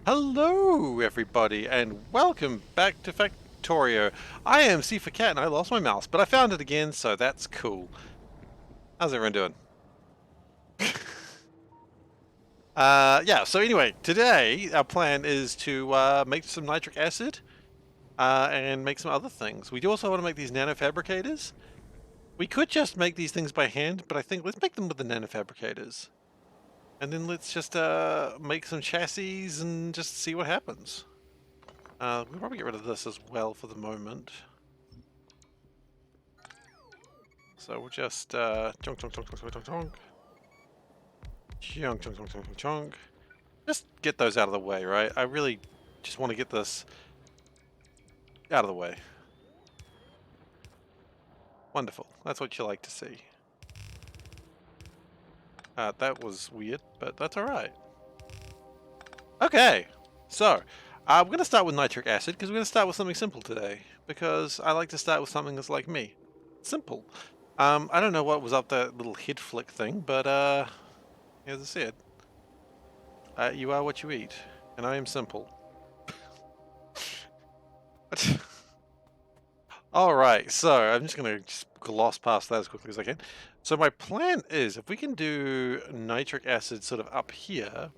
Hello, everybody, and welcome back to Factorio. I am SeiferKatt, and I lost my mouse, but I found it again, so that's cool. How's everyone doing? Yeah, so anyway, today our plan is to make some nitric acid and make some other things. We do also want to make these nanofabricators. We could just make these things by hand, but I think let's make them with the nanofabricators. And then let's just make some chassis and just see what happens. We'll probably get rid of this as well for the moment. So we'll just chunk, chunk, chunk, chunk, chunk, chunk, chunk. Chunk, chunk, chunk, chunk, chunk, chunk. Just get those out of the way, right? I really just want to get this out of the way. Wonderful. That's what you like to see. That was weird, but that's alright. Okay, so we're going to start with nitric acid because we're going to start with something simple today. Because I like to start with something that's like me. Simple. I don't know what was up that little head flick thing, but as I said, you are what you eat, and I am simple. Alright, so I'm just going to gloss past that as quickly as I can. So my plan is, if we can do nitric acid sort of up here,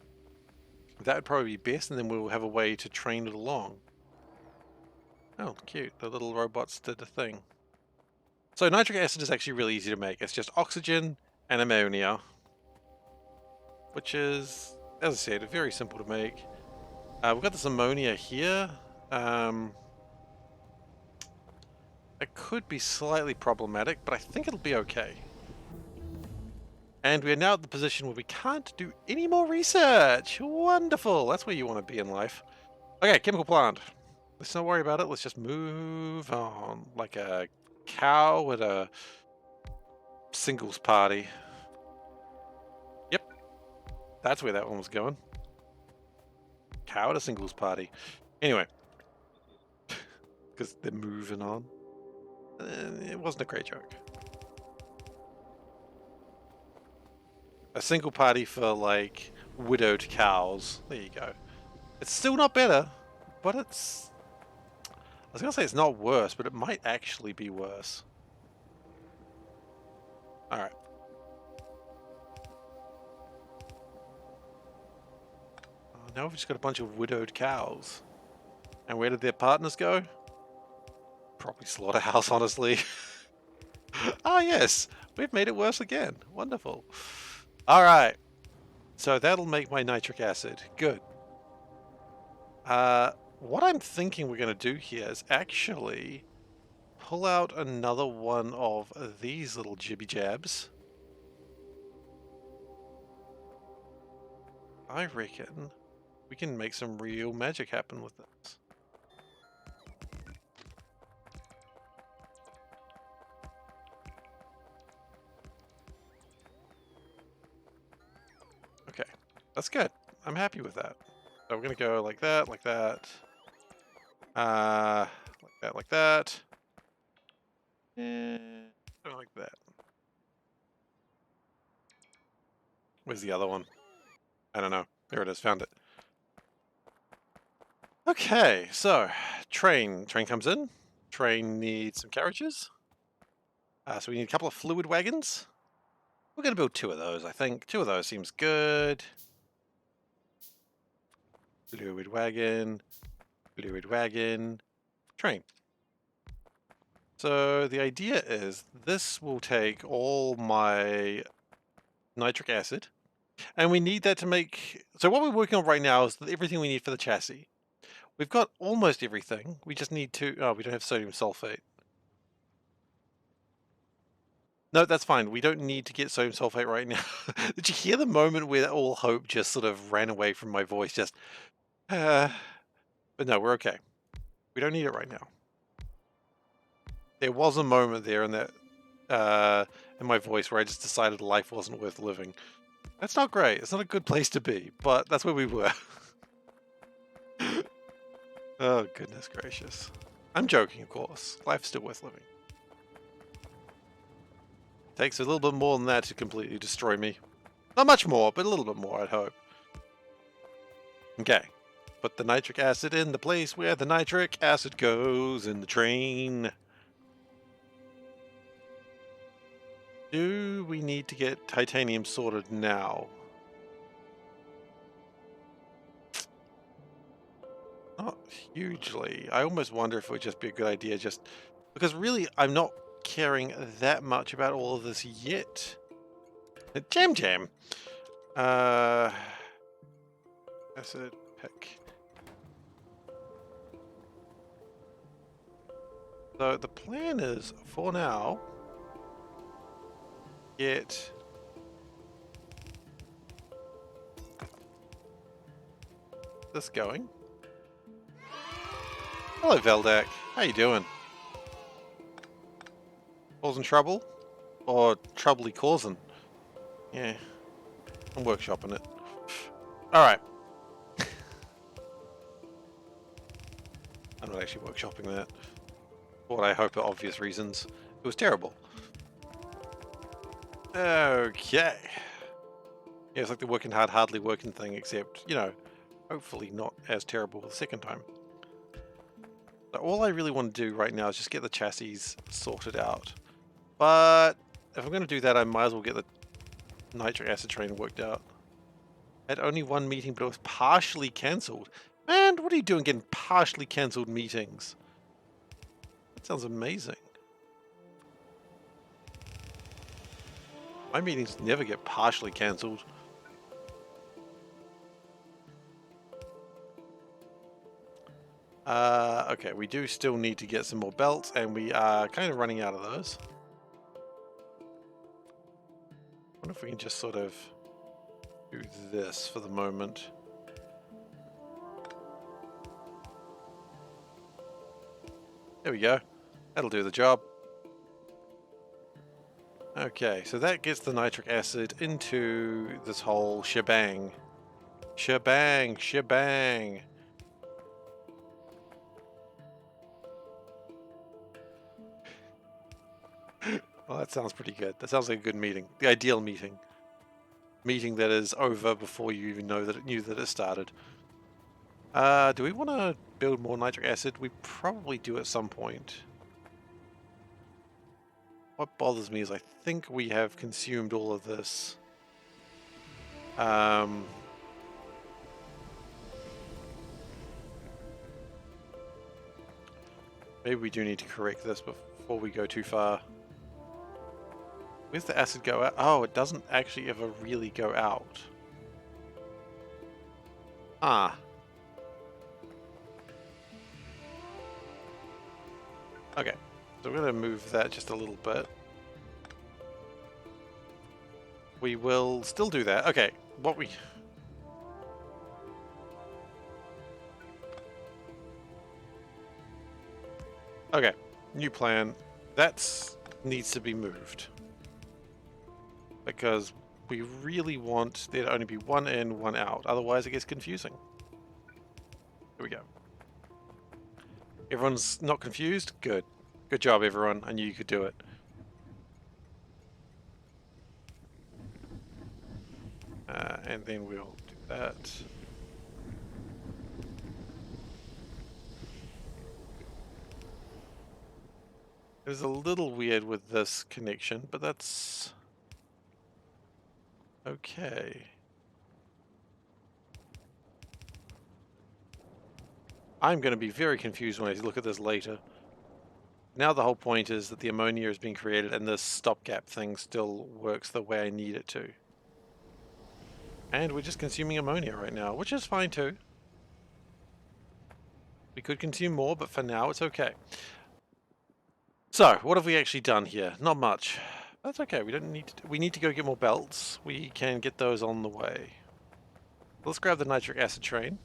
that would probably be best, and then we'll have a way to train it along. Oh, cute. The little robots did a thing. So nitric acid is actually really easy to make. It's just oxygen and ammonia, which is, as I said, very simple to make. We've got this ammonia here. It could be slightly problematic, but I think it'll be okay. And we're now at the position where we can't do any more research. Wonderful. That's where you want to be in life. Okay, chemical plant. Let's not worry about it. Let's just move on. Like a cow at a singles party. Yep, that's where that one was going. Cow at a singles party. Anyway, because they're moving on. It wasn't a great joke. A single party for, like, widowed cows. There you go. It's still not better, but it's... I was going to say it's not worse, but it might actually be worse. Alright. Now we've just got a bunch of widowed cows. And where did their partners go? Probably slaughterhouse, honestly. Ah, yes. We've made it worse again. Wonderful. Alright. So that'll make my nitric acid. Good. What I'm thinking we're going to do here is actually pull out another one of these little jibby jabs. I reckon we can make some real magic happen with this. Okay, that's good. I'm happy with that. So we're going to go like that, like that. Like that. And like that. Where's the other one? I don't know. There it is. Found it. Okay, so train. Train comes in. Train needs some carriages. So we need a couple of fluid wagons. We're going to build 2 of those, I think. 2 of those seems good. Fluid wagon. Fluid wagon. Train. So the idea is this will take all my nitric acid, and we need that to make... So what we're working on right now is everything we need for the chassis. We've got almost everything. We just need to... Oh, we don't have sodium sulfate. No, that's fine. We don't need to get sodium sulfate right now. Did you hear the moment where all hope just sort of ran away from my voice? Just... But no, we're okay. We don't need it right now. There was a moment there in that... in my voice where I just decided life wasn't worth living. That's not great. It's not a good place to be, but that's where we were. Oh, goodness gracious. I'm joking, of course. Life's still worth living. Takes a little bit more than that to completely destroy me. Not much more, but a little bit more, I'd hope. Okay. put the nitric acid in the place where the nitric acid goes in the train. Do we need to get titanium sorted now? Not hugely. I almost wonder if it would just be a good idea just because really I'm not caring that much about all of this yet. Jam jam. Acid pick. So the plan is for now get this going. Hello Veldak, how you doing? Causing trouble? Or trouble causing? Yeah, I'm workshopping it. Alright. I'm not actually workshopping that. For what I hope are obvious reasons. It was terrible. Okay. Yeah, it's like the working hard, hardly working thing, except, you know, hopefully not as terrible the second time. So all I really want to do right now is just get the chassis sorted out. But if I'm going to do that, I might as well get the nitric acid train worked out. I had only one meeting, but it was partially cancelled. Man, what are you doing getting partially cancelled meetings? That sounds amazing. My meetings never get partially cancelled. Okay, we do still need to get some more belts, and we are kind of running out of those. I wonder if we can just sort of do this for the moment. There we go. That'll do the job. Okay, so that gets the nitric acid into this whole shebang. Shebang, shebang. Well, that sounds pretty good. That sounds like a good meeting. The ideal meeting. Meeting that is over before you even know that it knew that it started. Do we want to build more nitric acid? We probably do at some point. What bothers me is I think we have consumed all of this. Maybe we do need to correct this before we go too far. Where's the acid go out? Oh, it doesn't actually ever really go out. Ah. Okay, so we're going to move that just a little bit. We will still do that. Okay, what we... Okay, new plan. That needs to be moved. Because we really want there to only be one in, one out. Otherwise it gets confusing. Here we go. Everyone's not confused? Good. Good job, everyone. I knew you could do it. And then we'll do that. It was a little weird with this connection, but that's okay. I'm going to be very confused when I look at this later. Now the whole point is that the ammonia is being created and this stopgap thing still works the way I need it to. And we're just consuming ammonia right now, which is fine too. We could consume more, but for now it's okay. So, what have we actually done here? Not much. That's okay, we don't need to, we need to go get more belts. We can get those on the way. Let's grab the nitric acid train.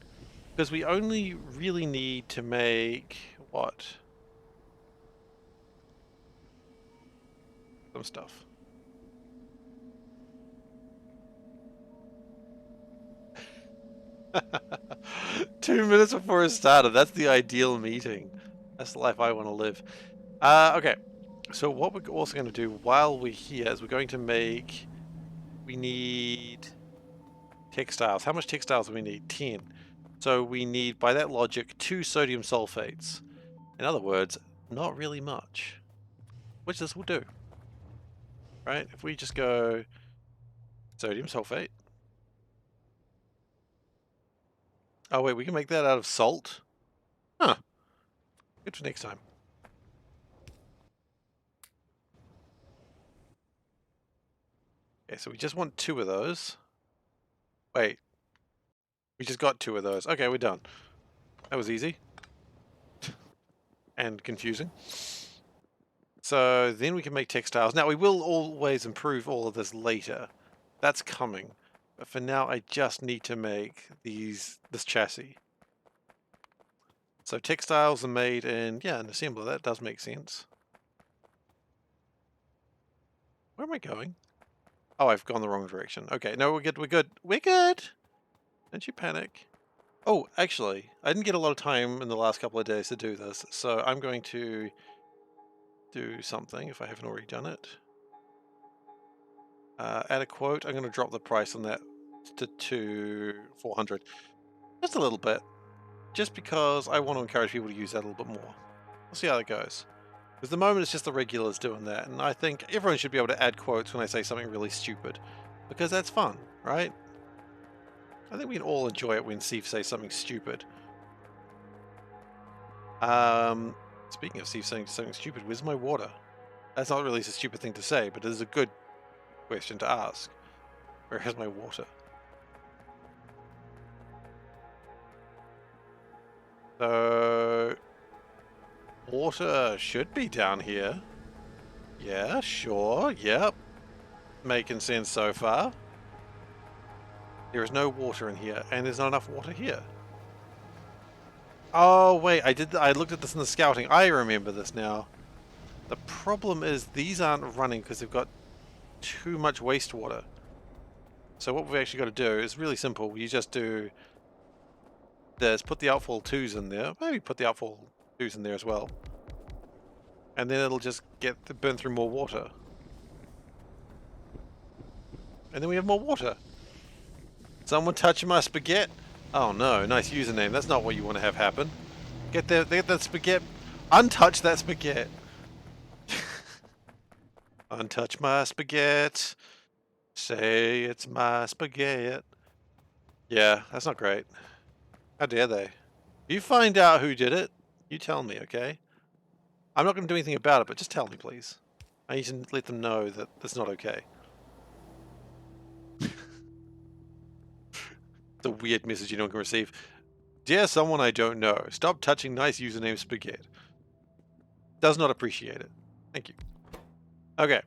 Because we only really need to make... what? Some stuff. Two minutes before it started. That's the ideal meeting. That's the life I want to live. Okay. So what we're also going to do while we're here is we're going to make... We need textiles. How much textiles do we need? 10. So we need, by that logic, 2 sodium sulfates. In other words, not really much. Which this will do. Right? If we just go sodium sulfate. Oh wait, we can make that out of salt? Huh. Good for next time. Okay, so we just want 2 of those. Wait. We just got 2 of those. Okay, we're done. That was easy. And confusing. So then we can make textiles. Now we will always improve all of this later. That's coming. But for now I just need to make this chassis. So textiles are made in, yeah, an assembler. That does make sense. Where am I going? Oh, I've gone the wrong direction. Okay, no, we're good, we're good. We're good! Don't you panic. Oh, actually, I didn't get a lot of time in the last couple of days to do this, so I'm going to do something if I haven't already done it. Add a quote. I'm going to drop the price on that to 400. Just a little bit. Just because I want to encourage people to use that a little bit more. We'll see how that goes. Because at the moment it's just the regulars doing that, and I think everyone should be able to add quotes when I say something really stupid. Because that's fun, right? I think we can all enjoy it when Steve says something stupid. Speaking of Steve saying something stupid, where's my water? That's not really a stupid thing to say, but it is a good question to ask. Where is my water? So, water should be down here. Yeah, sure, yep. Making sense so far. There is no water in here, and there's not enough water here. Oh, wait, I looked at this in the scouting. I remember this now. The problem is these aren't running because they've got too much wastewater. So what we've actually got to do is really simple. You just do this, put the outfall 2s in there. Maybe put the outfall 2s in there as well. And then it'll just burn through more water. And then we have more water. Someone touching my spaghetti? Oh no, nice username. That's not what you want to have happen. Get that spaghetti. Untouch that spaghetti. Untouch my spaghetti. Say it's my spaghetti. Yeah, that's not great. How dare they? If you find out who did it, you tell me, okay? I'm not going to do anything about it, but just tell me, please. I need to let them know that that's not okay. It's a weird message you don't can receive. Dear someone I don't know, stop touching nice username spaghetti. Does not appreciate it. Thank you. Okay.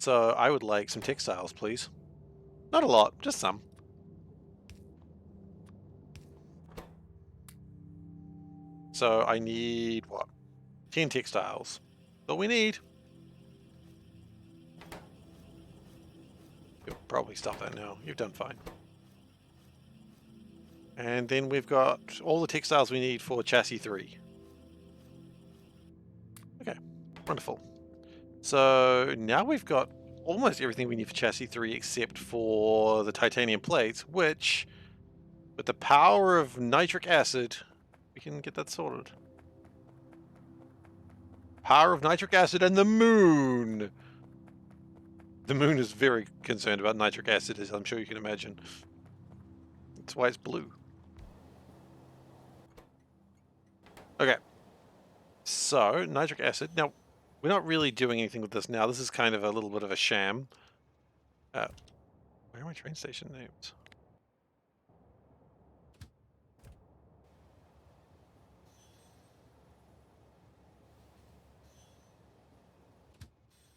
So I would like some textiles, please. Not a lot, just some. So I need, what? 10 textiles. That's all we need. You'll probably stop that now. You've done fine. And then we've got all the textiles we need for chassis 3. Okay, wonderful. So now we've got almost everything we need for chassis 3 except for the titanium plates, which, with the power of nitric acid, we can get that sorted. Power of nitric acid and the moon! The moon is very concerned about nitric acid, as I'm sure you can imagine. That's why it's blue. Okay. So, nitric acid. Now, we're not really doing anything with this now. This is kind of a little bit of a sham. Where are my train station names?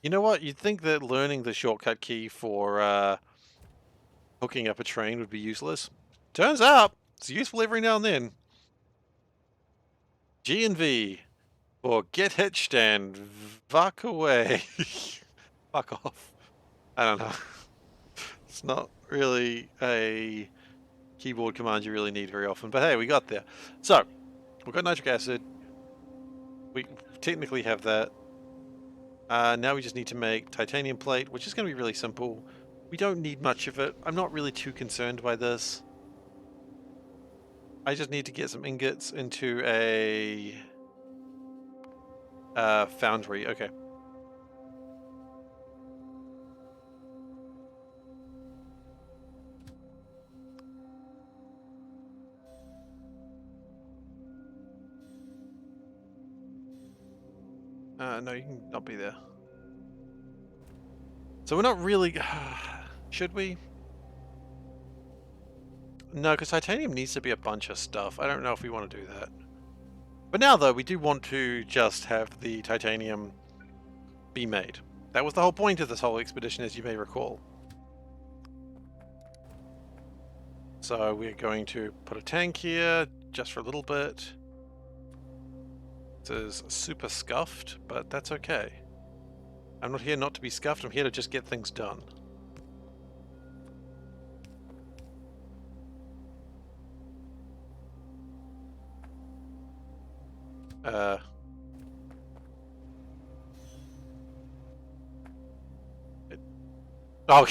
You know what? You'd think that learning the shortcut key for hooking up a train would be useless. Turns out, it's useful every now and then. G and V for get hitched and fuck away. Fuck off. I don't know. It's not really a keyboard command you really need very often, but hey, we got there. So, we've got nitric acid. We technically have that. Now we just need to make titanium plate, which is going to be really simple. We don't need much of it. I'm not really too concerned by this. I just need to get some ingots into a foundry. Okay. No, you can not be there. So we're not really... Should we? No, because titanium needs to be a bunch of stuff. I don't know if we want to do that. But now, though, we do want to just have the titanium be made. That was the whole point of this whole expedition, as you may recall. So we're going to put a tank here, just for a little bit. This is super scuffed, but that's okay. I'm not here not to be scuffed, I'm here to just get things done. Oh,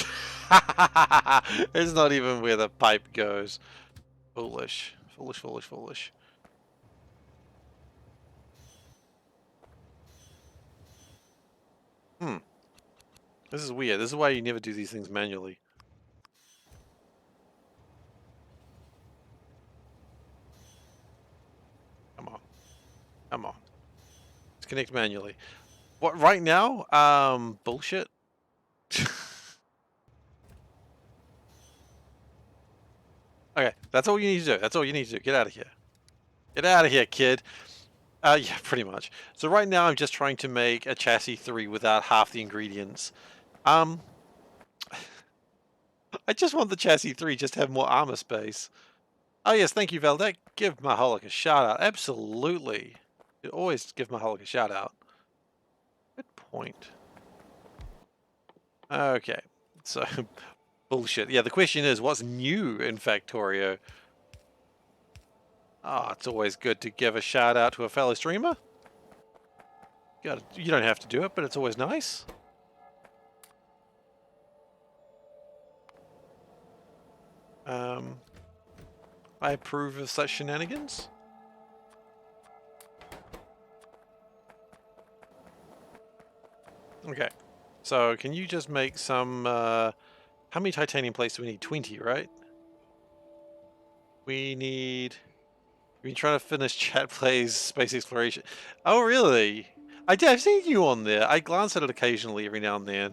it's not even where the pipe goes. Foolish. Foolish, foolish, foolish. This is weird. This is why you never do these things manually. Come on. Come on. Let's connect manually. What, right now? Bullshit. Okay, that's all you need to do. That's all you need to do. Get out of here. Get out of here, kid. Yeah, pretty much. So right now I'm just trying to make a chassis 3 without half the ingredients. I just want the chassis 3 just to have more armor space. Oh yes, thank you, Valdek. Give Mahalik a shout out. Absolutely. You always give Mahalik a shout out. Good point. Okay, so bullshit. Yeah, the question is, what's new in Factorio? Ah, it's always good to give a shout out to a fellow streamer. You don't have to do it, but it's always nice. I approve of such shenanigans. Okay, so can you just make some, how many titanium plates do we need? 20, right? We've been trying to finish Chat Plays Space Exploration. Oh, really? I've seen you on there. I glance at it occasionally every now and then.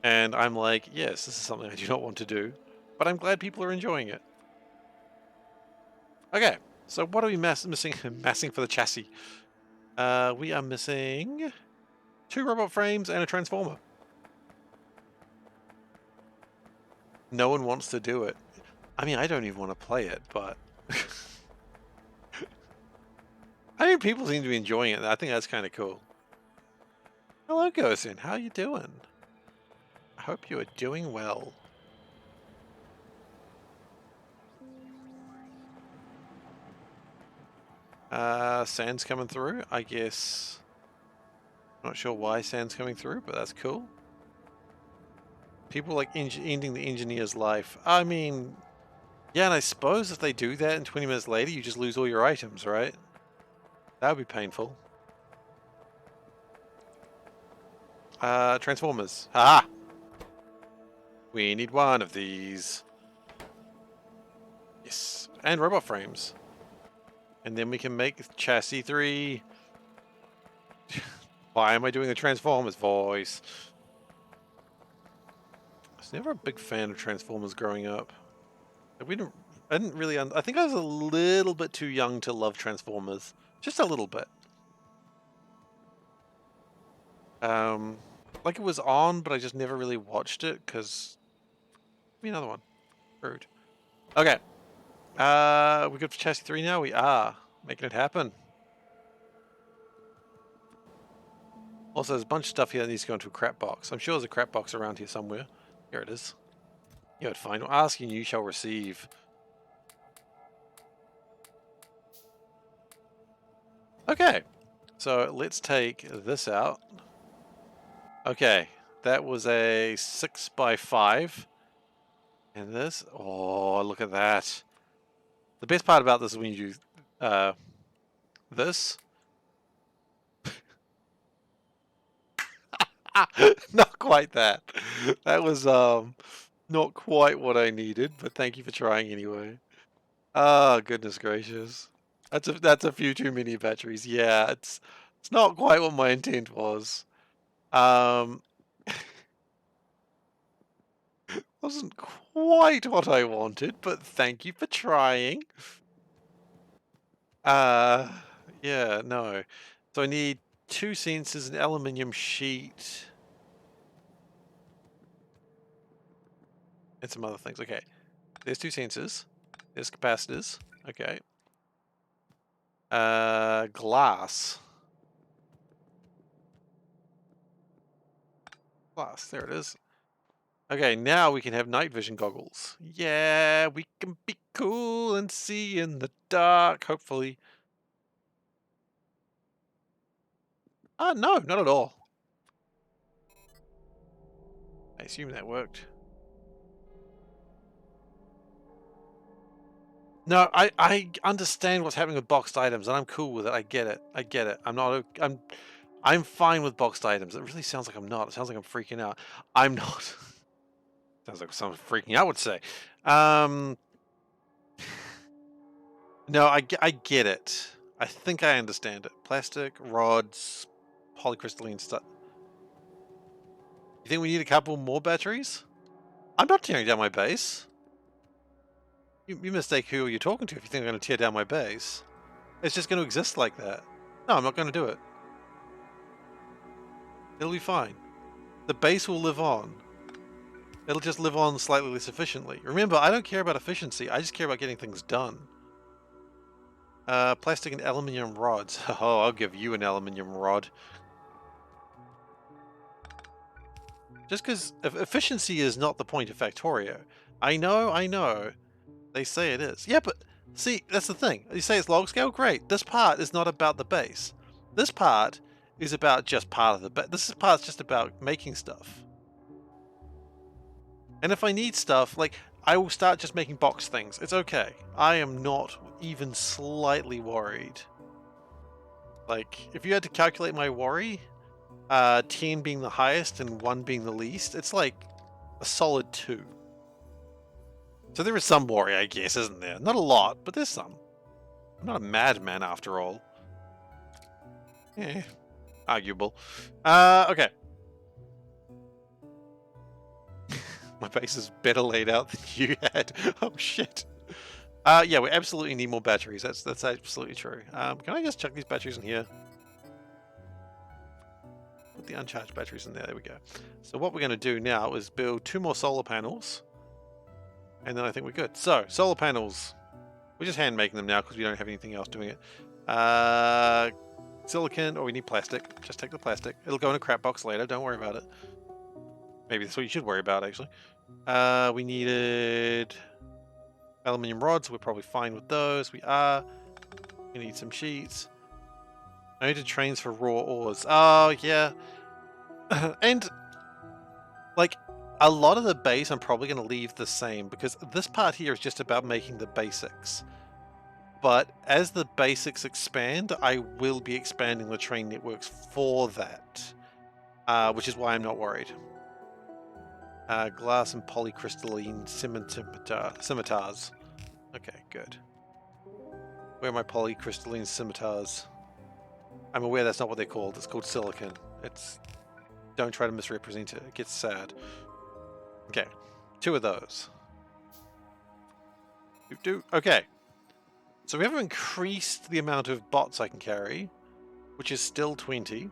And I'm like, yes, this is something I do not want to do. But I'm glad people are enjoying it. Okay, so what are we missing? Massing for the chassis. We are missing 2 robot frames and a transformer. No one wants to do it. I mean, I don't even want to play it, but... I mean, people seem to be enjoying it. I think that's kind of cool. Hello, Gosen. How you doing? I hope you are doing well. Sand's coming through, I guess. Not sure why sand's coming through, but that's cool. People like ending the engineer's life. I mean, yeah, and I suppose if they do that and 20 minutes later, you just lose all your items, right? That would be painful. Transformers. Haha! We need 1 of these. Yes. And robot frames. And then we can make chassis 3. Why am I doing the Transformers voice? I was never a big fan of Transformers growing up. I didn't really... I think I was a little bit too young to love Transformers. Just a little bit. Like it was on, but I just never really watched it, because... Give me another one. Rude. Okay. We good for chassis 3 now? We are. Making it happen. Also, there's a bunch of stuff here that needs to go into a crap box. I'm sure there's a crap box around here somewhere. Here it is. You would find. Asking you shall receive. Okay. So let's take this out. Okay. That was a 6x5. And this. Oh, look at that. The best part about this is when you do this. Not quite that. That was not quite what I needed, but thank you for trying anyway. Oh, goodness gracious. That's a few too many batteries. Yeah, it's not quite what my intent was. Wasn't quite what I wanted, but thank you for trying. Yeah, no. So I need 2 sensors, an aluminium sheet, and some other things. Okay, there's 2 sensors. There's capacitors. Okay. Glass. Glass, there it is. Okay, now we can have night vision goggles. Yeah, we can be cool and see in the dark, hopefully. No, not at all. I assume that worked. No, I understand what's happening with boxed items, and I'm cool with it. I get it. I get it. I'm fine with boxed items. It really sounds like I'm not. It sounds like I'm freaking out. I'm not. Sounds like someone freaking out would say. No, I get it. I think I understand it. Plastic, rods, polycrystalline stuff. You think we need a couple more batteries? I'm not tearing down my base. You mistake who you're talking to if you think I'm going to tear down my base. It's just going to exist like that. No, I'm not going to do it. It'll be fine. The base will live on. It'll just live on slightly less efficiently. Remember, I don't care about efficiency. I just care about getting things done. Plastic and aluminium rods. Oh, I'll give you an aluminium rod. Just because efficiency is not the point of Factorio. I know. They say it is. Yeah, but see, that's the thing. You say it's log scale? Great. This part is not about the base. This part is about just part of the base. This part's just about making stuff. And if I need stuff, like, I will start just making box things. It's okay. I am not even slightly worried. Like, if you had to calculate my worry, 10 being the highest and 1 being the least, it's like a solid 2. So there is some worry, I guess, isn't there? Not a lot, but there's some. I'm not a madman after all. Arguable. Okay. My base is better laid out than you had. Oh shit. Yeah, we absolutely need more batteries. That's absolutely true. Can I just chuck these batteries in here? Put the uncharged batteries in there. There we go. So what we're going to do now is build 2 more solar panels. And then I think we're good. So, solar panels. We're just hand making them now because we don't have anything else doing it. Silicon, or we need plastic. Just take the plastic. It'll go in a crap box later. Don't worry about it. Maybe that's what you should worry about, actually. We needed aluminium rods. We're probably fine with those. We are. We need some sheets. I need to trains for raw ores. Oh, yeah. And, like, a lot of the base I'm probably going to leave the same because this part here is just about making the basics. But as the basics expand, I will be expanding the train networks for that, which is why I'm not worried. Glass and polycrystalline scimitars. Okay, good. Where are my polycrystalline scimitars? I'm aware that's not what they're called. It's called silicon. Don't try to misrepresent it. It gets sad. Okay, 2 of those. Okay. So we haven't increased the amount of bots I can carry, which is still 20.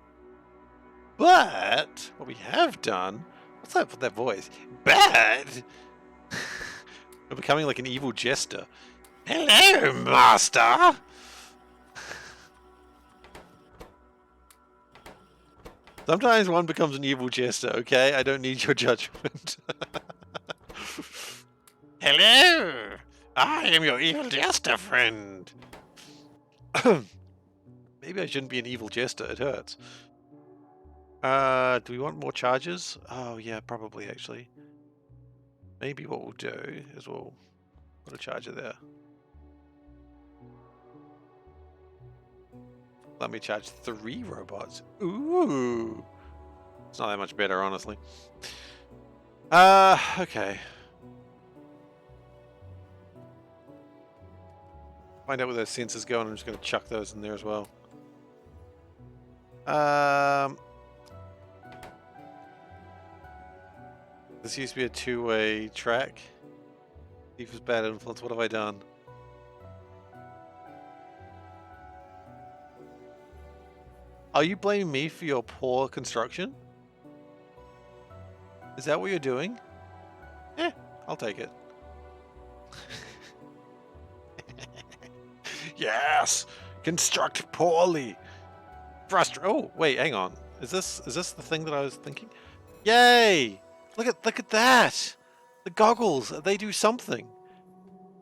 But what we have done, what's that with that voice? But we're becoming like an evil jester. Hello, master. Sometimes one becomes an evil jester, okay? I don't need your judgment. Hello! I am your evil jester friend! Maybe I shouldn't be an evil jester, it hurts. Do we want more charges? Oh yeah, probably actually. Maybe what we'll do is we'll put a charger there. Let me charge 3 robots. Ooh. It's not that much better, honestly. Okay. Find out where those sensors go, and I'm just going to chuck those in there as well. This used to be a 2-way track. Thief is bad influence. What have I done? Are you blaming me for your poor construction? Is that what you're doing? I'll take it. Yes! Construct poorly! Oh, wait, hang on. Is this the thing that I was thinking? Yay! Look at that! The goggles, they do something.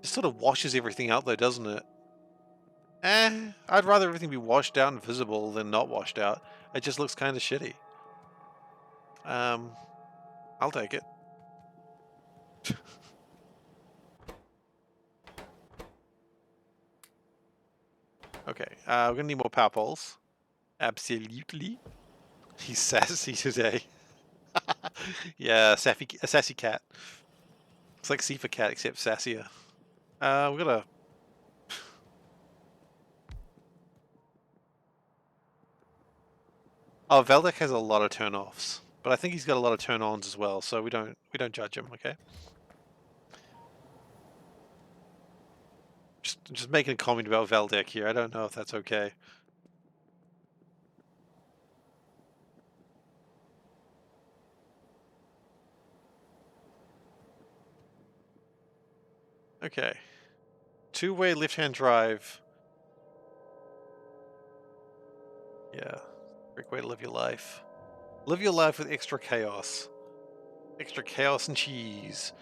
It sort of washes everything out though, doesn't it? I'd rather everything be washed out and visible than not washed out. It just looks kind of shitty. I'll take it. Okay, we're gonna need more power poles. Absolutely. He's sassy today. Yeah, a sassy cat. It's like SeiferKatt except sassier. We're gonna... Oh, Veldek has a lot of turn-offs, but I think he's got a lot of turn-ons as well, so we don't judge him, okay? Just making a comment about Veldek here. I don't know if that's okay. Okay. 2-way left-hand drive. Yeah. Great way to live your life. Live your life with extra chaos. Extra chaos and cheese.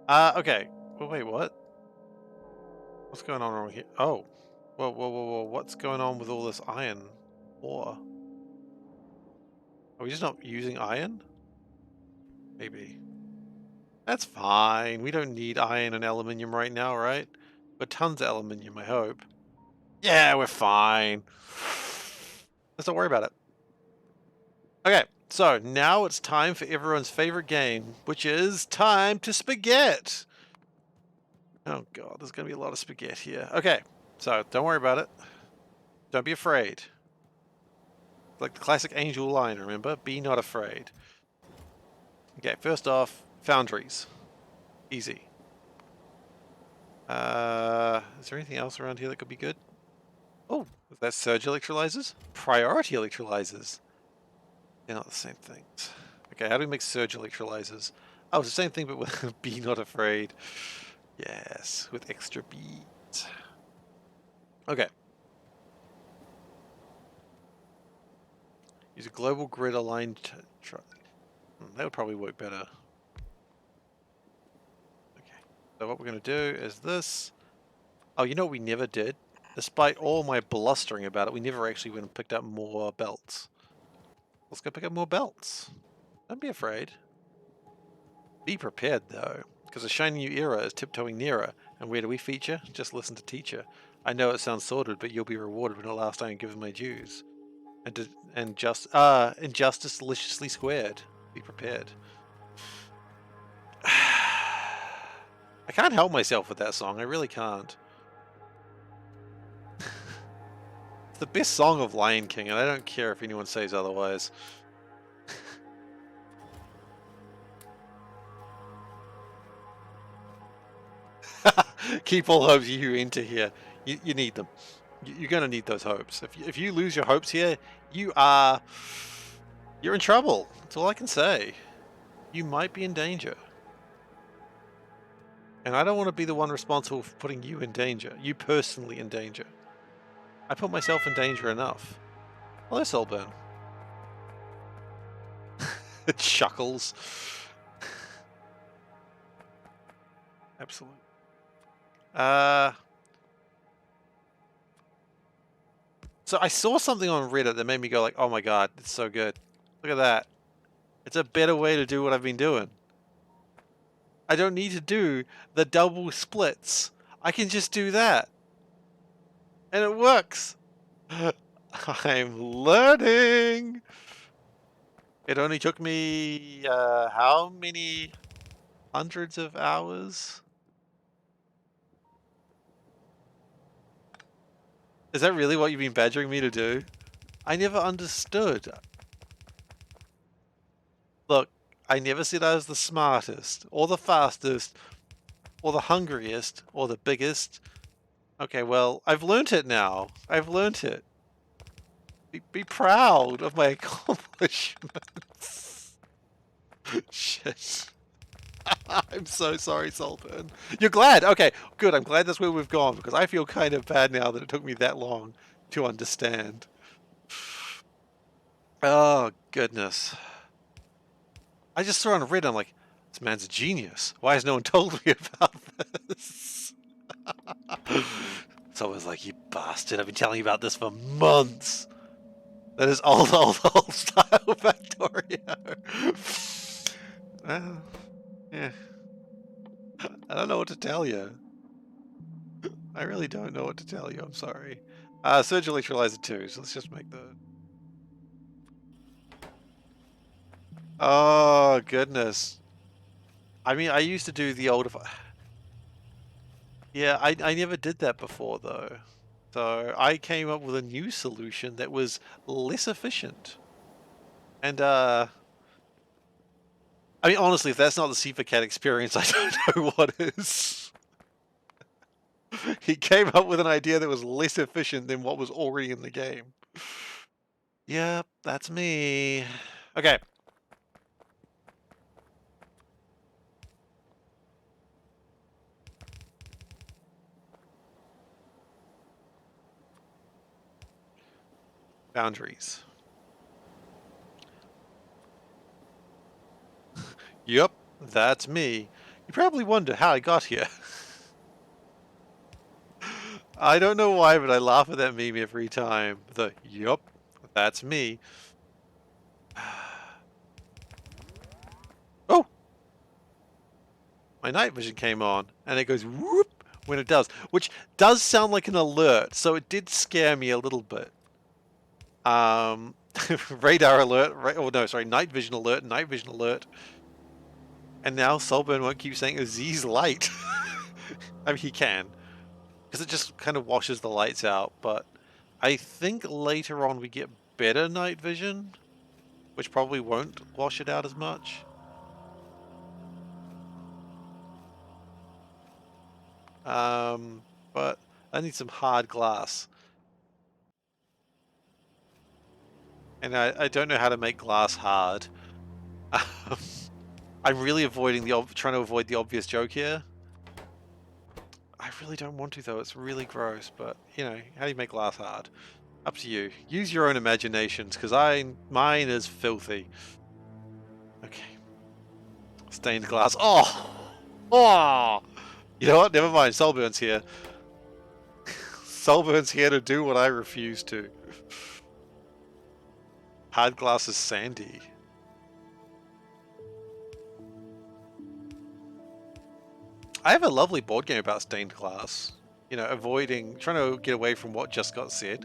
Okay. Well, wait, what? What's going on wrong here? Oh. Whoa, whoa, whoa, whoa. What's going on with all this iron ore? Are we just not using iron? Maybe. That's fine. We don't need iron and aluminium right now, right? But tons of aluminium, I hope. Yeah, we're fine. Let's not worry about it. Okay, so now it's time for everyone's favorite game, which is time to spaghetti. Oh god, there's going to be a lot of spaghetti here. Okay, so don't worry about it. Don't be afraid. Like the classic Angel line, remember? Be not afraid. Okay, first off, foundries. Easy. Is there anything else around here that could be good? Oh, is that surge electrolyzers? Priority electrolyzers. They're not the same things. Okay, how do we make surge electrolyzers? Oh, it's the same thing, but with be not afraid. Yes, with extra beads. Okay. Use a global grid aligned that would probably work better. Okay. So what we're going to do is this. Oh, you know what we never did? Despite all my blustering about it, we never actually went and picked up more belts. Let's go pick up more belts. Don't be afraid. Be prepared, though, because a shiny new era is tiptoeing nearer. And where do we feature? Just listen to teacher. I know it sounds sordid, but you'll be rewarded when at last I am given my dues. Injustice deliciously squared. Be prepared. I can't help myself with that song. I really can't. It's the best song of Lion King, and I don't care if anyone says otherwise. Keep all hopes you enter here. You need them. You're going to need those hopes. If you lose your hopes here, you're in trouble. That's all I can say. You might be in danger. And I don't want to be the one responsible for putting you in danger. You personally in danger. I put myself in danger enough. Hello, Solburn. It chuckles. Absolutely. So I saw something on Reddit that made me go like, oh my god, it's so good. Look at that. It's a better way to do what I've been doing. I don't need to do the double splits. I can just do that. And it works. I'm learning! It only took me, how many hundreds of hours? Is that really what you've been badgering me to do? I never understood. Look, I never said I was the smartest, or the fastest, or the hungriest, or the biggest. Okay, well, I've learnt it now. I've learnt it. Be proud of my accomplishments. Shit. I'm so sorry, Saltburn. You're glad? Okay, good. I'm glad that's where we've gone, because I feel kind of bad now that it took me that long to understand. Oh, goodness. I just saw on Reddit, I'm like, this man's a genius. Why has no one told me about this? So I was like, you bastard, I've been telling you about this for months. That is old style Factorio. Yeah. I don't know what to tell you. I really don't know what to tell you, I'm sorry. Surge Electrolyzer 2, so let's just make the... Oh, goodness. I mean, I used to do the old... Yeah, I never did that before, though. So I came up with a new solution that was less efficient. And, I mean, honestly, if that's not the SeiferKatt experience, I don't know what is. He came up with an idea that was less efficient than what was already in the game. Yep, that's me. Okay. Boundaries. Yep, that's me. You probably wonder how I got here. I don't know why, but I laugh at that meme every time. The, yup, that's me. Oh! My night vision came on, and it goes whoop when it does, which does sound like an alert, so it did scare me a little bit. Radar alert, oh no, sorry, night vision alert, and now Solburn won't keep saying Aziz light. I mean, he can, because it just kind of washes the lights out, but I think later on we get better night vision, which probably won't wash it out as much. But I need some hard glass. And I don't know how to make glass hard. I'm really avoiding trying to avoid the obvious joke here. I really don't want to though, it's really gross, but you know, how do you make glass hard? Up to you. Use your own imaginations, because mine is filthy. Okay. Stained glass. Oh! Oh! You know what? Never mind. Solburn's here. Solburn's here to do what I refuse to. Hard glass is sandy. I have a lovely board game about stained glass. You know, trying to get away from what just got said.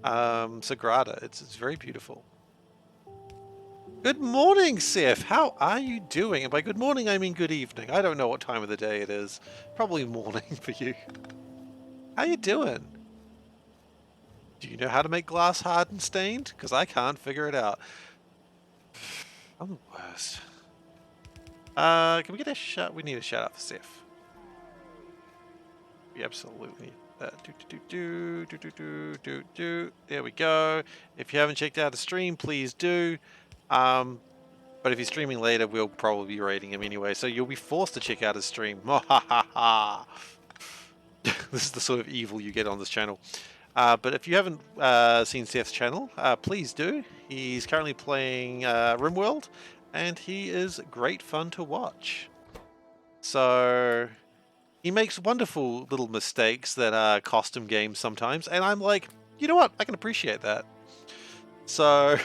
Sagrada, it's very beautiful. Good morning, Seth. How are you doing? And by good morning, I mean good evening. I don't know what time of the day it is. Probably morning for you. How you doing? Do you know how to make glass hard and stained? Because I can't figure it out. I'm the worst. Can we get a shout? We need a shout out for Seth. We absolutely need that. There we go. If you haven't checked out the stream, please do. But if you're streaming later, we'll probably be rating him anyway, so you'll be forced to check out his stream. This is the sort of evil you get on this channel. But if you haven't seen Seth's channel, please do. He's currently playing RimWorld, and he is great fun to watch. So he makes wonderful little mistakes that cost him games sometimes, and I'm like, you know what? I can appreciate that. So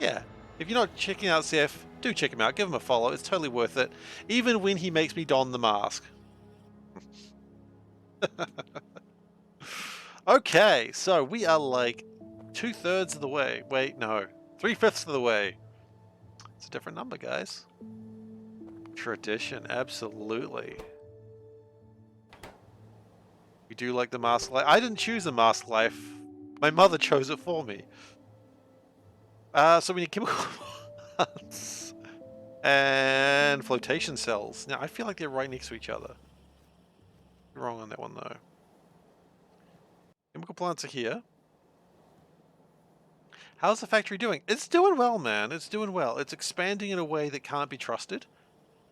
yeah, if you're not checking out Seth, do check him out. Give him a follow. It's totally worth it, even when he makes me don the mask. Okay, so we are like 2/3 of the way. Wait, no. 3/5 of the way. It's a different number, guys. Tradition, absolutely. We do like the mask life. I didn't choose the mask life. My mother chose it for me. So we need chemical plants and flotation cells. Now, I feel like they're right next to each other. Wrong on that one, though. Chemical plants are here. How's the factory doing? It's doing well, man. It's doing well. It's expanding in a way that can't be trusted.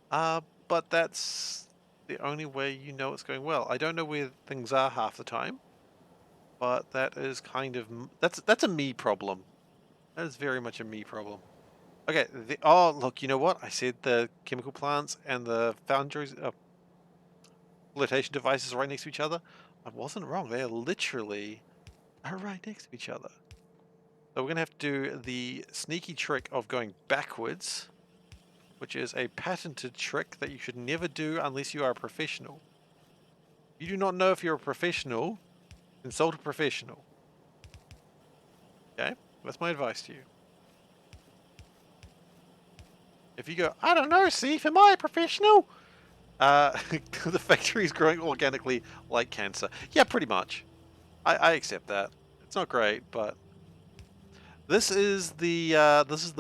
But that's the only way you know it's going well. I don't know where things are half the time, but that is kind of that's a me problem. That is very much a me problem. Okay. Oh, look. You know what? I said the chemical plants and the foundries, flotation devices are right next to each other. I wasn't wrong. They are literally right next to each other. So we're gonna have to do the sneaky trick of going backwards, which is a patented trick that you should never do unless you are a professional. You do not know if you're a professional, consult a professional. Okay? That's my advice to you. If you go, I don't know, Seif, am I a professional? The factory is growing organically like cancer. Yeah, pretty much. I accept that. It's not great, but this is the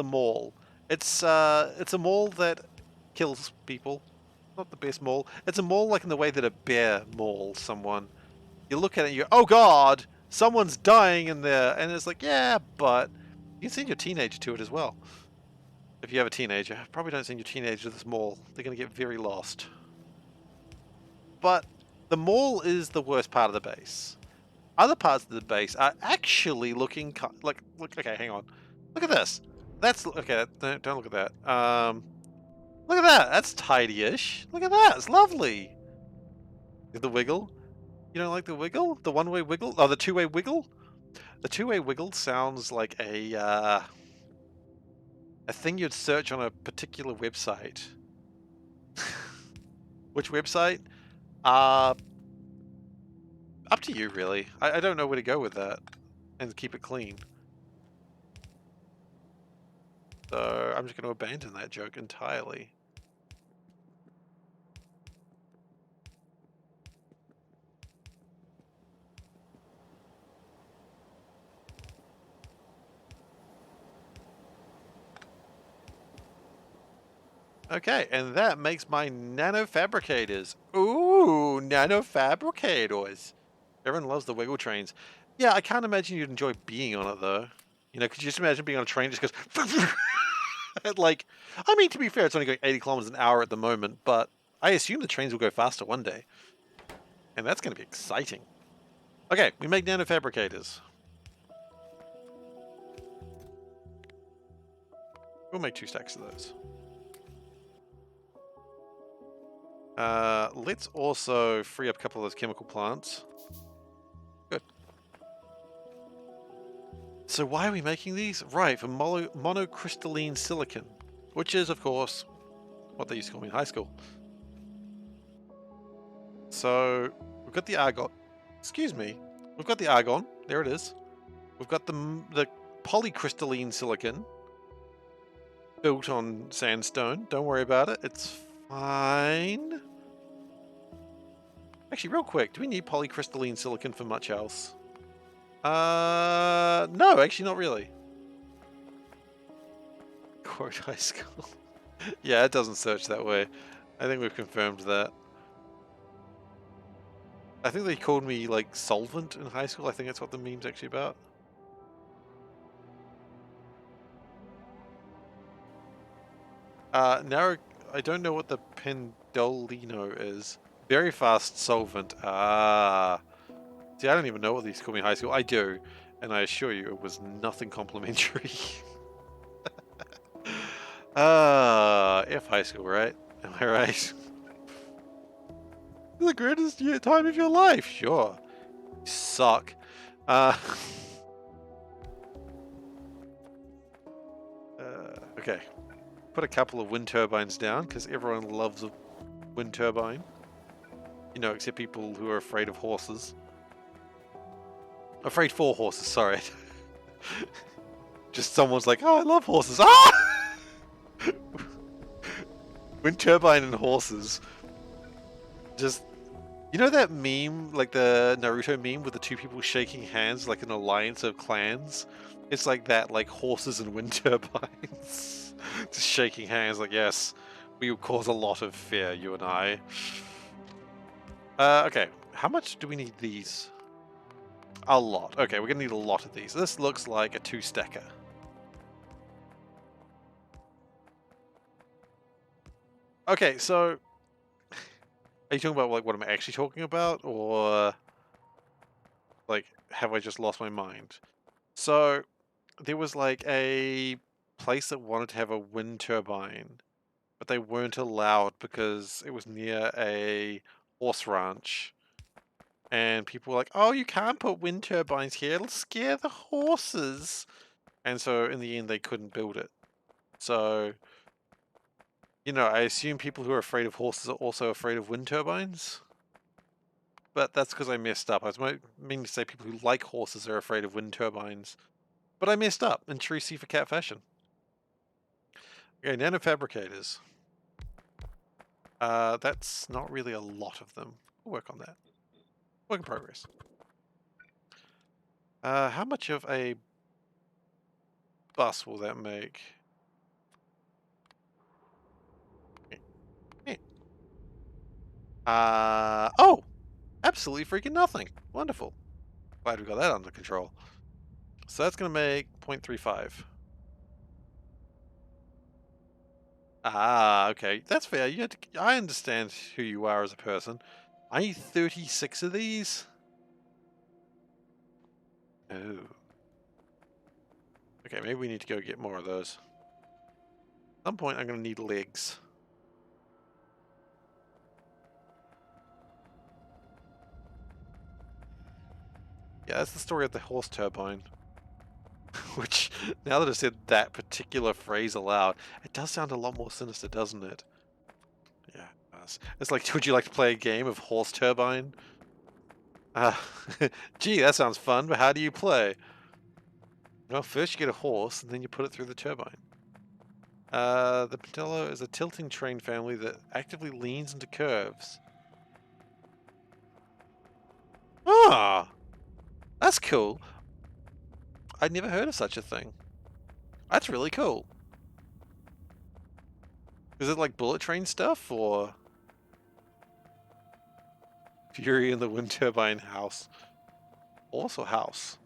mall. It's a mall that kills people. Not the best mall. It's a mall like in the way that a bear mauls someone. You look at it and you go, oh god, someone's dying in there. And it's like, yeah, but you can send your teenager to it as well. If you have a teenager. Probably don't send your teenager to this mall. They're going to get very lost. But the mall is the worst part of the base. Other parts of the base are actually looking like, look, okay, hang on. Look at this. That's, okay, don't look at that. Look at that. That's tidy-ish. Look at that. It's lovely. The wiggle. You don't like the wiggle? The one-way wiggle? Oh, the two-way wiggle? The two-way wiggle sounds like a thing you'd search on a particular website. Which website? Up to you, really. I don't know where to go with that and keep it clean. So I'm just going to abandon that joke entirely. Okay, and that makes my nanofabricators. Ooh, nanofabricators. Everyone loves the wiggle trains. Yeah, I can't imagine you'd enjoy being on it, though. You know, could you just imagine being on a train that just goes... like, I mean, to be fair, it's only going 80 kilometers an hour at the moment, but I assume the trains will go faster one day. And that's going to be exciting. Okay, we make nanofabricators. We'll make 2 stacks of those. Let's also free up a couple of those chemical plants. Good. So why are we making these? Right, for monocrystalline silicon, which is, of course, what they used to call me in high school. So we've got the argon. Excuse me. We've got the argon. There it is. We've got the polycrystalline silicon built on sandstone. Don't worry about it. It's fine. Actually, real quick, do we need polycrystalline silicon for much else? No, actually not really. Quote high school. Yeah, it doesn't search that way. I think we've confirmed that. I think they called me, like, solvent in high school. I think that's what the meme's actually about. Now I don't know what the pendolino is. Very fast solvent. Ah. See, I don't even know what these call me in high school. I do, and I assure you it was nothing complimentary. F high school, right? Am I right? The greatest time of your life, sure. You suck. Okay. Put a couple of wind turbines down, because everyone loves a wind turbine. You know, except people who are afraid of horses. Afraid for horses, sorry. Just someone's like, oh, I love horses. Ah! Wind turbine and horses. Just, you know that meme, like the Naruto meme with the two people shaking hands like an alliance of clans? It's like that, like horses and wind turbines. Just shaking hands like, yes, we will cause a lot of fear, you and I. Okay, how much do we need these? A lot. Okay, we're gonna need a lot of these. This looks like a 2-stacker. Okay, so are you talking about like what I'm actually talking about, or like have I just lost my mind? So there was like a place that wanted to have a wind turbine, but they weren't allowed because it was near a horse ranch. And people were like, oh, you can't put wind turbines here, it'll scare the horses. And so in the end, they couldn't build it. So, you know, I assume people who are afraid of horses are also afraid of wind turbines. But that's because I messed up. I was meaning to say people who like horses are afraid of wind turbines. But I messed up in true SeiferKatt fashion. Okay, nanofabricators. That's not really a lot of them. We'll work on that. Work in progress. How much of a bus will that make? Oh! Absolutely freaking nothing. Wonderful. Glad we got that under control. So that's going to make 0.35. Ah, okay. That's fair. I understand who you are as a person. I need 36 of these? Oh. Okay, maybe we need to go get more of those. At some point, I'm going to need legs. Yeah, that's the story of the horse turbine. Which, now that I said that particular phrase aloud, it does sound a lot more sinister, doesn't it? Yeah, it does. It's like, would you like to play a game of horse turbine? Gee, that sounds fun, but how do you play? Well, first you get a horse, and then you put it through the turbine. The Patello is a tilting train family that actively leans into curves. Ah, that's cool. I'd never heard of such a thing. That's really cool. Is it like bullet train stuff, or Fury in the wind turbine house? Horse or house?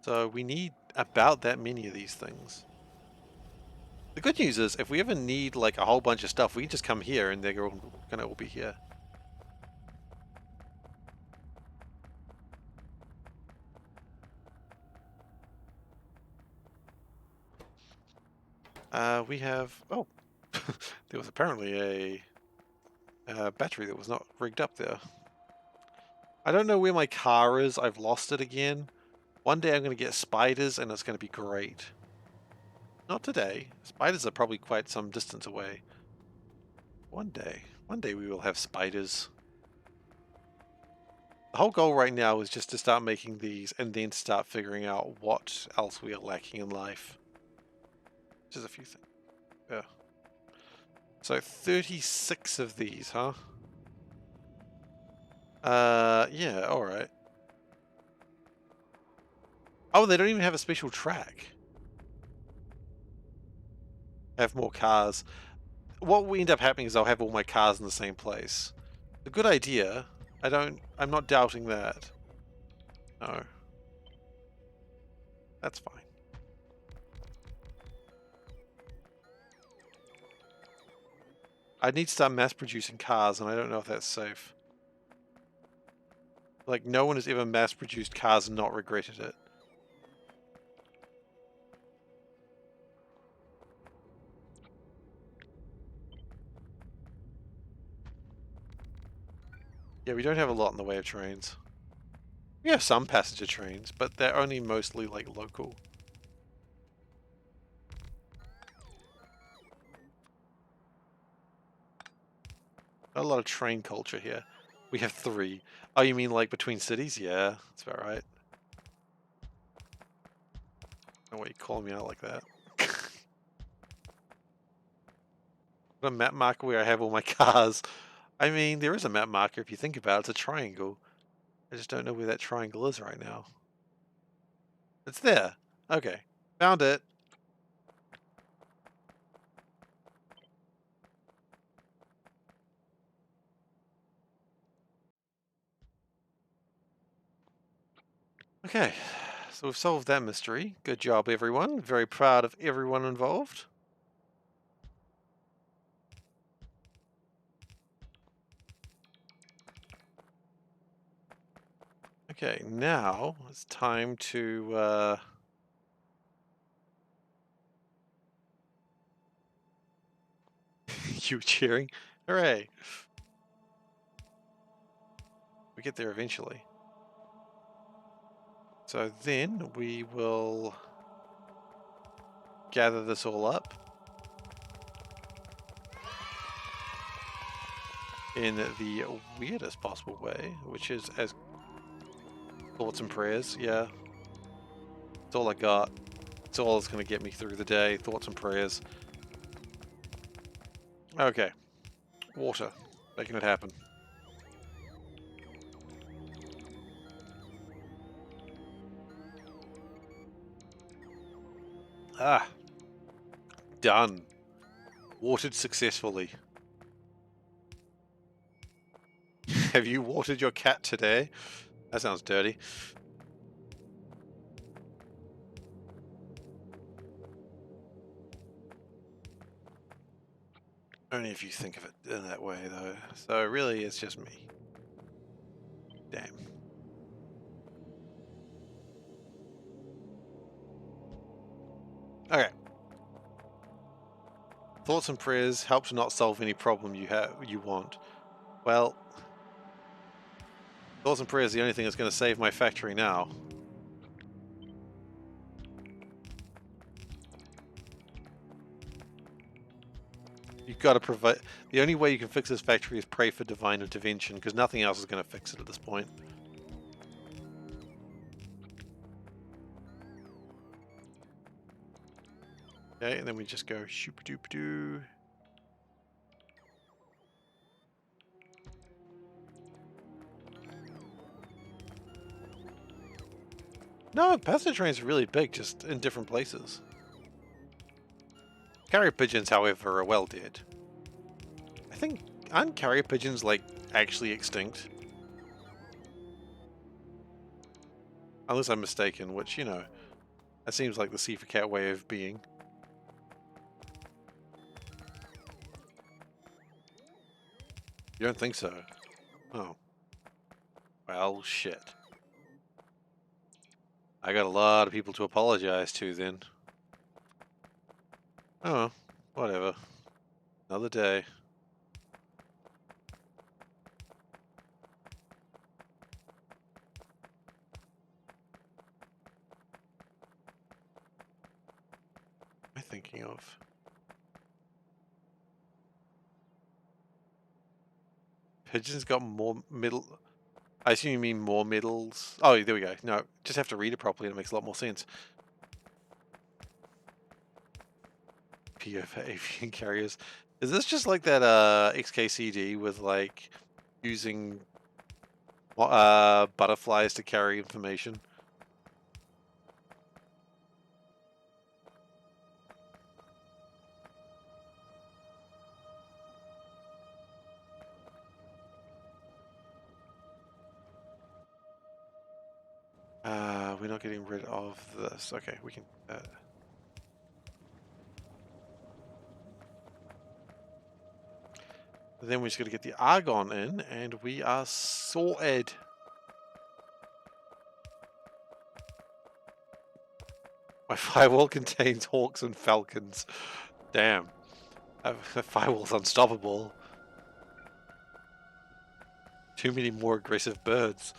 So we need about that many of these things. The good news is, if we ever need like a whole bunch of stuff, we can just come here and they're all gonna all be here. We have, oh, there was apparently a battery that was not rigged up there. I don't know where my car is. I've lost it again. One day I'm going to get spiders and it's going to be great. Not today. Spiders are probably quite some distance away. One day we will have spiders. The whole goal right now is just to start making these and then start figuring out what else we are lacking in life. Just a few things. Yeah. So 36 of these, huh? Yeah, alright. Oh, they don't even have a special track. Have more cars. What will end up happening is I'll have all my cars in the same place. A good idea. I'm not doubting that. No. That's fine. I need to start mass producing cars and I don't know if that's safe. Like, no one has ever mass produced cars and not regretted it. Yeah, we don't have a lot in the way of trains. We have some passenger trains, but they're only mostly like local. A lot of train culture here. We have 3. Oh, you mean like between cities? Yeah, that's about right. No way you calling me out like that. A map marker where I have all my cars. I mean, there is a map marker if you think about it. It's a triangle. I just don't know where that triangle is right now. It's there. Okay. Found it. Okay. So we've solved that mystery. Good job, everyone. Very proud of everyone involved. Okay, now it's time to you cheering. Hooray. We get there eventually. So then we will gather this all up in the weirdest possible way, which is as thoughts and prayers. Yeah, it's all I got. It's all that's going to get me through the day. Thoughts and prayers. Okay, water, making it happen. Ah, done. Watered successfully. Have you watered your cat today? That sounds dirty. Only if you think of it in that way, though. So really, it's just me. Damn. Okay. Thoughts and prayers help to not solve any problem you want. Well, thoughts and prayers is the only thing that's going to save my factory now. You've got to provide. The only way you can fix this factory is pray for divine intervention, because nothing else is going to fix it at this point. Okay, and then we just go shoop doop doo. No, passenger trains are really big, just in different places. Carrier pigeons, however, are well dead. I think, aren't carrier pigeons, like, actually extinct? Unless I'm mistaken, which, you know, that seems like the SeiferKatt way of being. You don't think so? Oh. Well, shit. I got a lot of people to apologize to then. Oh, whatever. Another day. What am I thinking of? Pigeons got more middle... I assume you mean more middles. Oh, there we go. No, just have to read it properly and it makes a lot more sense. PO for avian carriers. Is this just like that XKCD with like using butterflies to carry information? We're not getting rid of this. Okay, we can... then we just got to get the argon in, and we are sorted. My firewall contains hawks and falcons. Damn. The firewall's unstoppable. Too many more aggressive birds.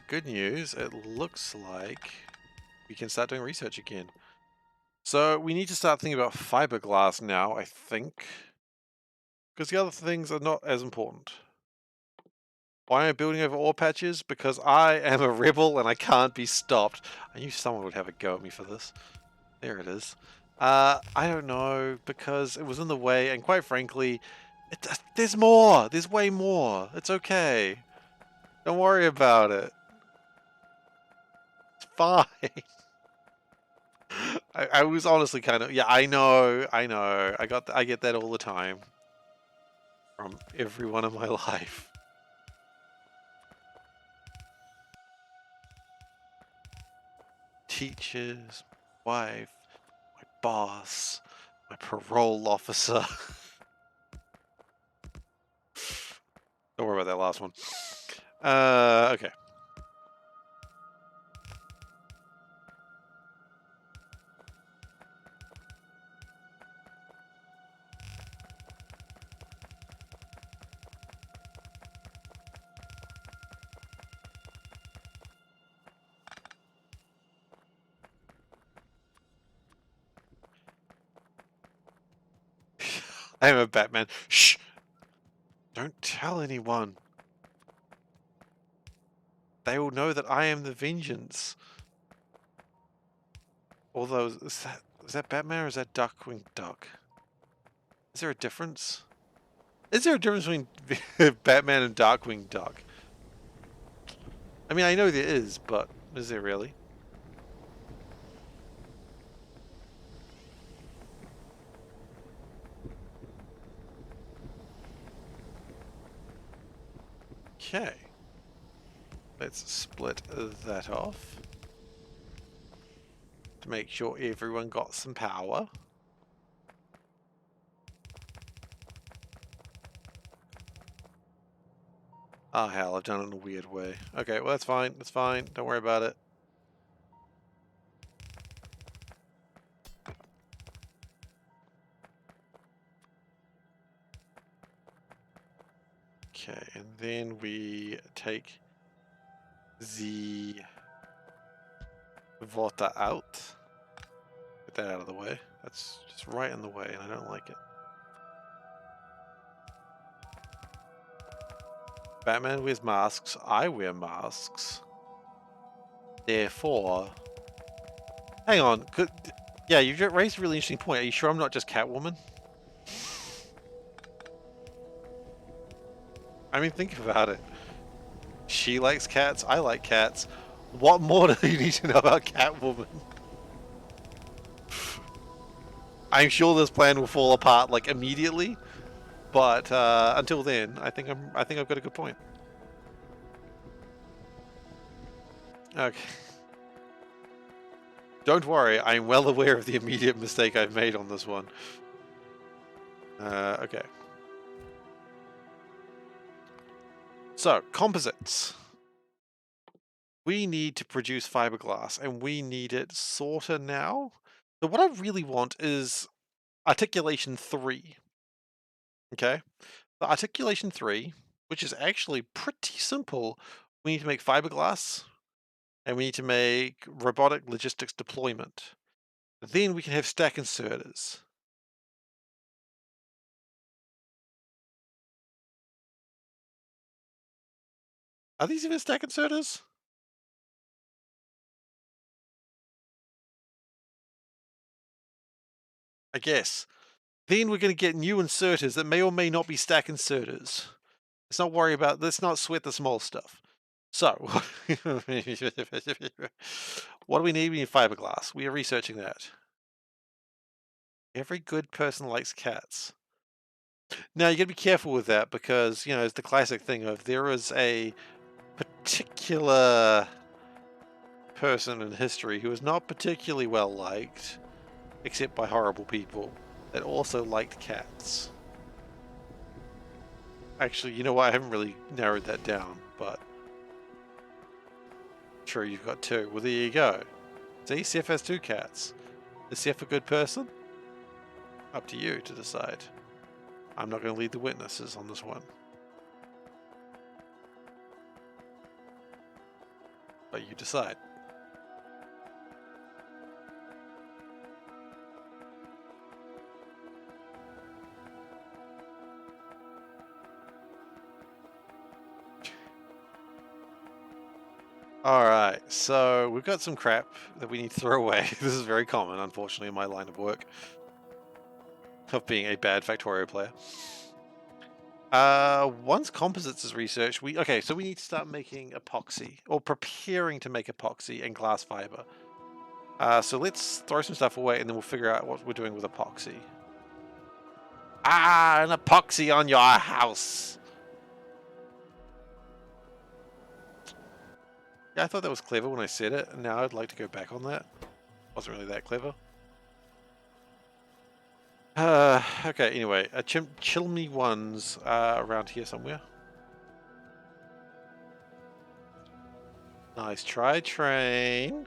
Good news, it looks like we can start doing research again. So we need to start thinking about fiberglass now, I think. Because the other things are not as important. Why am I building over ore patches? Because I am a rebel and I can't be stopped. I knew someone would have a go at me for this. There it is. I don't know, because it was in the way, and quite frankly, there's more! There's way more! It's okay. Don't worry about it. It's fine. I was honestly kind of... Yeah, I know. I get that all the time. From everyone in my life. Teachers, wife, my boss, my parole officer. Don't worry about that last one. Okay. I am a Batman. Shh! Don't tell anyone. They will know that I am the vengeance. Although, is that Batman or is that Darkwing Duck? Is there a difference? Is there a difference between Batman and Darkwing Duck? I mean, I know there is, but is there really? Okay. Let's split that off. To make sure everyone got some power. Oh hell, I've done it in a weird way. Okay, well that's fine, don't worry about it. Okay, and then we take the water out. Get that out of the way. That's just right in the way and I don't like it. Batman wears masks, I wear masks. Therefore... Hang on, yeah, you raised a really interesting point. Are you sure I'm not just Catwoman? I mean, think about it. She likes cats, I like cats. What more do you need to know about Catwoman? I'm sure this plan will fall apart like immediately, but until then, I think I've got a good point. Okay. Don't worry, I'm well aware of the immediate mistake I've made on this one. Okay. So, composites. We need to produce fiberglass, and we need it sorta now. So what I really want is articulation 3. Okay? The articulation 3, which is actually pretty simple. We need to make fiberglass, and we need to make robotic logistics deployment. Then we can have stack inserters. Are these even stack inserters? I guess. Then we're going to get new inserters that may or may not be stack inserters. Let's not worry about, let's not sweat the small stuff. So, what do we need? We need fiberglass. We are researching that. Every good person likes cats. Now, you got to be careful with that because, you know, it's the classic thing of there is a particular person in history who is not particularly well liked, except by horrible people, that also liked cats. Actually, you know what? I haven't really narrowed that down, but sure, you've got 2. Well, there you go. See, Seth has 2 cats. Is Seth a good person? Up to you to decide. I'm not going to lead the witnesses on this one. But you decide. Alright, so we've got some crap that we need to throw away. This is very common, unfortunately, in my line of work. Of being a bad Factorio player. Once composites is researched, okay, so we need to start making epoxy, or preparing to make epoxy and glass fiber. So let's throw some stuff away and then we'll figure out what we're doing with epoxy. Ah, an epoxy on your house! Yeah, I thought that was clever when I said it, and now I'd like to go back on that. Wasn't really that clever. Okay, anyway, chimney one's around here somewhere. Nice try, train.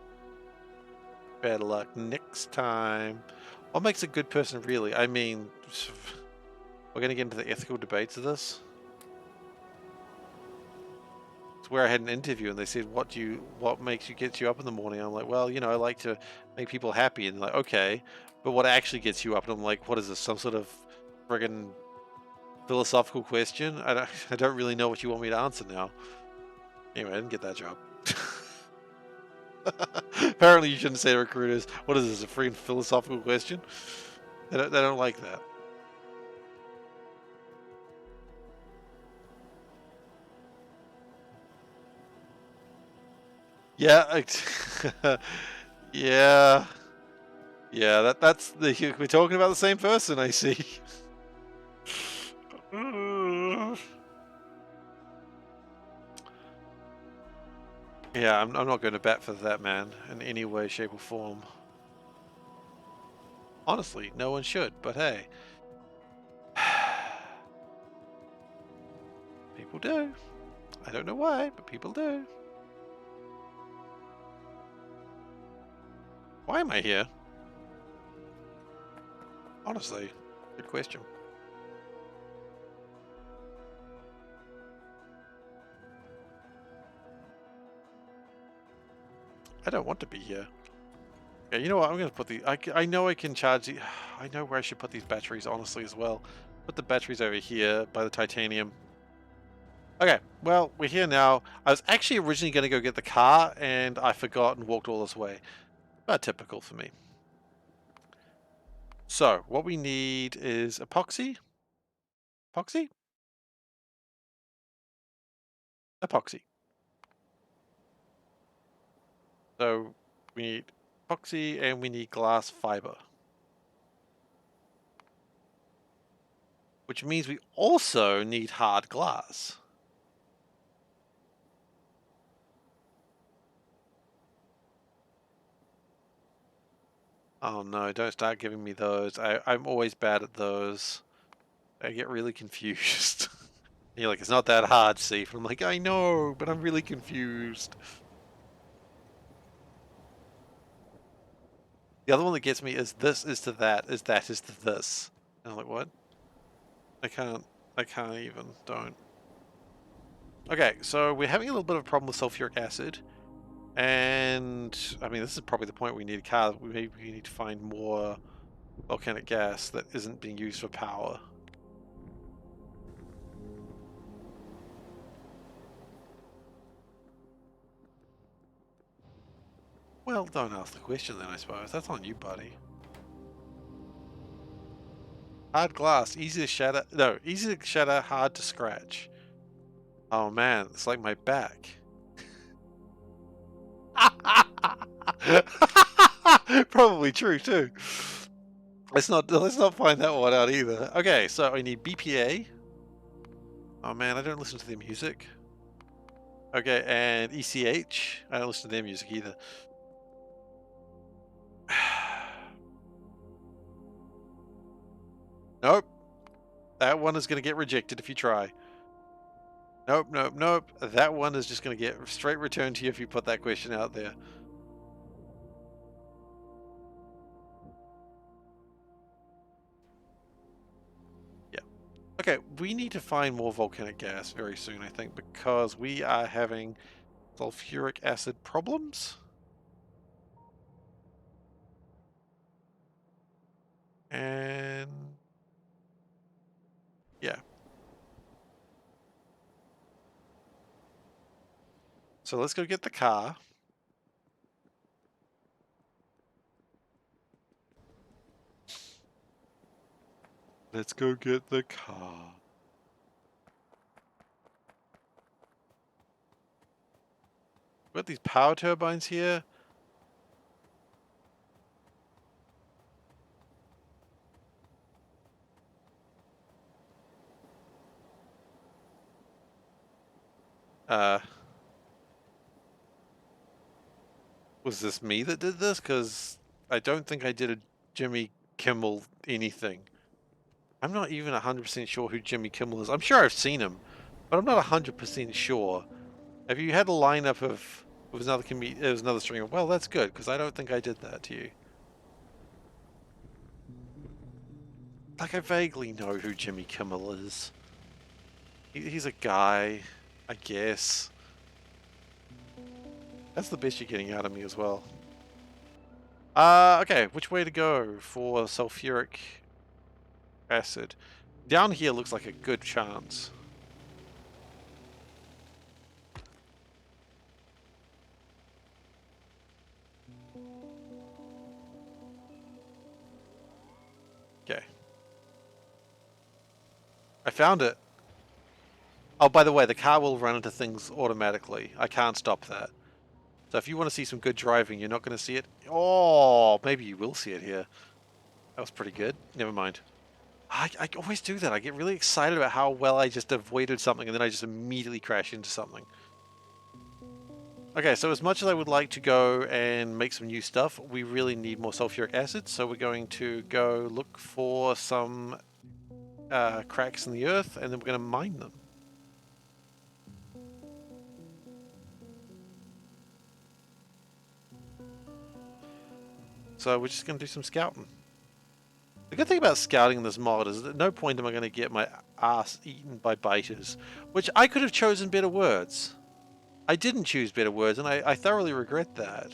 Better luck next time. What makes a good person, really? I mean, we're going to get into the ethical debates of this. It's where I had an interview and they said, what gets you up in the morning? I'm like, well, you know, I like to make people happy. And they're like, okay, but what actually gets you up? And I'm like, what is this? Some sort of friggin' philosophical question? I don't really know what you want me to answer now. Anyway, I didn't get that job. Apparently you shouldn't say to recruiters, what is this, a freaking philosophical question? They don't like that. Yeah, yeah, yeah. We're talking about the same person, I see. Yeah, I'm not going to bat for that man in any way, shape, or form. Honestly, no one should, but hey. People do. I don't know why, but people do. Why am I here? Honestly, good question. I don't want to be here. Yeah, you know what? I'm going to put the... I know I can charge the... I know where I should put these batteries, honestly, as well. Put the batteries over here by the titanium. Okay, well, we're here now. I was actually originally going to go get the car, and I forgot and walked all this way. But typical for me. So, what we need is epoxy. Epoxy? Epoxy. So, we need epoxy and we need glass fiber. Which means we also need hard glass. Oh no, don't start giving me those. I'm always bad at those. I get really confused. You're like, it's not that hard, Seif. I'm like, I know, but I'm really confused. The other one that gets me is this is to that, is that is to this. And I'm like, what? I can't even, don't. Okay, so we're having a little bit of a problem with sulfuric acid. And, I mean, this is probably the point we need a car. Maybe we need to find more volcanic gas that isn't being used for power. Well, don't ask the question then, I suppose. That's on you, buddy. Hard glass, easy to shatter. No, easy to shatter, hard to scratch. Oh man, it's like my back. Probably true too. Let's not find that one out either. Okay, so I need BPA. Oh man, I don't listen to their music. Okay, and ECH. I don't listen to their music either. Nope. That one is going to get rejected if you try. Nope, nope, nope. That one is just going to get straight returned to you if you put that question out there. Yeah. Okay, we need to find more volcanic gas very soon, I think, because we are having sulfuric acid problems. And yeah. So let's go get the car. Let's go get the car. We've got these power turbines here. Was this me that did this? Because I don't think I did a Jimmy Kimmel anything. I'm not even 100% sure who Jimmy Kimmel is. I'm sure I've seen him, but I'm not 100% sure. Have you had a lineup of it was another streamer? Well, that's good, because I don't think I did that to you. Like, I vaguely know who Jimmy Kimmel is. He's a guy, I guess. That's the best you're getting out of me as well. Okay, which way to go for sulfuric acid? Down here looks like a good chance. Okay. I found it. Oh, by the way, the car will run into things automatically. I can't stop that. So if you want to see some good driving, you're not going to see it. Oh, maybe you will see it here. That was pretty good. Never mind. I always do that. I get really excited about how well I just avoided something and then I just immediately crash into something. Okay, so as much as I would like to go and make some new stuff, we really need more sulfuric acid. So we're going to go look for some cracks in the earth and then we're going to mine them. So we're just going to do some scouting. The good thing about scouting in this mod is that at no point am I going to get my ass eaten by biters, which I could have chosen better words. I didn't choose better words, and I thoroughly regret that.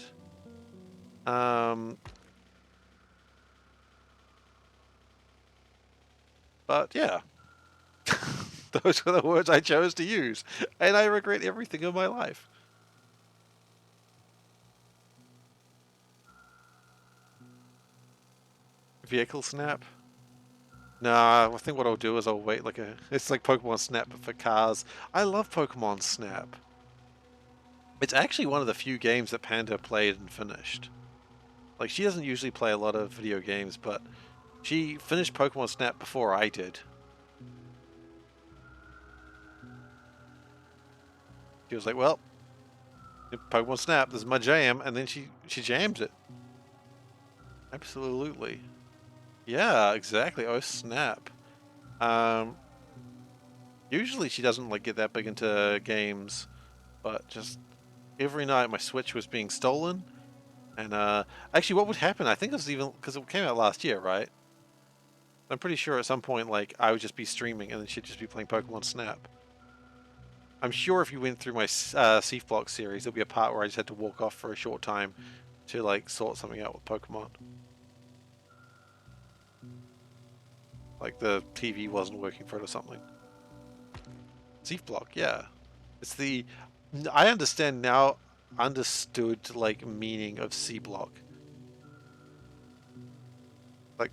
But yeah, those were the words I chose to use, and I regret everything in my life. Vehicle snap? Nah, I think what I'll do is I'll wait it's like Pokemon Snap but for cars. I love Pokemon Snap. It's actually one of the few games that Panda played and finished. Like, she doesn't usually play a lot of video games, but she finished Pokemon Snap before I did. She was like, well, Pokemon Snap, this is my jam, and then she jams it. Absolutely. Yeah, exactly. Oh, snap. Usually she doesn't like get that big into games, but just every night my Switch was being stolen. And actually what would happen, I think it was even, because it came out last year, right? I'm pretty sure at some point, like, I would just be streaming and then she'd just be playing Pokemon Snap. I'm sure if you went through my SeiferKatt series, there'll be a part where I just had to walk off for a short time to, like, sort something out with Pokemon. Like, the TV wasn't working for it or something. SeiferKatt, yeah. It's the... I understand now, understood, like, meaning of C-Block. Like,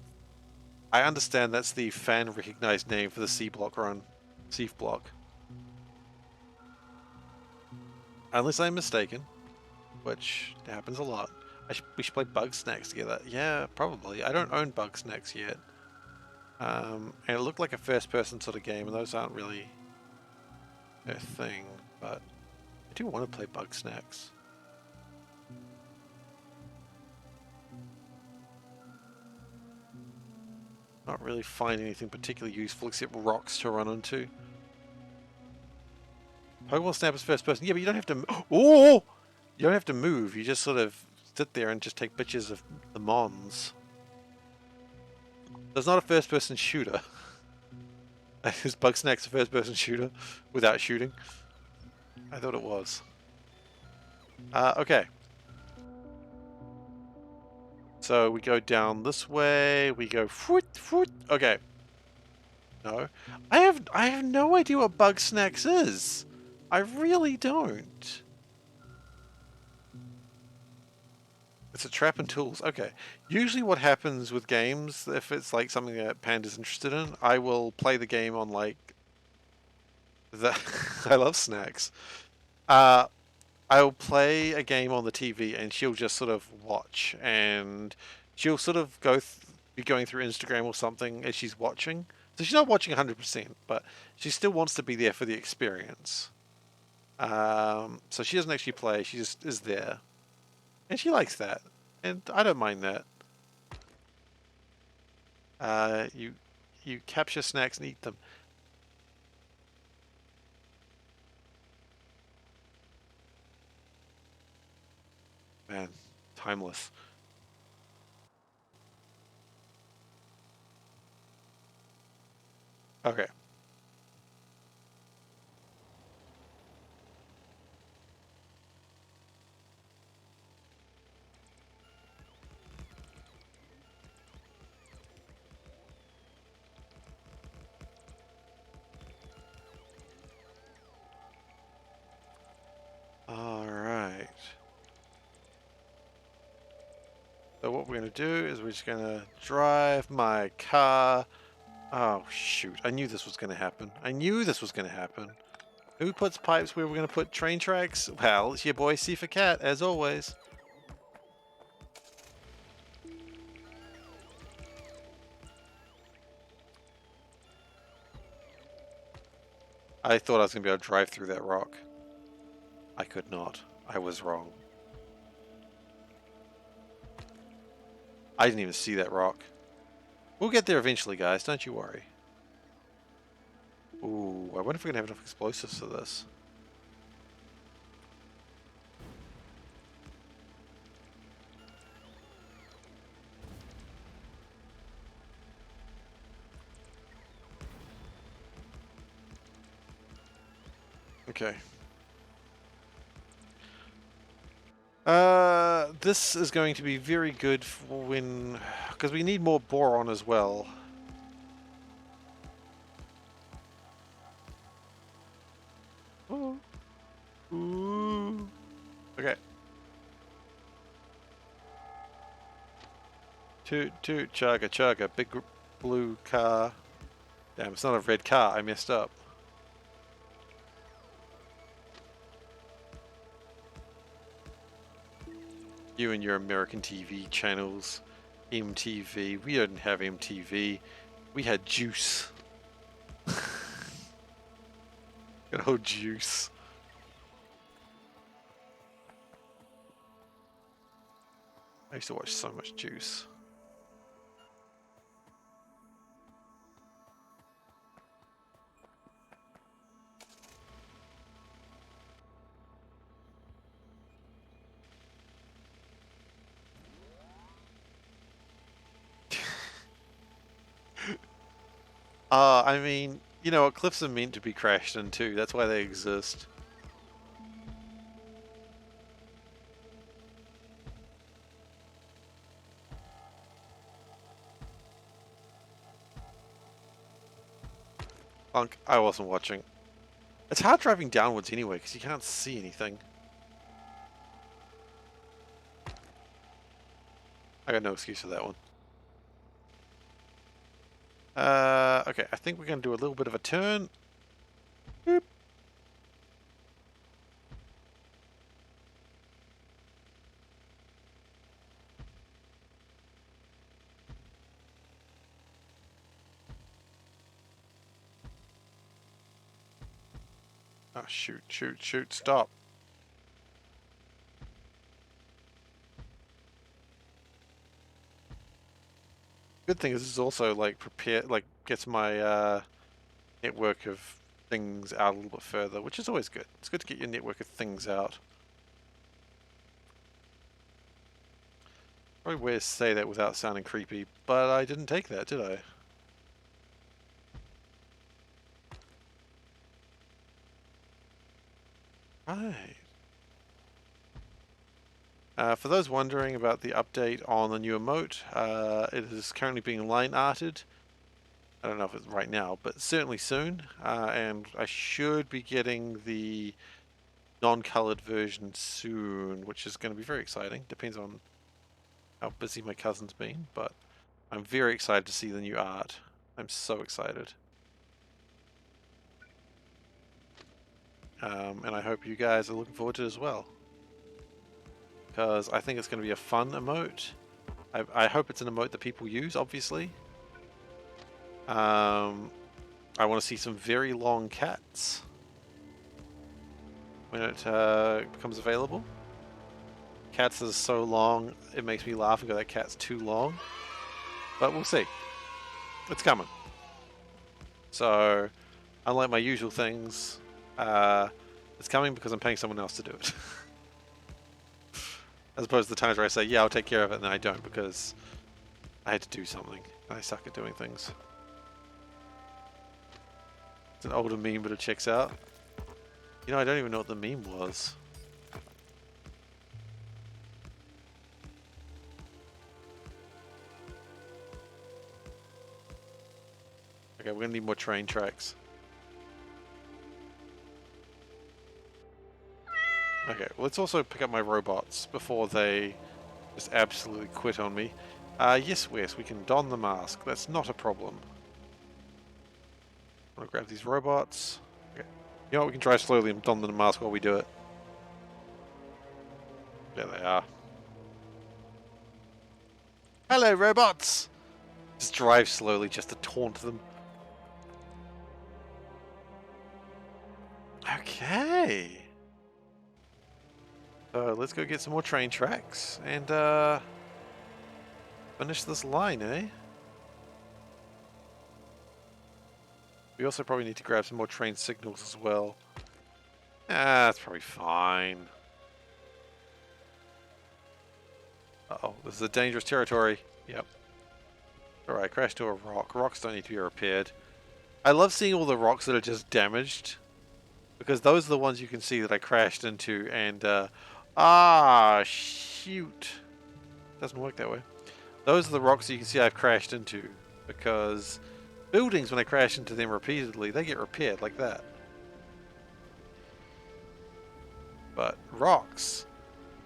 I understand that's the fan-recognized name for the C-Block run. SeiferKatt. Unless I'm mistaken, which happens a lot. We should play Bug Snacks together. Yeah, probably. I don't own Bug Snacks yet. And it looked like a first-person sort of game, and those aren't really a thing, but I do want to play Bug Snacks. Not really find anything particularly useful except rocks to run into. Pokemon Snap is first person. Yeah, but you don't have to... Oh! You don't have to move. You just sort of sit there and just take pictures of the Mons. It's not a first-person shooter. Is Bug Snacks a first-person shooter without shooting? I thought it was. Okay. So we go down this way. We go foot foot. Okay. No, I have no idea what Bug Snacks is. I really don't. It's a trap and tools. Okay. Usually what happens with games, if it's like something that Panda's interested in, I will play the game on like the I love snacks. Uh I'll play a game on the TV and she'll just sort of watch and she'll sort of be going through Instagram or something as she's watching. So she's not watching 100%, but she still wants to be there for the experience. So she doesn't actually play, she just is there. And she likes that. And I don't mind that. You capture snacks and eat them. Man, timeless. Okay. Alright. So what we're going to do is we're just going to drive my car. Oh, shoot. I knew this was going to happen. I knew this was going to happen. Who puts pipes where we're going to put train tracks? Well, it's your boy SeiferKatt, as always. I thought I was going to be able to drive through that rock. I could not. I was wrong. I didn't even see that rock. We'll get there eventually, guys. Don't you worry. Ooh, I wonder if we're going to have enough explosives for this. Okay. This is going to be very good for when... because we need more boron as well. Ooh. Ooh. Okay. Toot toot chugga chugga. Big blue car. Damn, it's not a red car. I messed up. You and your American TV channels. MTV. We didn't have MTV. We had Juice. Good old Juice. I used to watch so much Juice. I mean, you know, cliffs are meant to be crashed into. That's why they exist. Punk, I wasn't watching. It's hard driving downwards anyway, because you can't see anything. I got no excuse for that one. Okay, I think we're going to do a little bit of a turn. Boop. Oh, shoot, shoot, shoot, stop. Good thing is this is also, like, gets my, network of things out a little bit further, which is always good. It's good to get your network of things out. Probably way to say that without sounding creepy, but I didn't take that, did I? Right. For those wondering about the update on the new emote, it is currently being line arted. I don't know if it's right now, but certainly soon. And I should be getting the non-colored version soon, which is going to be very exciting. Depends on how busy my cousin's been, but I'm very excited to see the new art. I'm so excited. And I hope you guys are looking forward to it as well, because I think it's going to be a fun emote. I hope it's an emote that people use, obviously. I want to see some very long cats when it becomes available. Cats is so long, it makes me laugh and go, that cat's too long. But we'll see. It's coming. So, unlike my usual things, it's coming because I'm paying someone else to do it. As opposed to the times where I say, yeah, I'll take care of it, and then I don't because I had to do something. And I suck at doing things. It's an older meme, but it checks out. You know, I don't even know what the meme was. Okay, we're gonna need more train tracks. Okay, let's also pick up my robots before they just absolutely quit on me. Yes, Wes, we can don the mask. That's not a problem. I'm gonna grab these robots. Okay. You know what, we can drive slowly and don the mask while we do it. There they are. Hello, robots! Just drive slowly just to taunt them. Okay. So let's go get some more train tracks and finish this line, eh? We also probably need to grab some more train signals as well. That's probably fine. Uh-oh, this is a dangerous territory. Yep. Alright, crashed to a rock. Rocks don't need to be repaired. I love seeing all the rocks that are just damaged, because those are the ones you can see that I crashed into, and shoot. Doesn't work that way. Those are the rocks that you can see I've crashed into, because buildings, when I crash into them repeatedly, they get repaired like that. But rocks,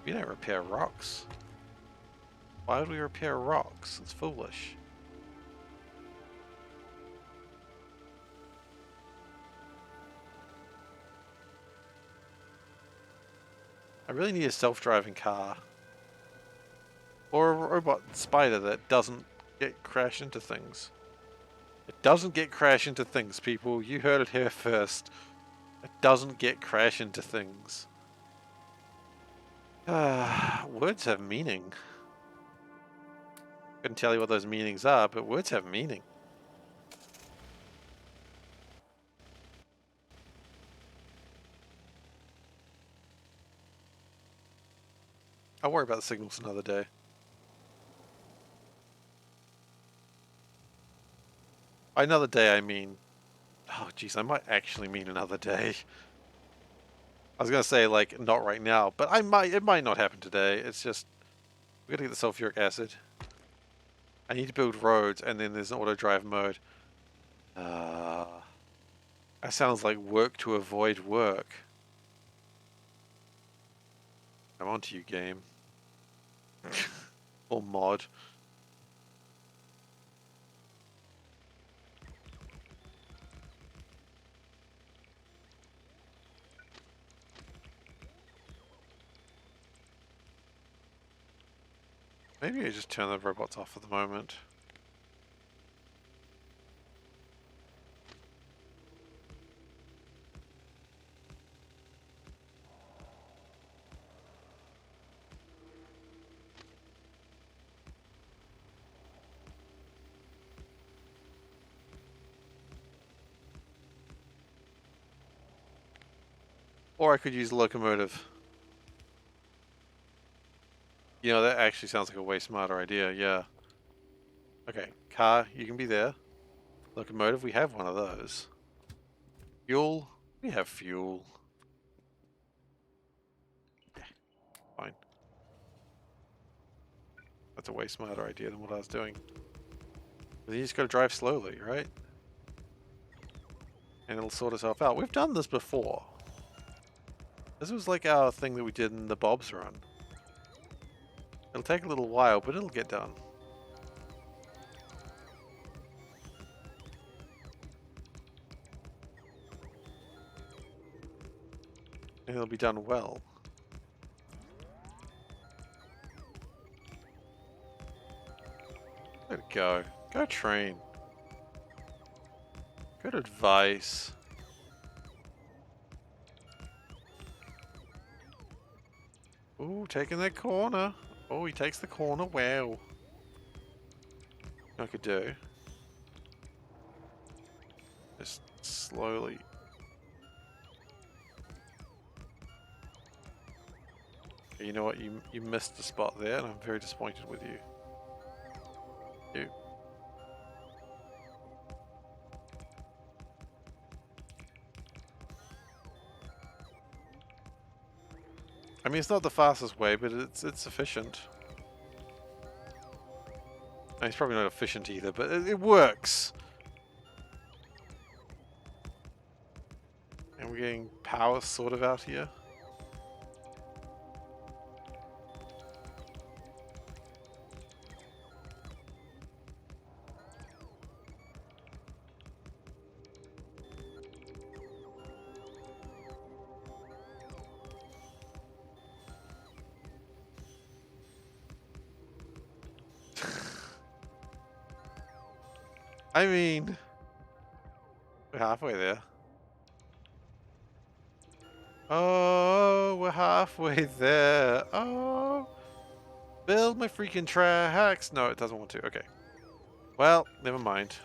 we don't repair rocks. Why would we repair rocks? It's foolish. I really need a self-driving car. Or a robot spider that doesn't get crash into things. It doesn't get crash into things, people. You heard it here first. It doesn't get crash into things. Words have meaning. Couldn't tell you what those meanings are, but words have meaning. I'll worry about the signals another day. By another day, I mean... Oh, jeez, I might actually mean another day. I was gonna say, like, not right now, but it might not happen today. It's just... we gotta get the sulfuric acid. I need to build roads, and then there's an auto-drive mode. That sounds like work to avoid work. I'm on to you, game. Or mod. Maybe I just turn the robots off for the moment. Or I could use the locomotive. You know, that actually sounds like a way smarter idea, yeah. Okay, car, you can be there. Locomotive, we have one of those. Fuel, we have fuel. Yeah, fine. That's a way smarter idea than what I was doing. You just gotta drive slowly, right? And it'll sort itself out. We've done this before. This was like our thing that we did in the Bob's run. It'll take a little while, but it'll get done. And it'll be done well. Let it go. Go train. Good advice. Ooh, taking that corner. Oh, he takes the corner well. I could do. Just slowly. You know what? You missed the spot there, and I'm very disappointed with you. You. I mean, it's not the fastest way, but it's efficient. And it's probably not efficient either, but it works. And we're getting power sort of out here. I mean, we're halfway there. Oh, we're halfway there. Oh, build my freaking tracks. No, it doesn't want to. Okay. Well, never mind.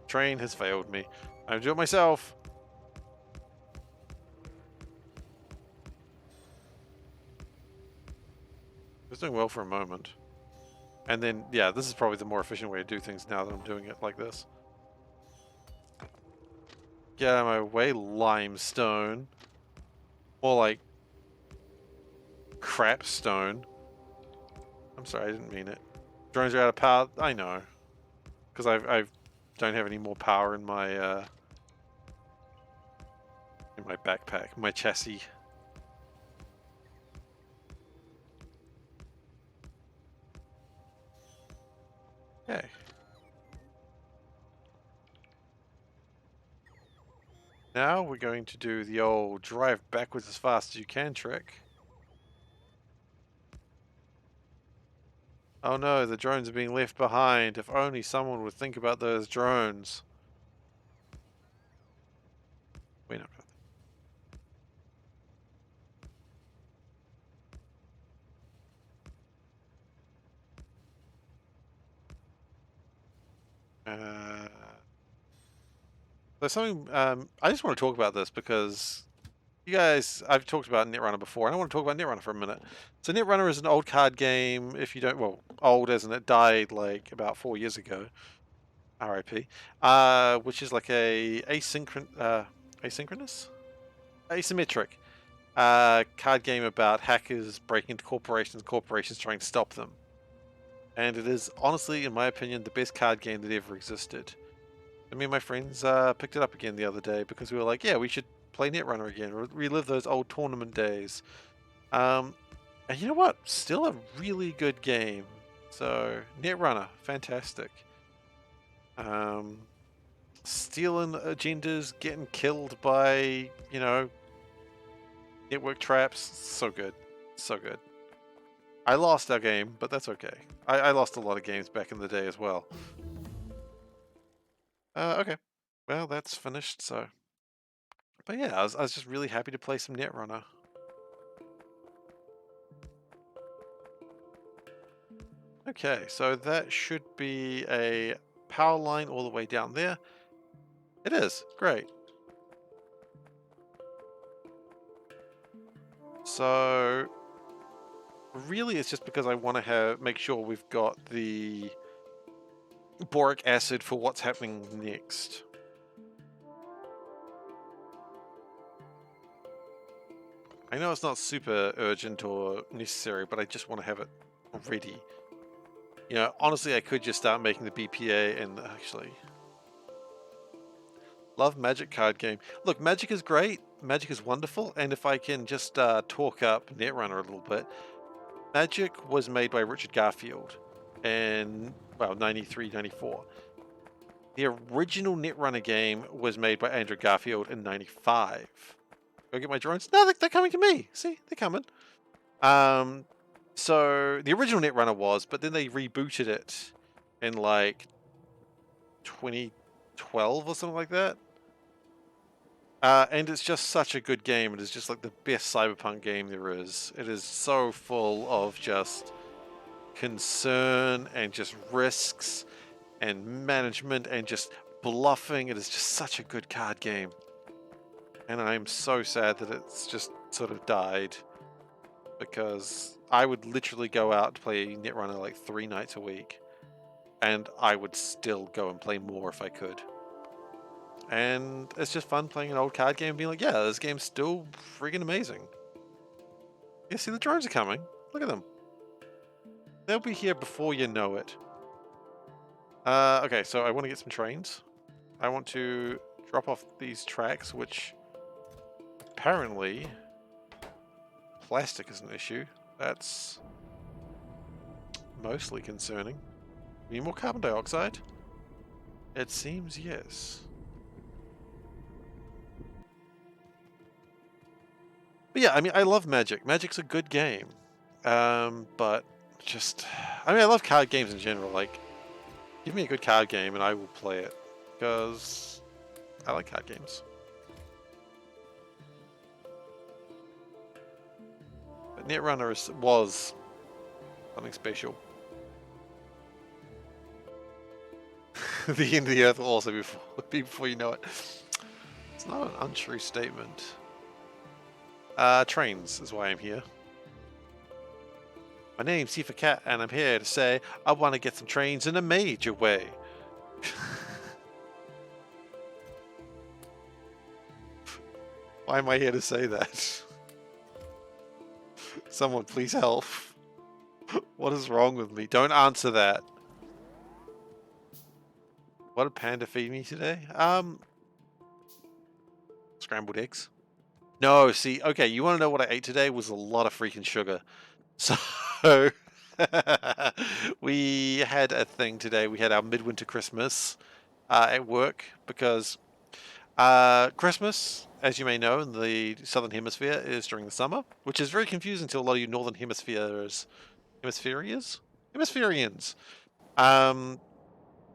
Train has failed me. I have to do it myself. It was doing well for a moment. And then, yeah, this is probably the more efficient way to do things now that I'm doing it like this. Get out of my way, limestone. More like crapstone. I'm sorry, I didn't mean it. Drones are out of power. I know, because I don't have any more power in my backpack, my chassis. Okay. Now we're going to do the old drive backwards as fast as you can trick. Oh no, the drones are being left behind. If only someone would think about those drones. We're not gonna... There's something, I just want to talk about this because you guys, I've talked about Netrunner before, and I want to talk about Netrunner for a minute. So Netrunner is an old card game, if you don't, well, old as in it died like about 4 years ago, RIP, which is like a asynchronous? Asymmetric card game about hackers breaking into corporations trying to stop them. And it is, honestly, in my opinion, the best card game that ever existed. And me and my friends picked it up again the other day because we were like, yeah, we should play Netrunner again, relive those old tournament days. And you know what? Still a really good game. So, Netrunner, fantastic. Stealing agendas, getting killed by, you know, network traps. So good. So good. I lost our game, but that's okay. I lost a lot of games back in the day as well. Okay. Well, that's finished, so... But yeah, I was just really happy to play some Netrunner. Okay, so that should be a power line all the way down there. It is. Great. So... really, it's just because I want to make sure we've got the boric acid for what's happening next. I know it's not super urgent or necessary, but I just want to have it ready. You know, honestly, I could just start making the BPA and actually... Love Magic card game. Look, Magic is great. Magic is wonderful. And if I can just talk up Netrunner a little bit, Magic was made by Richard Garfield in, well, 93, 94. The original Netrunner game was made by Andrew Garfield in 95. Go get my drones? No, they're coming to me. See, they're coming. So the original Netrunner was, but then they rebooted it in like 2012 or something like that. And it's just such a good game. It is just like the best cyberpunk game there is. It is so full of just concern and just risks and management and just bluffing. It is just such a good card game. And I'm so sad that it's just sort of died, because I would literally go out to play Netrunner like 3 nights a week, and I would still go and play more if I could. And it's just fun playing an old card game and being like, yeah, this game's still friggin' amazing. Yeah, see, the drones are coming. Look at them. They'll be here before you know it. Okay, so I want to get some trains. I want to drop off these tracks, which apparently plastic is an issue. That's mostly concerning. Need more carbon dioxide? It seems yes. But yeah, I mean, I love Magic. Magic's a good game. But just... I mean, I love card games in general. Like, give me a good card game and I will play it. Because I like card games. But Netrunner was something special. The end of the earth will also be before you know it. It's not an untrue statement. Trains is why I'm here. My name's SeiferKatt, and I'm here to say I want to get some trains in a major way. Why am I here to say that? Someone please help. What is wrong with me? Don't answer that. What did Panda feed me today? Scrambled eggs. No, see, okay, you want to know what I ate today? Was a lot of freaking sugar. So, we had a thing today. We had our midwinter Christmas at work, because Christmas, as you may know, in the southern hemisphere is during the summer, which is very confusing to a lot of you northern hemispheres. Hemispherians?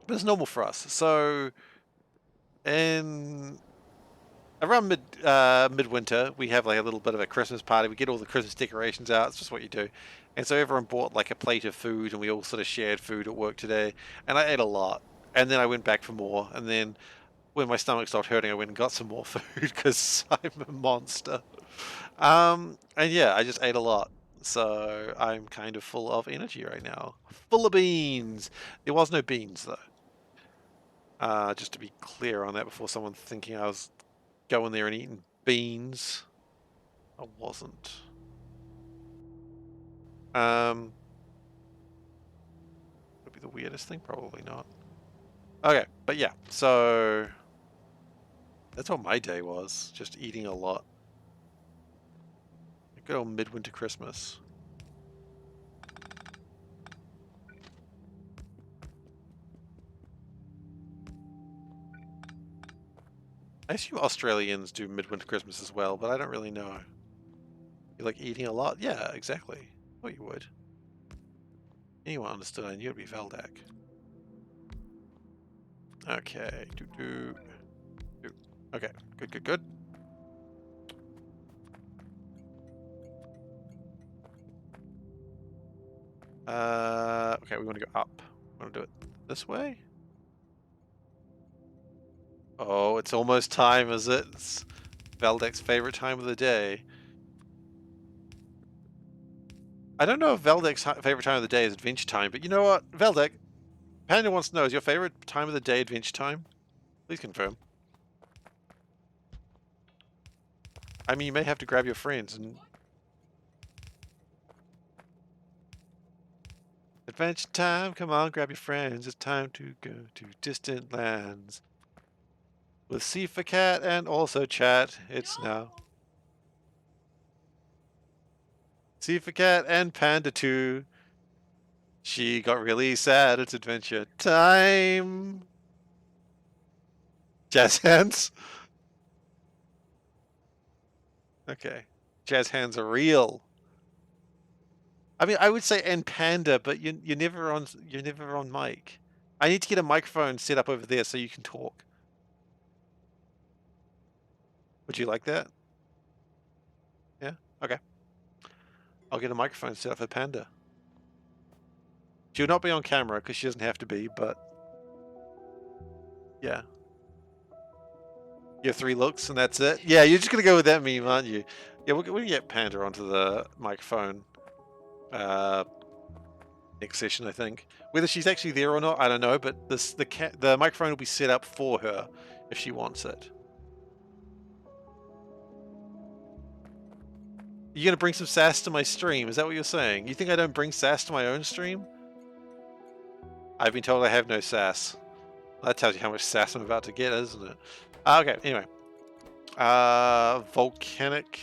But it's normal for us. So, in around midwinter, we have like a little bit of a Christmas party. We get all the Christmas decorations out. It's just what you do. And so everyone bought like a plate of food, and we all sort of shared food at work today. And I ate a lot. And then I went back for more. And then when my stomach stopped hurting, I went and got some more food because I'm a monster. And yeah, I just ate a lot. So I'm kind of full of energy right now. Full of beans. There was no beans though. Just to be clear on that before someone thinking I was going there and eating beans. I wasn't. Would be the weirdest thing? Probably not. Okay, but yeah, so that's what my day was. Just eating a lot. Good old midwinter Christmas. I assume Australians do midwinter Christmas as well, but I don't really know. You like eating a lot? Yeah, exactly. Oh, you would. Anyone understood I knew it'd be Veldak. Okay. Okay. Good. Okay, we want to go up. We want to do it this way? Oh, it's almost time, is it? It's Veldek's favorite time of the day. I don't know if Veldek's favorite time of the day is adventure time, but you know what? Veldek, Panda wants to know, is your favorite time of the day adventure time? Please confirm. I mean, you may have to grab your friends and... Adventure time, come on, grab your friends. It's time to go to distant lands. With SeiferKatt and also chat. It's now SeiferKatt and Panda 2. She got really sad. It's adventure time. Jazz hands. Okay. Jazz hands are real. I mean, I would say and Panda, but you're never on mic. I need to get a microphone set up over there so you can talk. Would you like that? Yeah? Okay. I'll get a microphone set up for Panda. She'll not be on camera because she doesn't have to be, but yeah. You have 3 looks and that's it? Yeah, you're just going to go with that meme, aren't you? Yeah, we're going to get Panda onto the microphone next session, I think. Whether she's actually there or not, I don't know, but the microphone will be set up for her if she wants it. You're going to bring some sass to my stream? Is that what you're saying? You think I don't bring sass to my own stream? I've been told I have no sass. That tells you how much sass I'm about to get, isn't it? Okay, anyway. Volcanic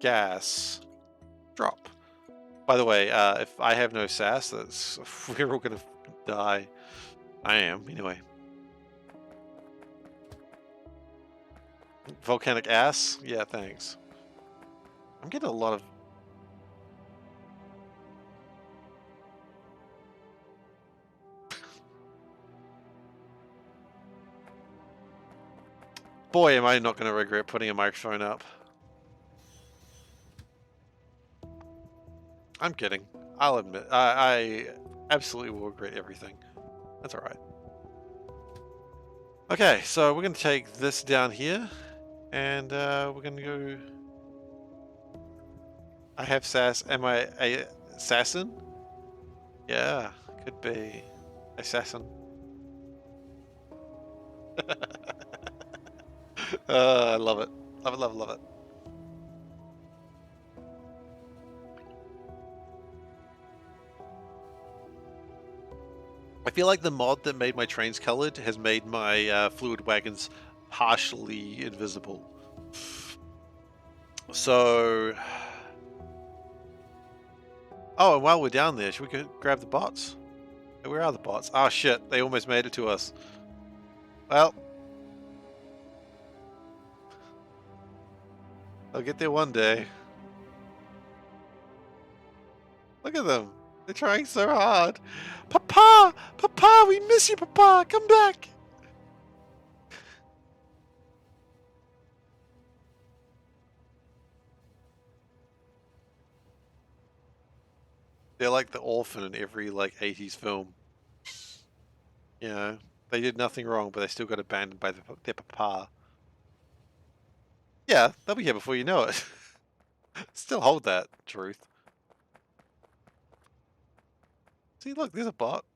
gas drop. By the way, if I have no sass, we're all gonna die. I am, anyway. Volcanic ass? Yeah, thanks. I'm getting a lot of... Boy, am I not going to regret putting a microphone up. I'm kidding. I'll admit, I absolutely will regret everything. That's alright. Okay, so we're going to take this down here, and we're going to go... I have sass. Am I a assassin? Yeah, could be. Assassin. I love it. Love it, love it, love it. I feel like the mod that made my trains colored has made my fluid wagons partially invisible. So... Oh, and while we're down there, should we go grab the bots? Where are the bots? Oh shit, they almost made it to us. Well... I'll get there one day. Look at them. They're trying so hard. Papa! Papa, we miss you, Papa! Come back! They're like the orphan in every, like, 80s film. You know, they did nothing wrong, but they still got abandoned by their papa. Yeah, they'll be here before you know it. Still hold that truth. See, look, there's a bot.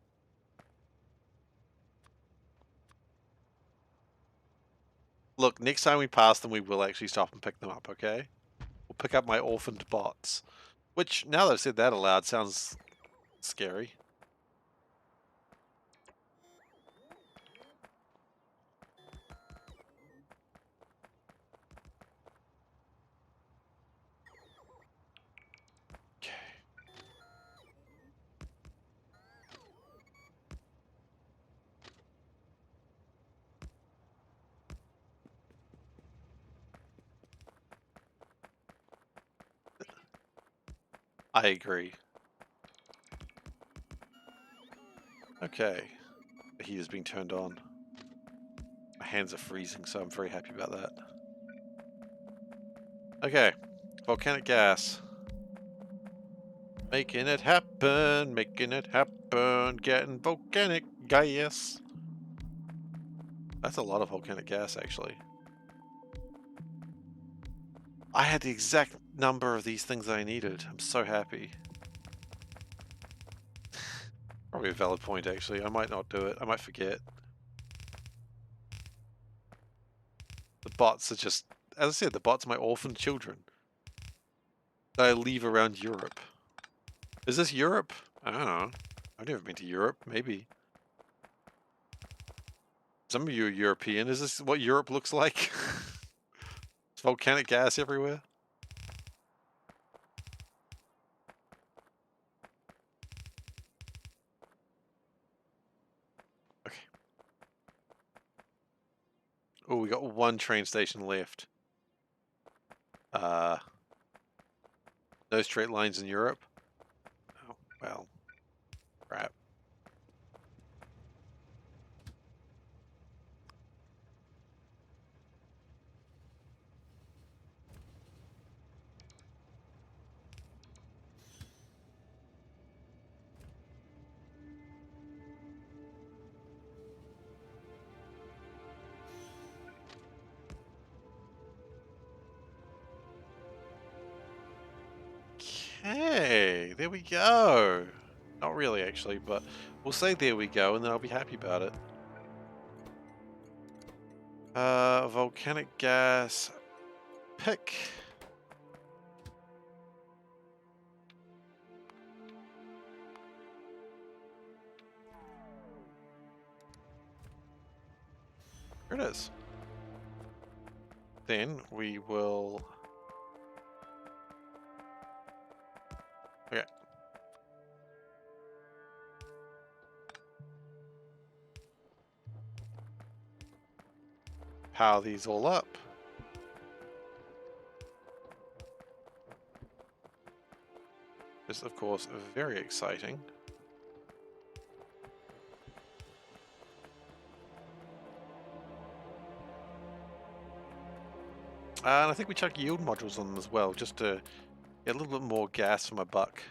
Look, next time we pass them, we will actually stop and pick them up, okay? We'll pick up my orphaned bots. Which, now that I've said that aloud, sounds scary. Okay. I agree. Okay. The heat is being turned on. My hands are freezing, so I'm very happy about that. Okay. Volcanic gas. Making it happen, getting volcanic gas. That's a lot of volcanic gas, actually. I had the exact number of these things I needed. I'm so happy. Probably a valid point, actually. I might not do it. I might forget. The bots are just... As I said, the bots are my orphaned children that I leave around Europe. Is this Europe? I don't know. I've never been to Europe. Maybe. Some of you are European. Is this what Europe looks like? It's volcanic gas everywhere. Okay. Oh, we got one train station left. No straight lines in Europe. Oh, well. Crap. Okay, there we go. Not really, actually, but we'll say there we go, and then I'll be happy about it. Volcanic gas. Pick. Here it is. Then we will... Okay. Power these all up. This is, of course, very exciting. And I think we chuck yield modules on them as well, just to get a little bit more gas for my buck.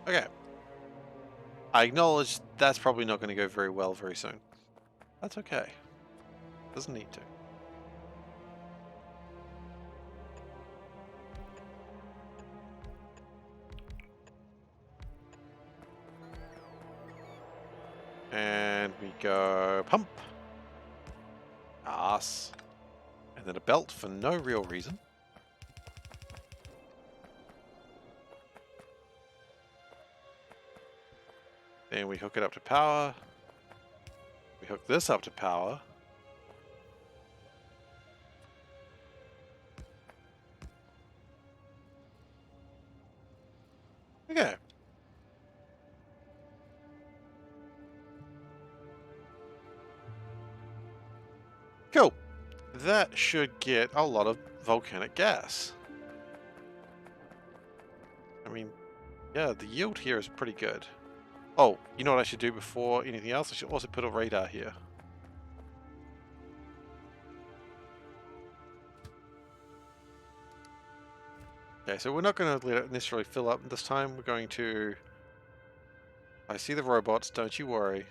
Okay. I acknowledge that's probably not going to go very well very soon. That's okay. Doesn't need to. And we go pump. Ass. And then a belt for no real reason. Then we hook it up to power. We hook this up to power. Okay. Cool. That should get a lot of volcanic gas. I mean, yeah, the yield here is pretty good. Oh, you know what I should do before anything else? I should also put a radar here. Okay, so we're not going to let it necessarily fill up this time. We're going to... I see the robots, don't you worry.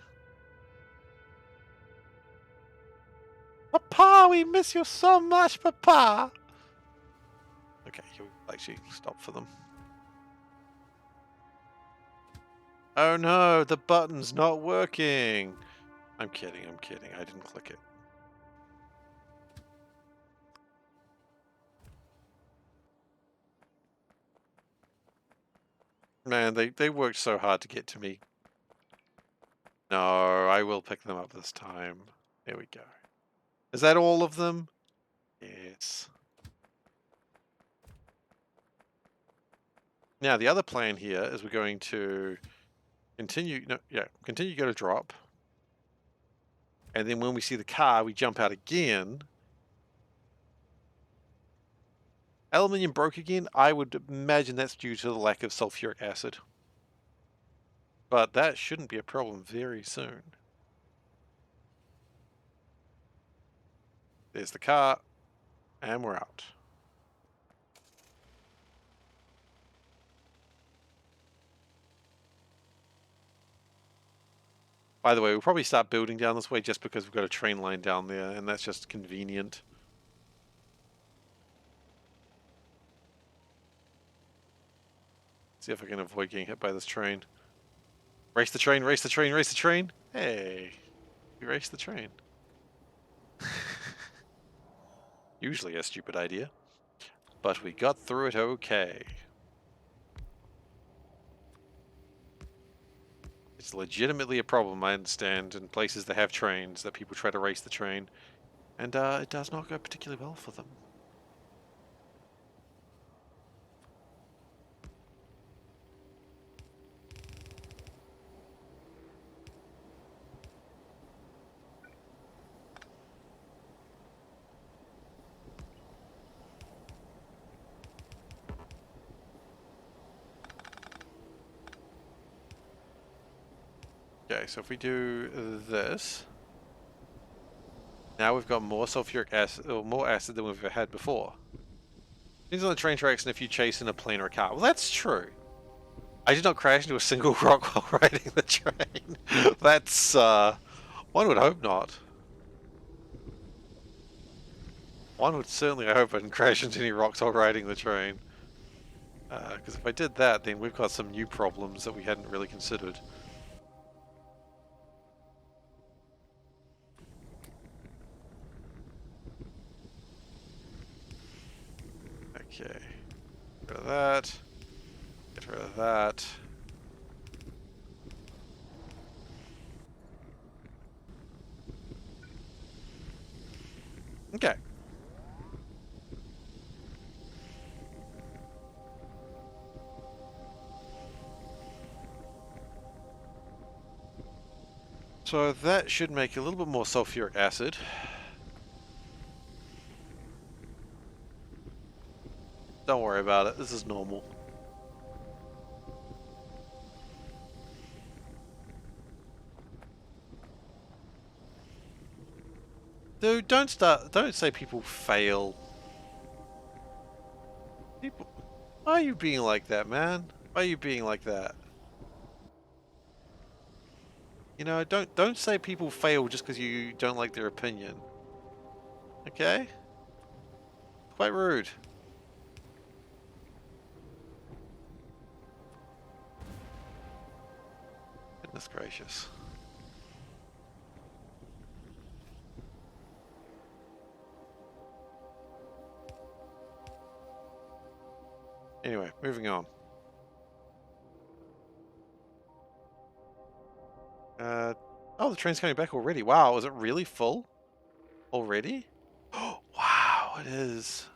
Papa, we miss you so much, Papa! Okay, you'll actually stop for them. Oh no, the button's not working! I'm kidding, I didn't click it. Man, they worked so hard to get to me. No, I will pick them up this time. There we go. Is that all of them? Yes. Now, the other plan here is we're going to continue go to drop. And then when we see the car, we jump out again. Aluminium broke again. I would imagine that's due to the lack of sulfuric acid. But that shouldn't be a problem very soon. There's the car, and we're out. By the way, we'll probably start building down this way just because we've got a train line down there, and that's just convenient. See if I can avoid getting hit by this train. Race the train, race the train, race the train. Hey, we raced the train. Usually a stupid idea. but we got through it okay. It's legitimately a problem, I understand, in places that have trains, that people try to race the train, and it does not go particularly well for them. Okay, so if we do this, now we've got more sulfuric acid, or more acid than we've ever had before. These are the train tracks, and if you chase in a plane or a car. Well, that's true. I did not crash into a single rock while riding the train. That's, one would hope not. One would certainly hope I didn't crash into any rocks while riding the train. Because if I did that, then we've got some new problems that we hadn't really considered. Okay. Get rid of that. Get rid of that. Okay. So that should make a little bit more sulfuric acid. Don't worry about it, this is normal. Dude, don't say people fail. People, why are you being like that, man? Why are you being like that? You know, don't say people fail just because you don't like their opinion. Okay? Quite rude. Goodness gracious. Anyway, moving on. Oh, the train's coming back already. Wow, is it really full? Already? Oh, wow, it is.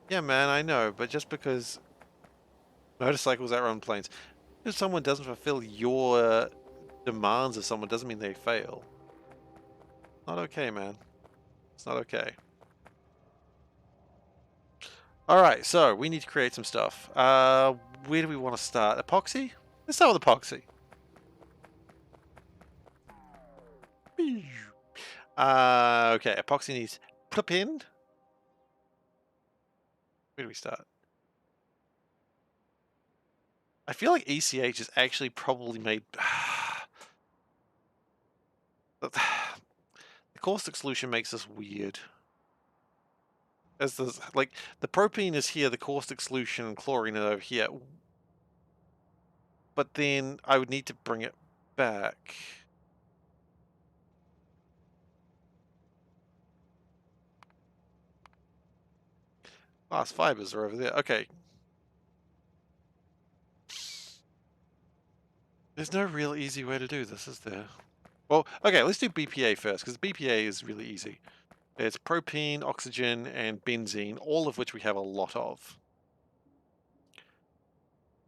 Yeah, man, I know, but just because motorcycles outrun planes, if someone doesn't fulfill your demands of someone doesn't mean they fail. Not okay, man. It's not okay. Alright, so we need to create some stuff. Where do we want to start? Epoxy? Let's start with epoxy. Okay, epoxy needs propane. Where do we start? I feel like ECH is actually probably made... The caustic solution makes this weird. As the like the propane is here, the caustic solution and chlorine are over here. But then I would need to bring it back. Glass fibers are over there. Okay. There's no real easy way to do this, is there? Well, okay, let's do BPA first, because BPA is really easy. It's propene, oxygen, and benzene, all of which we have a lot of.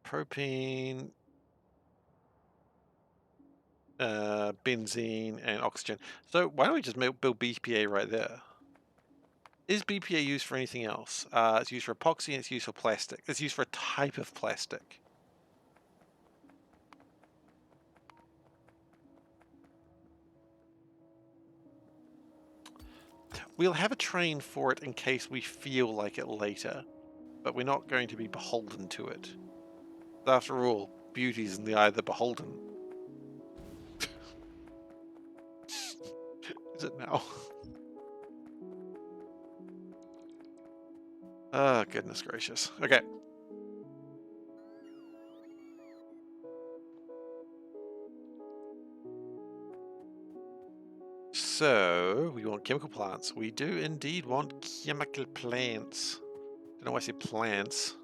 Propene, benzene, and oxygen. So why don't we just build BPA right there? Is BPA used for anything else? It's used for epoxy and it's used for plastic. It's used for a type of plastic. We'll have a train for it in case we feel like it later, but we're not going to be beholden to it. After all, beauty's in the eye of the beholden. Is it now? Oh, goodness gracious. Okay. So we want chemical plants. We do indeed want chemical plants. Don't know why I say plants.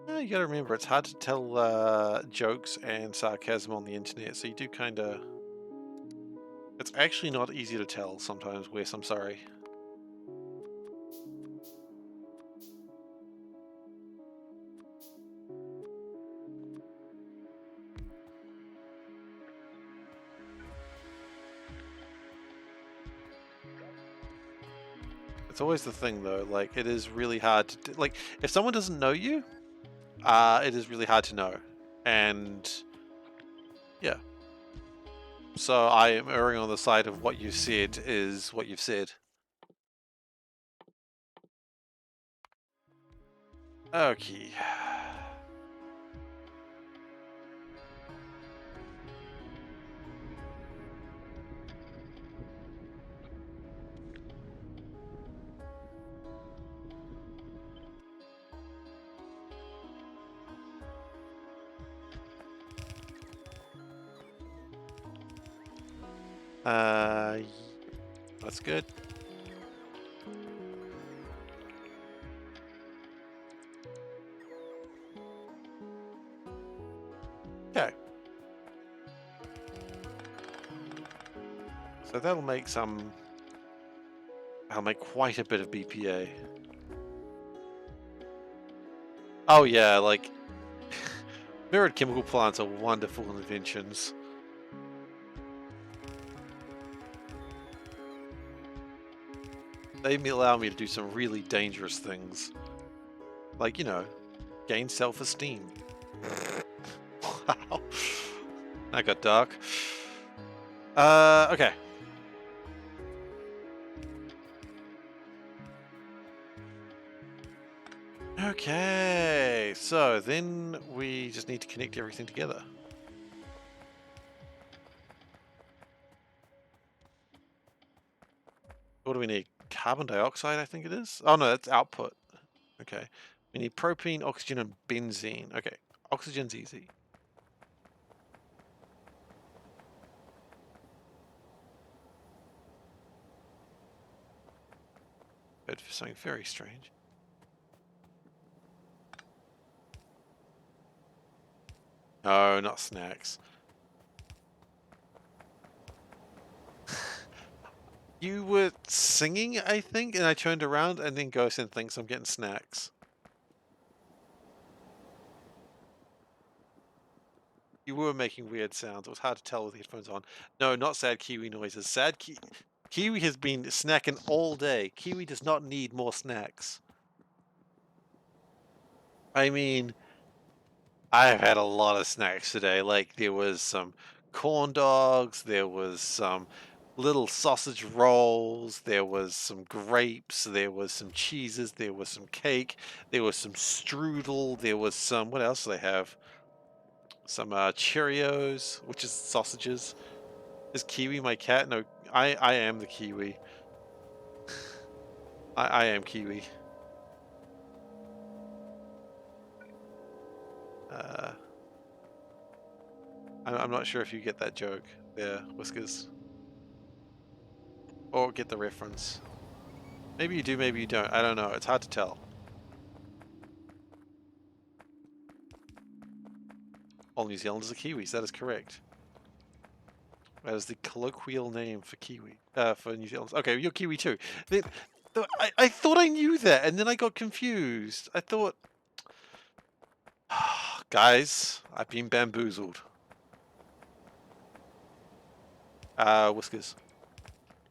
You gotta remember, it's hard to tell jokes and sarcasm on the internet, so you do kinda... It's actually not easy to tell sometimes, Wes, I'm sorry. It's always the thing though, like, it is really hard to... Like, if someone doesn't know you, it is really hard to know. And... yeah. So I am erring on the side of what you said is what you've said. Okay. That's good. Okay. So that'll make some... I'll make quite a bit of BPA. Oh yeah, like... mirrored chemical plants are wonderful inventions. They allow me to do some really dangerous things. Like, you know, gain self-esteem. Wow. That got dark. Okay. Okay, so then we just need to connect everything together. What do we need? Carbon dioxide, I think it is? Oh no, that's output. Okay. We need propene, oxygen, and benzene. Okay, oxygen's easy. But for something very strange. No, not snacks. You were singing, I think, and I turned around and then Ghosten thinks I'm getting snacks. You were making weird sounds. It was hard to tell with the headphones on. No, not sad Kiwi noises. Kiwi has been snacking all day. Kiwi does not need more snacks. I mean, I've had a lot of snacks today. Like, there was some corn dogs, there was some little sausage rolls, there was some grapes, there was some cheeses, there was some cake, there was some strudel, there was some... what else do they have? Some Cheerios, which is sausages. Is Kiwi my cat? No, I am the Kiwi. I am Kiwi. Uh, I'm not sure if you get that joke there, Whiskers. Or get the reference. Maybe you do, maybe you don't. I don't know. It's hard to tell. All New Zealanders are Kiwis. That is correct. That is the colloquial name for Kiwi. For New Zealanders. Okay, you're Kiwi too. I thought I knew that, and then I got confused. I thought... guys, I've been bamboozled. Whiskers.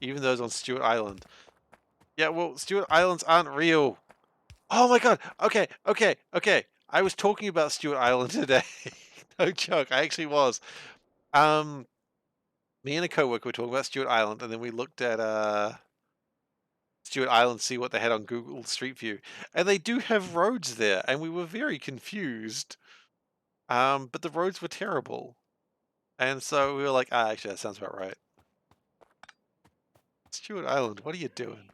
Even those on Stewart Island. Yeah, well, Stewart Islands aren't real. Oh my god. Okay. I was talking about Stewart Island today. No joke. I actually was. Me and a coworker were talking about Stewart Island, and then we looked at Stewart Island, see what they had on Google Street View, and they do have roads there, and we were very confused. But the roads were terrible, and so we were like, actually, that sounds about right. Stewart Island, what are you doing?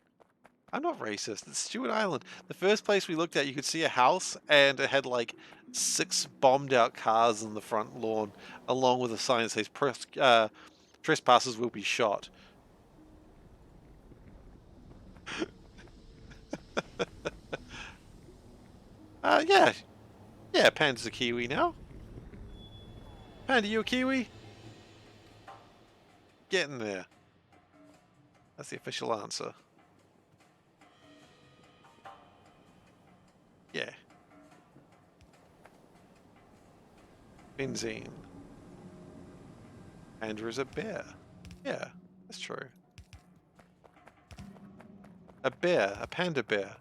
I'm not racist. It's Stewart Island. The first place we looked at, you could see a house, and it had like 6 bombed out cars in the front lawn, along with a sign that says trespassers will be shot. Yeah. Yeah, Panda's a Kiwi now. Panda, you a Kiwi? Get in there. That's the official answer. Yeah. Benzene. Andrew's a bear. Yeah, that's true. A bear. A panda bear.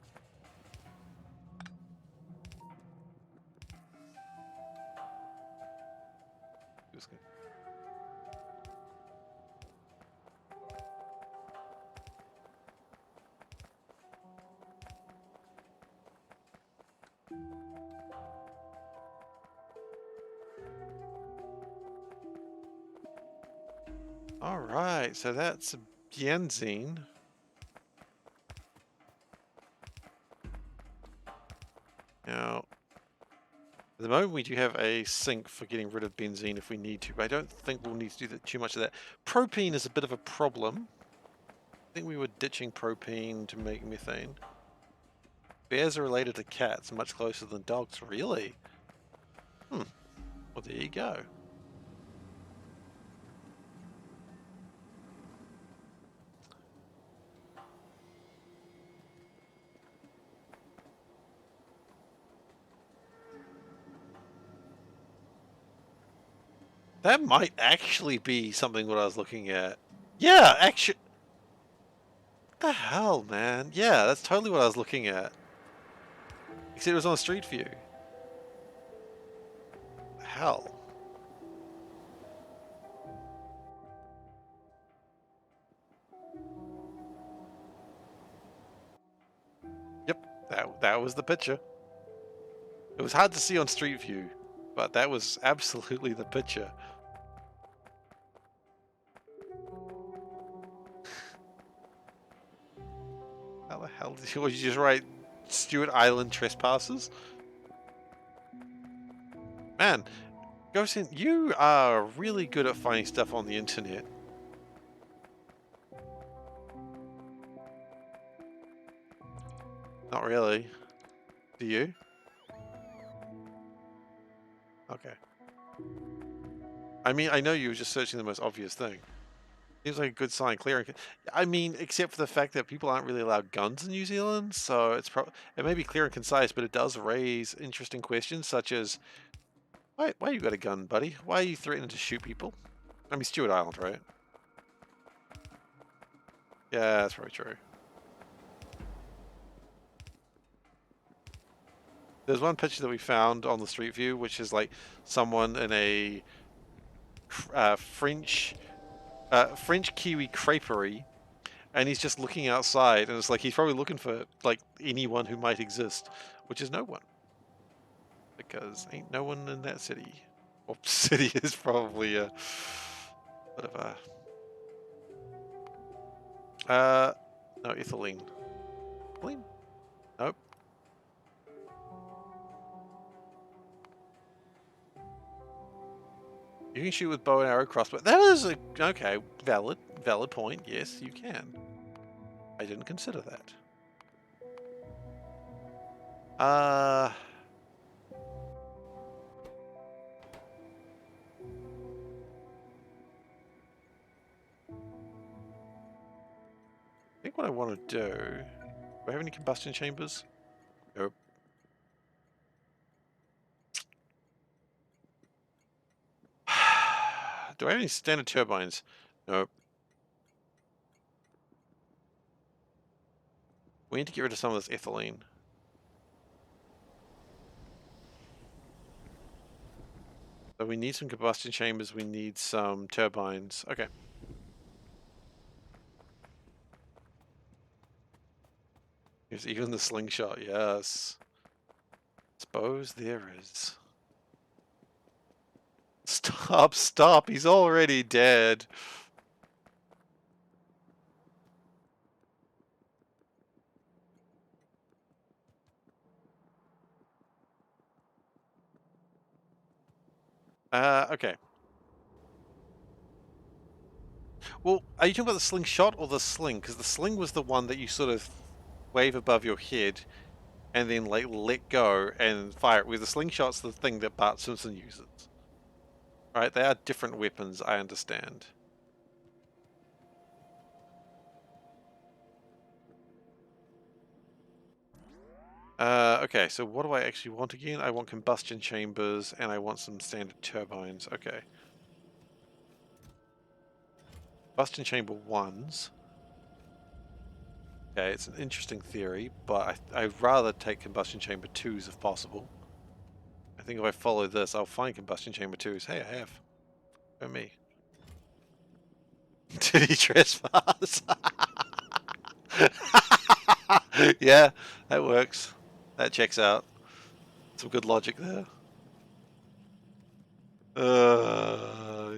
Alright, so that's benzene. Now, at the moment we do have a sink for getting rid of benzene if we need to, but I don't think we'll need to do too much of that. Propene is a bit of a problem. I think we were ditching propene to make methane. Bears are related to cats, much closer than dogs. Really? Well, there you go. That might actually be something what I was looking at. Yeah, actually. What the hell, man? Yeah, that's totally what I was looking at. Except it was on Street View. Hell. Yep, that was the picture. It was hard to see on Street View, but that was absolutely the picture. How the hell did you just write Stewart Island trespassers? Man, Ghostin, you are really good at finding stuff on the internet. Not really. Do you? Okay. I mean, I know you were just searching the most obvious thing. Seems like a good sign, clear and... I mean, except for the fact that people aren't really allowed guns in New Zealand, so it may be clear and concise, but it does raise interesting questions such as, why you got a gun, buddy? Why are you threatening to shoot people? I mean, Stewart Island, right? Yeah, that's probably true. There's one picture that we found on the Street View, which is like someone in a French Kiwi creperie, and he's just looking outside, and it's like he's probably looking for like anyone who might exist, which is no one, because ain't no one in that city. Well, city is probably a bit of a no, ethylene. Ethylene? Nope. You can shoot with bow and arrow crossbow. That is a okay, valid point. Yes, you can. I didn't consider that. I think what I want to do... Do I have any combustion chambers? Nope. Do I have any standard turbines? Nope. We need to get rid of some of this ethylene. So we need some combustion chambers, we need some turbines. Okay. There's even the slingshot, yes. Suppose there is. Stop, he's already dead. Okay. Well, are you talking about the slingshot or the sling? Because the sling was the one that you sort of wave above your head and then like let go and fire it. Where the slingshot's the thing that Bart Simpson uses. Right? They are different weapons, I understand. Okay, so what do I actually want again? I want combustion chambers and I want some standard turbines. Okay. Combustion chamber ones. Okay, it's an interesting theory, but I'd rather take combustion chamber twos if possible. I think if I follow this, I'll find combustion chamber twos. Hey, I have. For me. Did he trespass? Yeah, that works. That checks out. Some good logic there.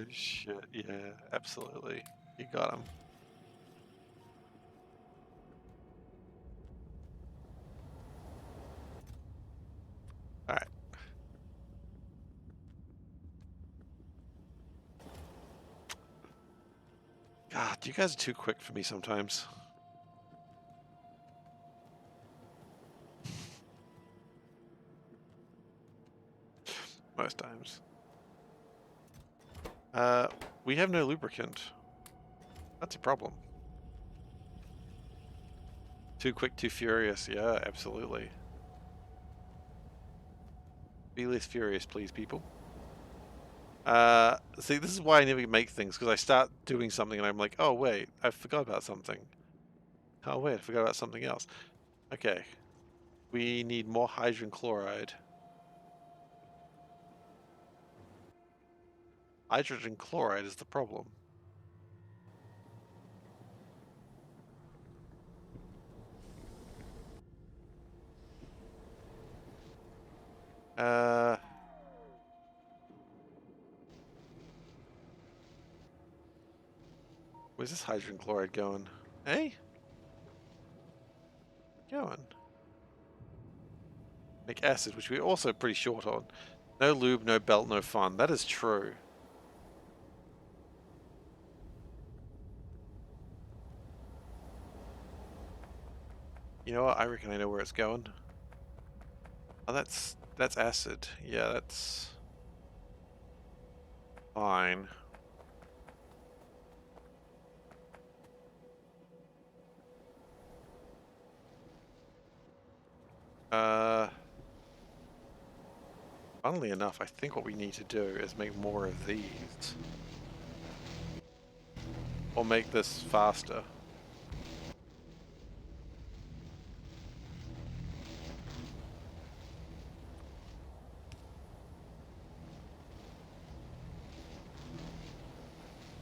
Shit. Yeah, absolutely. You got him. Alright. God, you guys are too quick for me sometimes. Most times. We have no lubricant. That's a problem. Too quick, too furious. Yeah, absolutely. Be less furious, please, people. See, this is why I never make things, because I start doing something and I'm like, oh, wait, I forgot about something. Oh, wait, I forgot about something else. Okay. We need more hydrogen chloride. Hydrogen chloride is the problem. Where's this hydrogen chloride going? Hey? Going. Make acid, which we're also pretty short on. No lube, no belt, no fun. That is true. You know what? I reckon I know where it's going. Oh, that's acid. Yeah, that's fine. Funnily enough, I think what we need to do is make more of these. Or make this faster.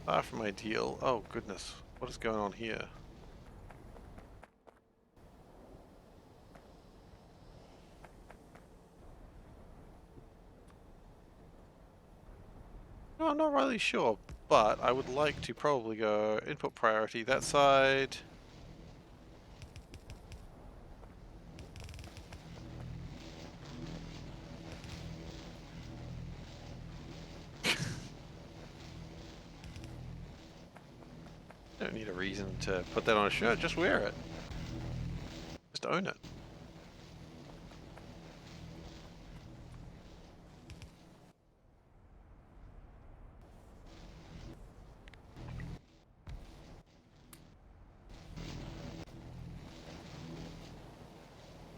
Far from ideal. Oh goodness, what is going on here? No, I'm not really sure, but I would like to probably go input priority that side. Don't need a reason to put that on a shirt, just wear it. Just own it.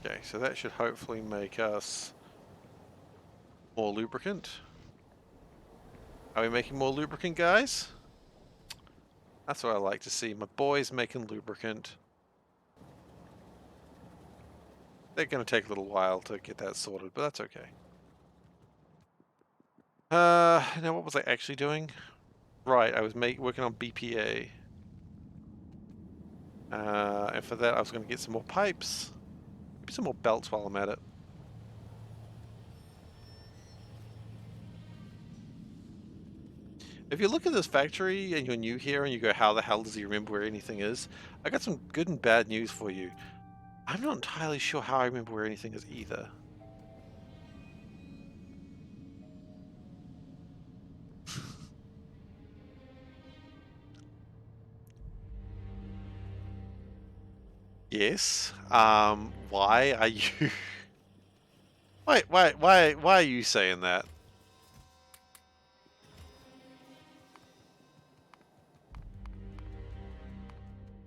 Okay, so that should hopefully make us more lubricant. Are we making more lubricant, guys? That's what I like to see. My boys making lubricant. They're going to take a little while to get that sorted, but that's okay. Now what was I actually doing? Right, I was working on BPA. And for that I was going to get some more pipes. Maybe some more belts while I'm at it. If you look at this factory and you're new here and you go, how the hell does he remember where anything is? I got some good and bad news for you. I'm not entirely sure how I remember where anything is either. Yes. Why are you... why are you saying that?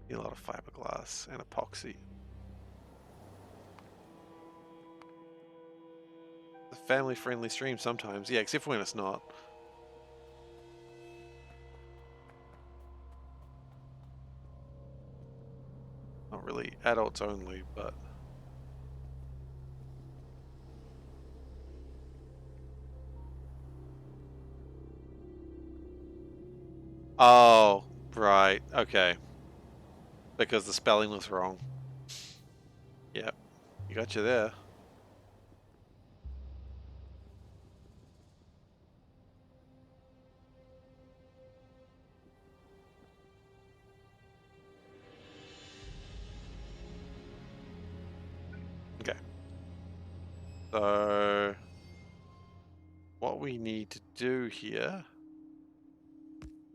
Need a lot of fiberglass and epoxy. A family-friendly stream sometimes. Yeah, except for when it's not. Not really adults only, but... Oh, right. Okay. Because the spelling was wrong. Yep. You got you there. Okay. So... what we need to do here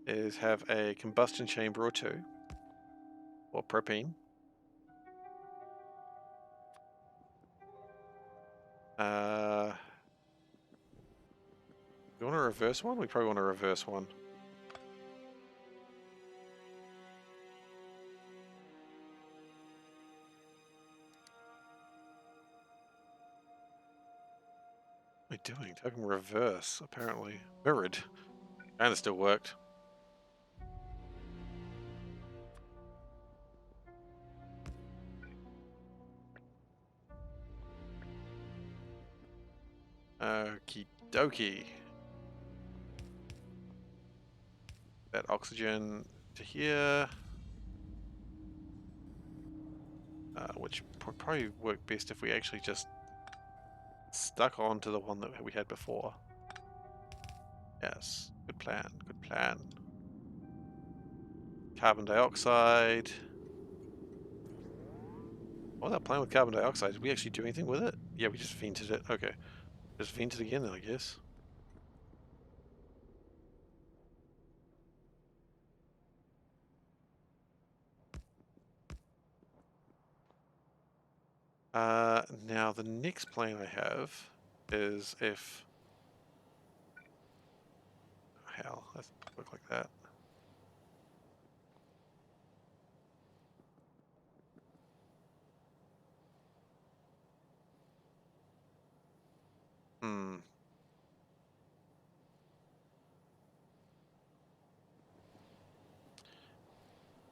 is have a combustion chamber or two. Or propane. You want to reverse one? We probably want to reverse one. What am I doing? Typing reverse, apparently. Mirrored. And it still worked. Okie dokie. That oxygen to here. Which would probably work best if we actually just stuck onto the one that we had before. Yes, good plan, good plan. Carbon dioxide. What was that plan with carbon dioxide? Did we actually do anything with it? Yeah, we just vented it. Okay. Just vent it again then, I guess. Now the next plan I have is if... hell, let's look like that.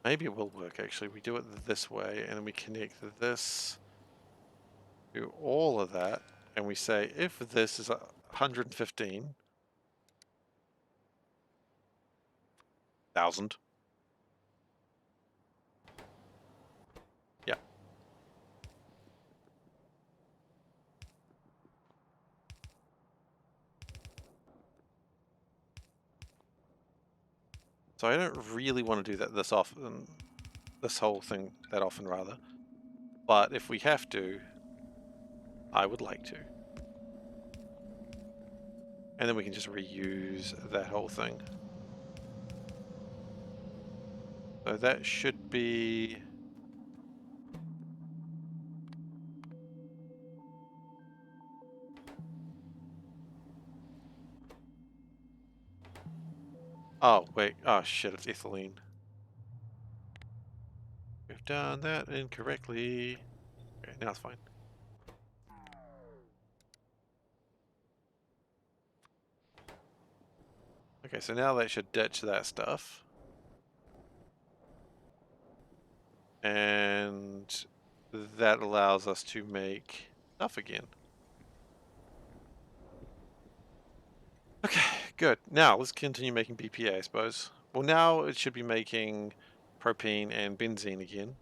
Maybe it will work actually. We do it this way and then we connect this to all of that and we say if this is 115,000. Yeah. So I don't really want to do that this often, this whole thing that often rather. But if we have to, I would like to. And then we can just reuse that whole thing. So that should be... oh, wait. Oh, shit, it's ethylene. We've done that incorrectly. Okay, now it's fine. Okay, so now that should ditch that stuff. And that allows us to make stuff again. Okay, good. Now let's continue making BPA, I suppose. Well, now it should be making propene and benzene again.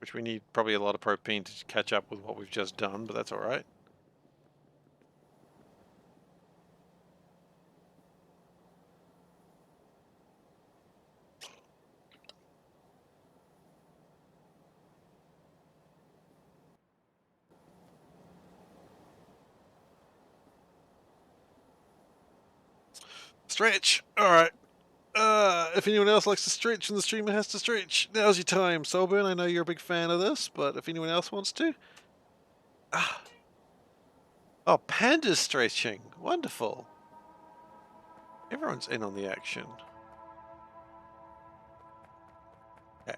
Which we need probably a lot of propene to catch up with what we've just done, but that's alright. Stretch! Alright. If anyone else likes to stretch and the streamer has to stretch, now's your time. Soulburn, I know you're a big fan of this, but if anyone else wants to. Ah. Oh, panda's stretching. Wonderful. Everyone's in on the action. Okay.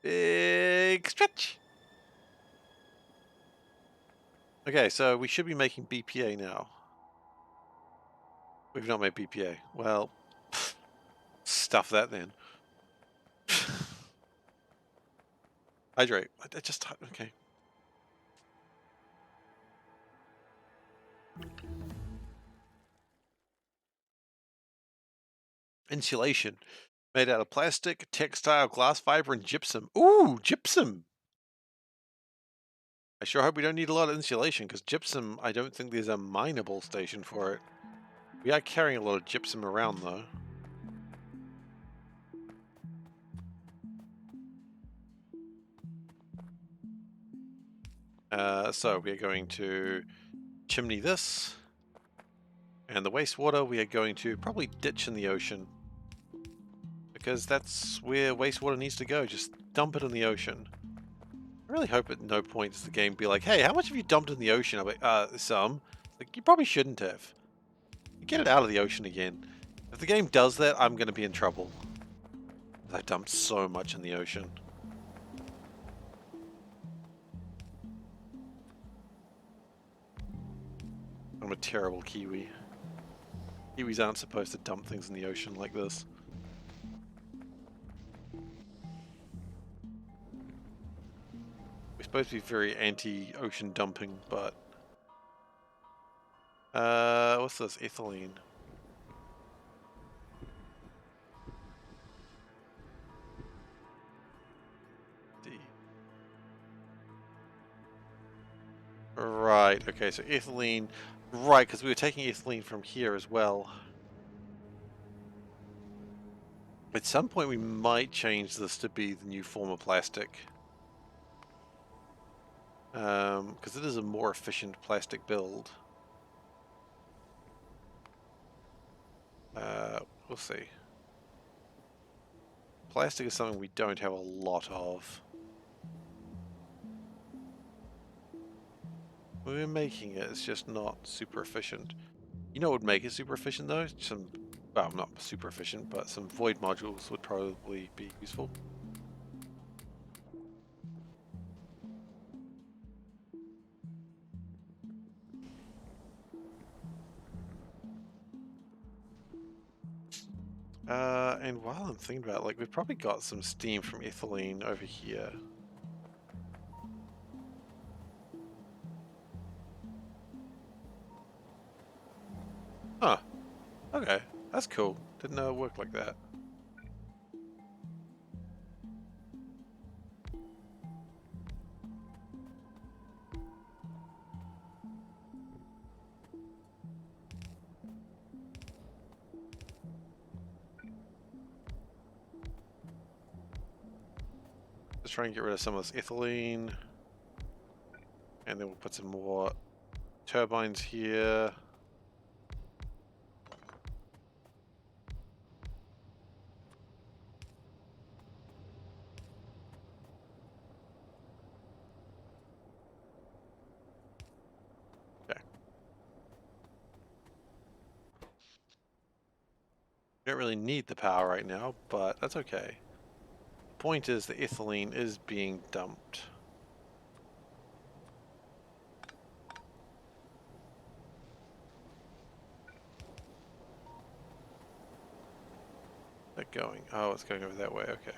Big stretch. Okay, so we should be making BPA now. We've not made BPA. Well, stuff that then. Hydrate. I just... Okay. Insulation. Made out of plastic, textile, glass fiber, and gypsum. Ooh, gypsum! I sure hope we don't need a lot of insulation, because gypsum, I don't think there's a mineable station for it. We are carrying a lot of gypsum around, though. So we are going to chimney this, and the wastewater we are going to probably ditch in the ocean, because that's where wastewater needs to go. Just dump it in the ocean. I really hope at no point does the game be like, hey, how much have you dumped in the ocean? I'm like, some. Like, you probably shouldn't have. Get it out of the ocean again. If the game does that, I'm going to be in trouble. I dumped so much in the ocean. I'm a terrible Kiwi. Kiwis aren't supposed to dump things in the ocean like this. We're supposed to be very anti-ocean dumping, but... what's this? Ethylene. D. Right, okay, so ethylene... Right, because we were taking ethylene from here as well. At some point we might change this to be the new form of plastic. Because it is a more efficient plastic build. We'll see. Plastic is something we don't have a lot of. We're making it, it's just not super efficient. You know what would make it super efficient though? Some, well, not super efficient, but some void modules would probably be useful. And while I'm thinking about it, like, we've probably got some steam from ethylene over here. Huh. Okay. That's cool. Didn't know it worked like that. Let's try and get rid of some of this ethylene. And then we'll put some more turbines here. Okay. We don't really need the power right now, but that's okay. The point is the ethylene is being dumped. That going? Oh, it's going over that way. Okay.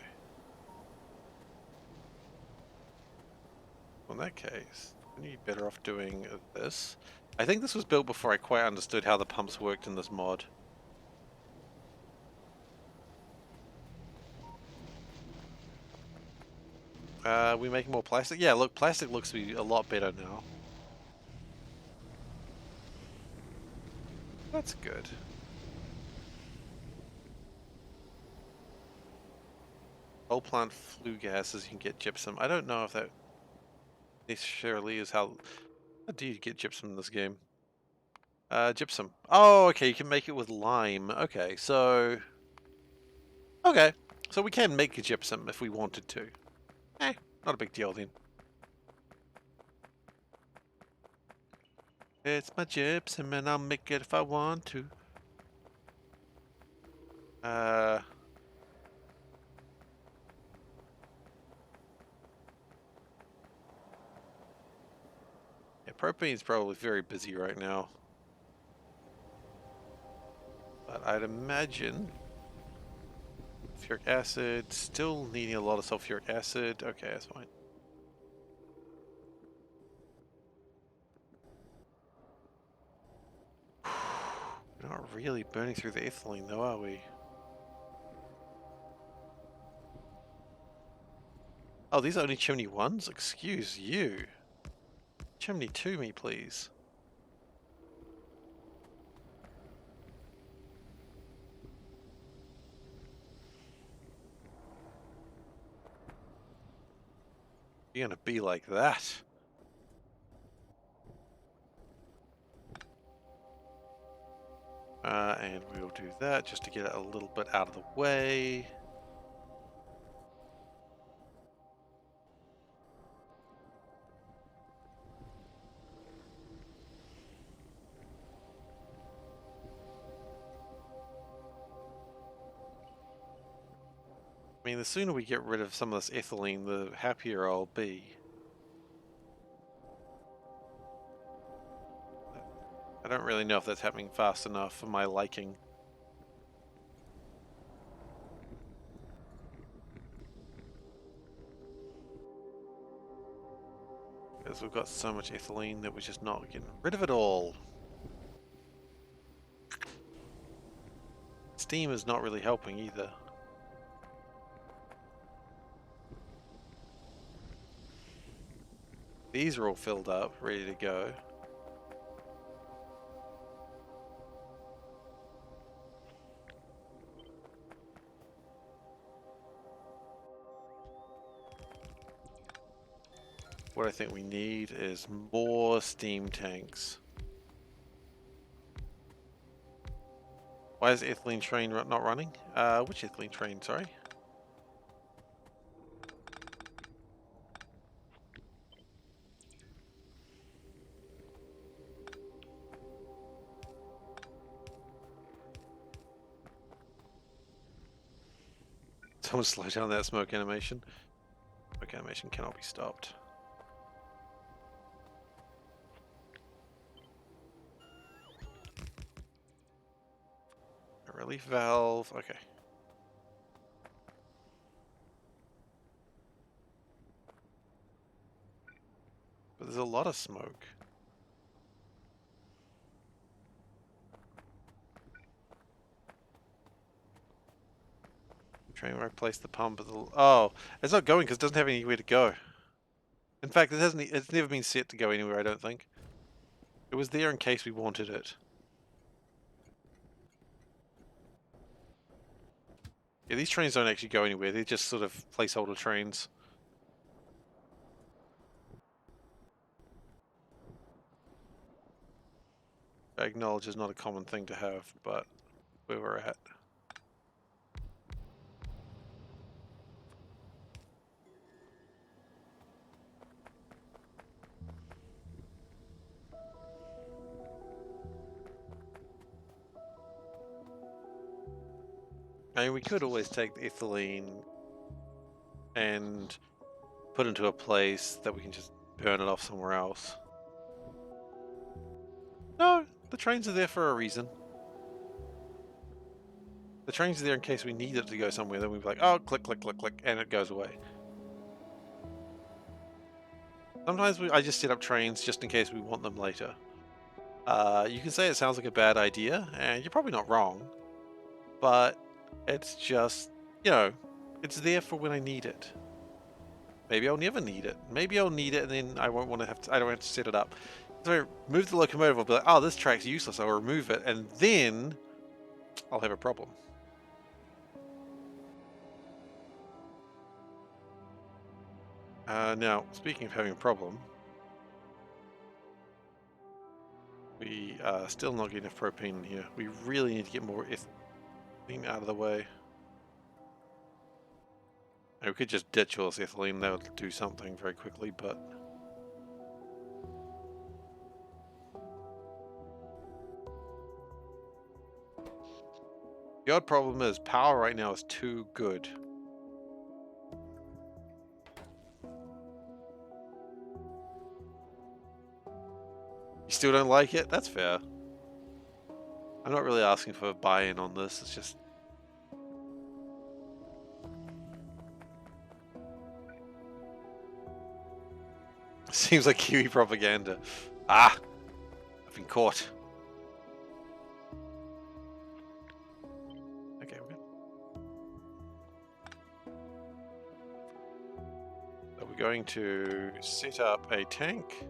Well, in that case, you'd be better off doing this. I think this was built before I quite understood how the pumps worked in this mod. We making more plastic? Yeah, look, plastic looks to be a lot better now. That's good. Coal plant flue gases, you can get gypsum. I don't know if that necessarily is how do you get gypsum in this game? Gypsum. Oh, okay, you can make it with lime. Okay, so... Okay, so we can make a gypsum if we wanted to. Not a big deal then. It's my gypsum and I'll make it if I want to. Yeah, propane's probably very busy right now. But I'd imagine sulfuric acid, still needing a lot of sulfuric acid. Okay, that's fine. We're not really burning through the ethylene though, are we? Oh, these are only chimney 1s? Excuse you. Chimney 2 me, please. You're gonna be like that. And we'll do that just to get it a little bit out of the way. I mean, the sooner we get rid of some of this ethylene, the happier I'll be. I don't really know if that's happening fast enough for my liking. Because we've got so much ethylene that we're just not getting rid of it all. Steam is not really helping either. These are all filled up, ready to go. What I think we need is more steam tanks. Why is the ethylene train not running? Which ethylene train, sorry? Someone slow down that smoke animation. Smoke animation cannot be stopped. A relief valve, okay. But there's a lot of smoke. Train where I place the pump at the... Oh, it's not going because it doesn't have anywhere to go. In fact, it's never been set to go anywhere, I don't think. It was there in case we wanted it. Yeah, these trains don't actually go anywhere. They're just sort of placeholder trains. I acknowledge is not a common thing to have, but where we're at. I mean, we could always take the ethylene and put it into a place that we can just burn it off somewhere else. No, the trains are there for a reason. The trains are there in case we need it to go somewhere, then we'd be like, oh, click, click, click, click, and it goes away. Sometimes I just set up trains just in case we want them later. You can say it sounds like a bad idea, and you're probably not wrong, but it's just, you know, it's there for when I need it. Maybe I'll never need it. Maybe I'll need it and then I won't want to I don't have to set it up. So I move the locomotive, I'll be like, oh, this track's useless, I'll remove it, and then I'll have a problem. Now, speaking of having a problem, We are still not getting enough propane in here. We really need to get more ethylene out of the way. And we could just ditch all this ethylene, that would do something very quickly, but... The odd problem is power right now is too good. You still don't like it? That's fair. I'm not really asking for a buy-in on this, it's just... Seems like Kiwi propaganda. Ah! I've been caught. Okay, we're good. So we're going to set up a tank.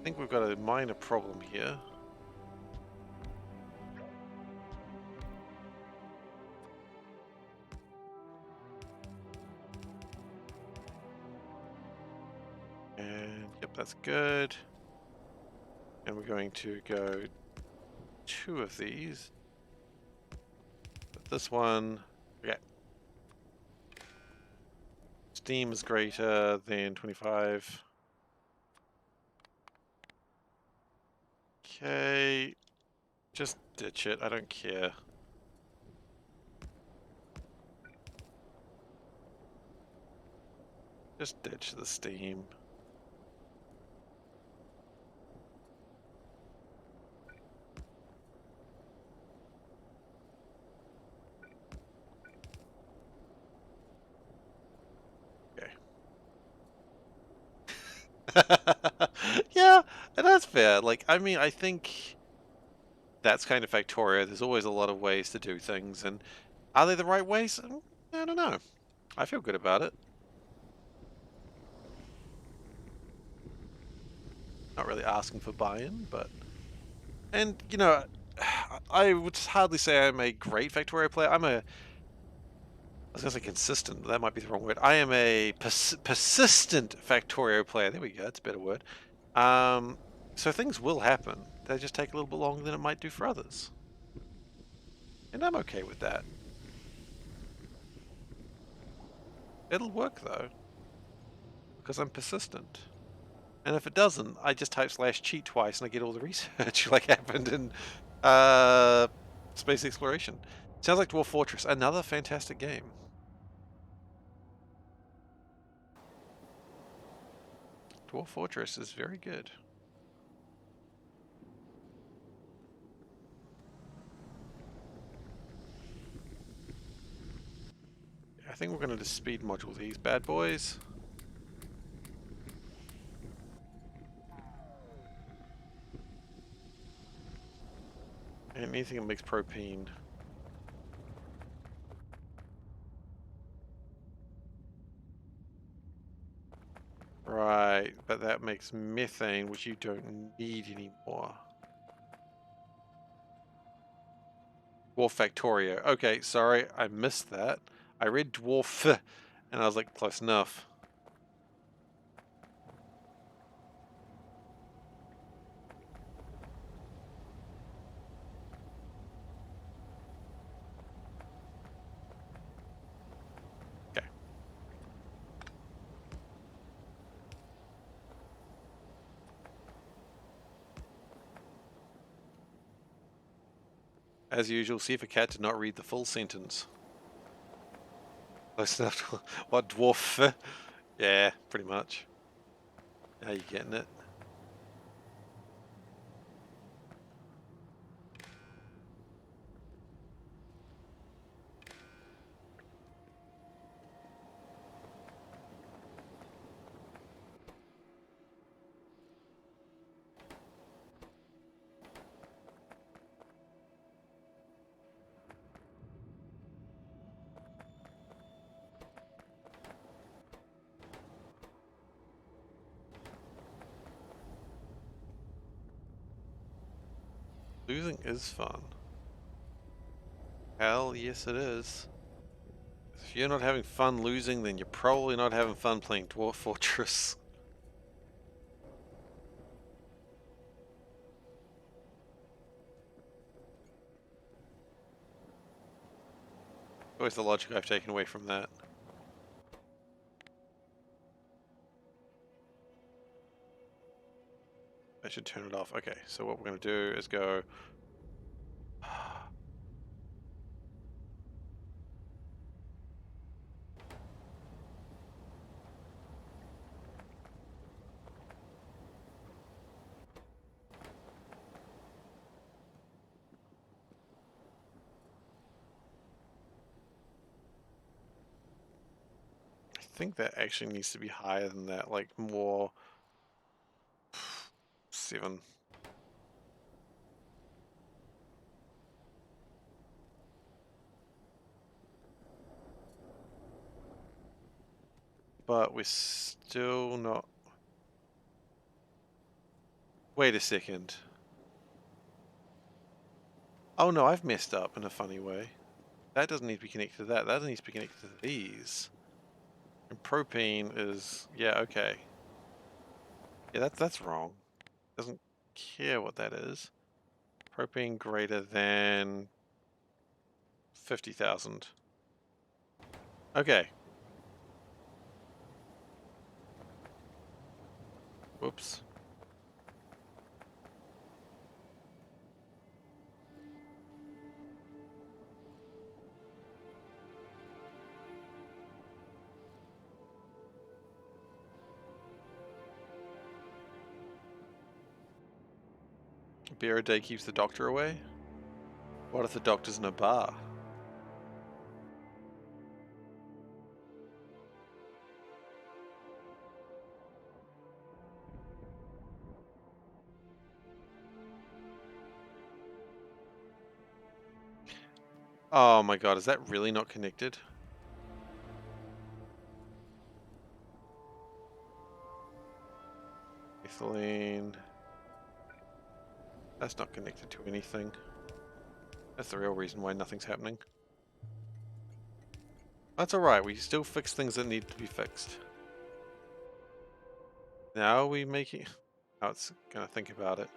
I think we've got a minor problem here. And yep, that's good. And we're going to go 2 of these. But this one, okay. Steam is greater than 25. Okay, just ditch it, I don't care. Just ditch the steam. Yeah, and that's fair. Like, I mean, I think that's kind of Factorio. There's always a lot of ways to do things, and are they the right ways? I don't know. I feel good about it. Not really asking for buy-in, but... And, you know, I would hardly say I'm a great Factorio player. I was going to say consistent, but that might be the wrong word. I am a persistent Factorio player. There we go, that's a better word. So things will happen. They just take a little bit longer than it might do for others. And I'm okay with that. It'll work though, because I'm persistent. And if it doesn't, I just type /cheat twice and I get all the research like happened in space exploration. Sounds like Dwarf Fortress, another fantastic game. Dwarf Fortress is very good. I think we're going to speed module these bad boys. And anything that makes propane. Right, but that makes methane, which you don't need anymore. Dwarf Factorio. Okay, sorry, I missed that. I read dwarf, and I was like, close enough. Okay. As usual, SeiferKatt did not read the full sentence. Close enough to what dwarf? Yeah, pretty much. Now you're getting it. Losing is fun. Hell yes it is. If you're not having fun losing, then you're probably not having fun playing Dwarf Fortress. Always the logic I've taken away from that. I should turn it off. Okay, so what we're going to do is go... I think that actually needs to be higher than that, like more... 7. But we're still not... Wait a second. Oh no, I've messed up in a funny way. That doesn't need to be connected to that. That needs to be connected to these. And propane is... Yeah, okay. Yeah, that's wrong. Doesn't care what that is. Propane greater than 50,000. Okay. Whoops. A beer a day keeps the doctor away? What if the doctor's in a bar? Oh my god, is that really not connected? Ethylene. That's not connected to anything. That's the real reason why nothing's happening. That's alright, we still fix things that need to be fixed. Now we make it... Now it's gonna think about it.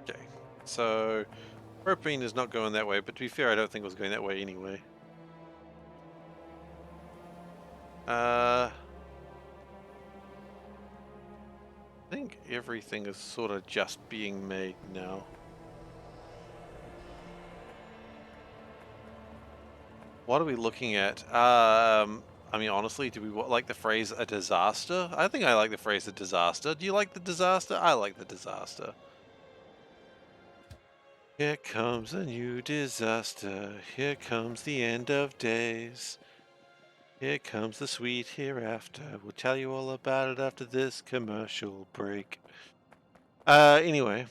Okay, so propane is not going that way, but to be fair, I don't think it was going that way anyway. I think everything is sort of just being made now. What are we looking at? I mean, honestly, do we like the phrase a disaster? I think I like the phrase a disaster. Do you like the disaster? I like the disaster. Here comes a new disaster. Here comes the end of days. Here comes the sweet hereafter. We'll tell you all about it after this commercial break. Anyway.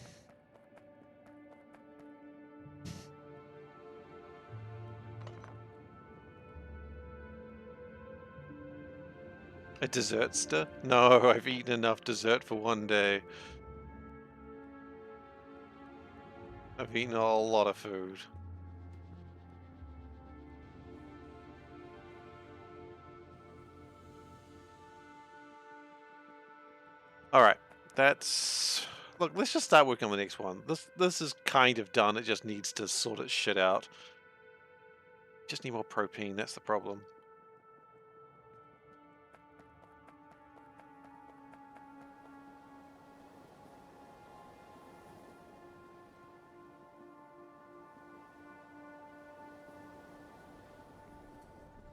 A dessertster? No, I've eaten enough dessert for one day. I've eaten a lot of food. Alright, that's... Look, let's just start working on the next one. This is kind of done, it just needs to sort its shit out. Just need more propane, that's the problem.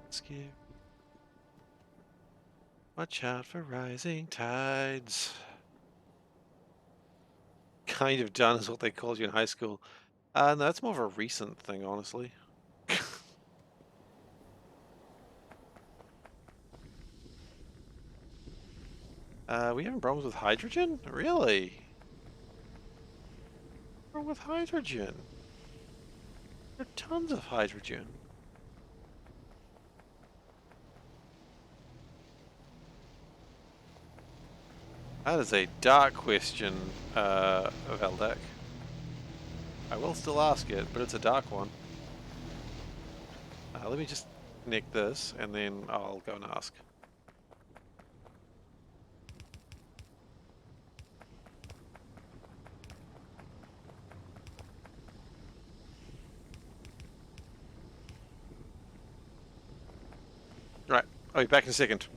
Skip. Watch out for rising tides. Kind of done is what they called you in high school. No, that's more of a recent thing, honestly. We having problems with hydrogen? Really? What's wrong with hydrogen? There are tons of hydrogen. That is a dark question, Veldek. I will still ask it, but it's a dark one. Let me just connect this, and then I'll go and ask. Right, I'll be back in a second.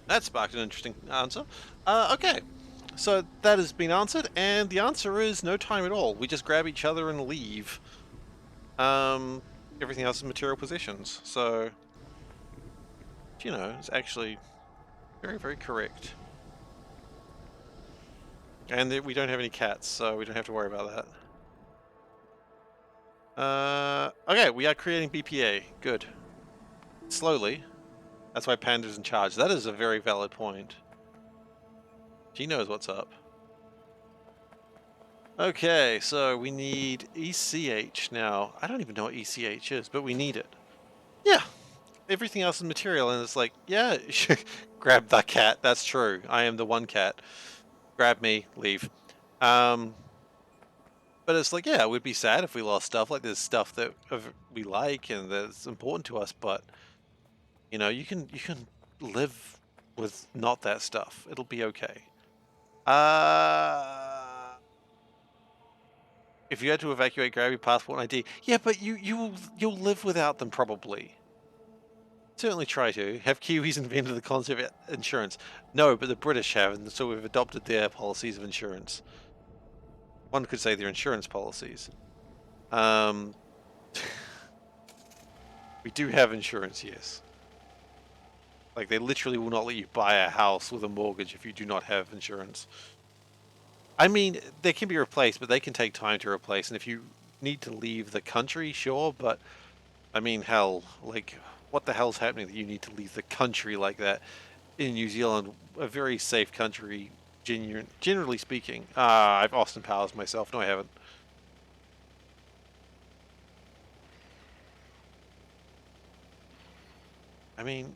That sparked an interesting answer. Okay, so that has been answered, and the answer is no time at all. We just grab each other and leave. Everything else is material possessions. So, you know, it's actually very, very correct. And we don't have any cats, so we don't have to worry about that. Okay, we are creating BPA. Good. Slowly. That's why Panda's in charge. That is a very valid point. She knows what's up. Okay, so we need ECH now. I don't even know what ECH is, but we need it. Yeah, everything else is material, and it's like, yeah, grab the cat. That's true. I am the one cat. Grab me, leave. But it's like, yeah, it would be sad if we lost stuff. Like, there's stuff that we like and that's important to us, but you know, you can live with not that stuff. It'll be okay. If you had to evacuate, grab your passport and ID. Yeah, but you'll live without them probably. Certainly try to. Have Kiwis invented the concept of insurance? No, but the British have, and so we've adopted their policies of insurance. One could say their insurance policies. We do have insurance, yes. Like, they literally will not let you buy a house with a mortgage if you do not have insurance. I mean, they can be replaced, but they can take time to replace. And if you need to leave the country, sure, but I mean, hell, like, what the hell's happening that you need to leave the country like that? In New Zealand, a very safe country, generally speaking. I've Austin Powers myself. No, I haven't. I mean,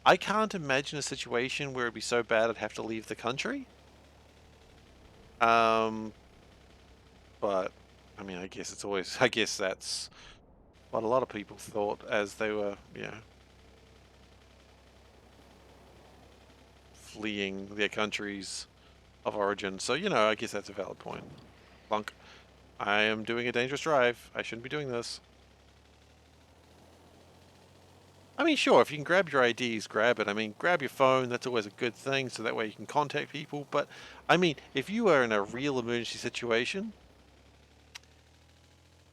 I can't imagine a situation where it'd be so bad I'd have to leave the country. But I mean, I guess it's always. I guess that's what a lot of people thought as they were, fleeing their countries of origin. So, you know, I guess that's a valid point. Bunk. I am doing a dangerous drive. I shouldn't be doing this. I mean, sure, if you can grab your IDs, grab it. I mean, grab your phone. That's always a good thing, so that way you can contact people. But, I mean, if you are in a real emergency situation,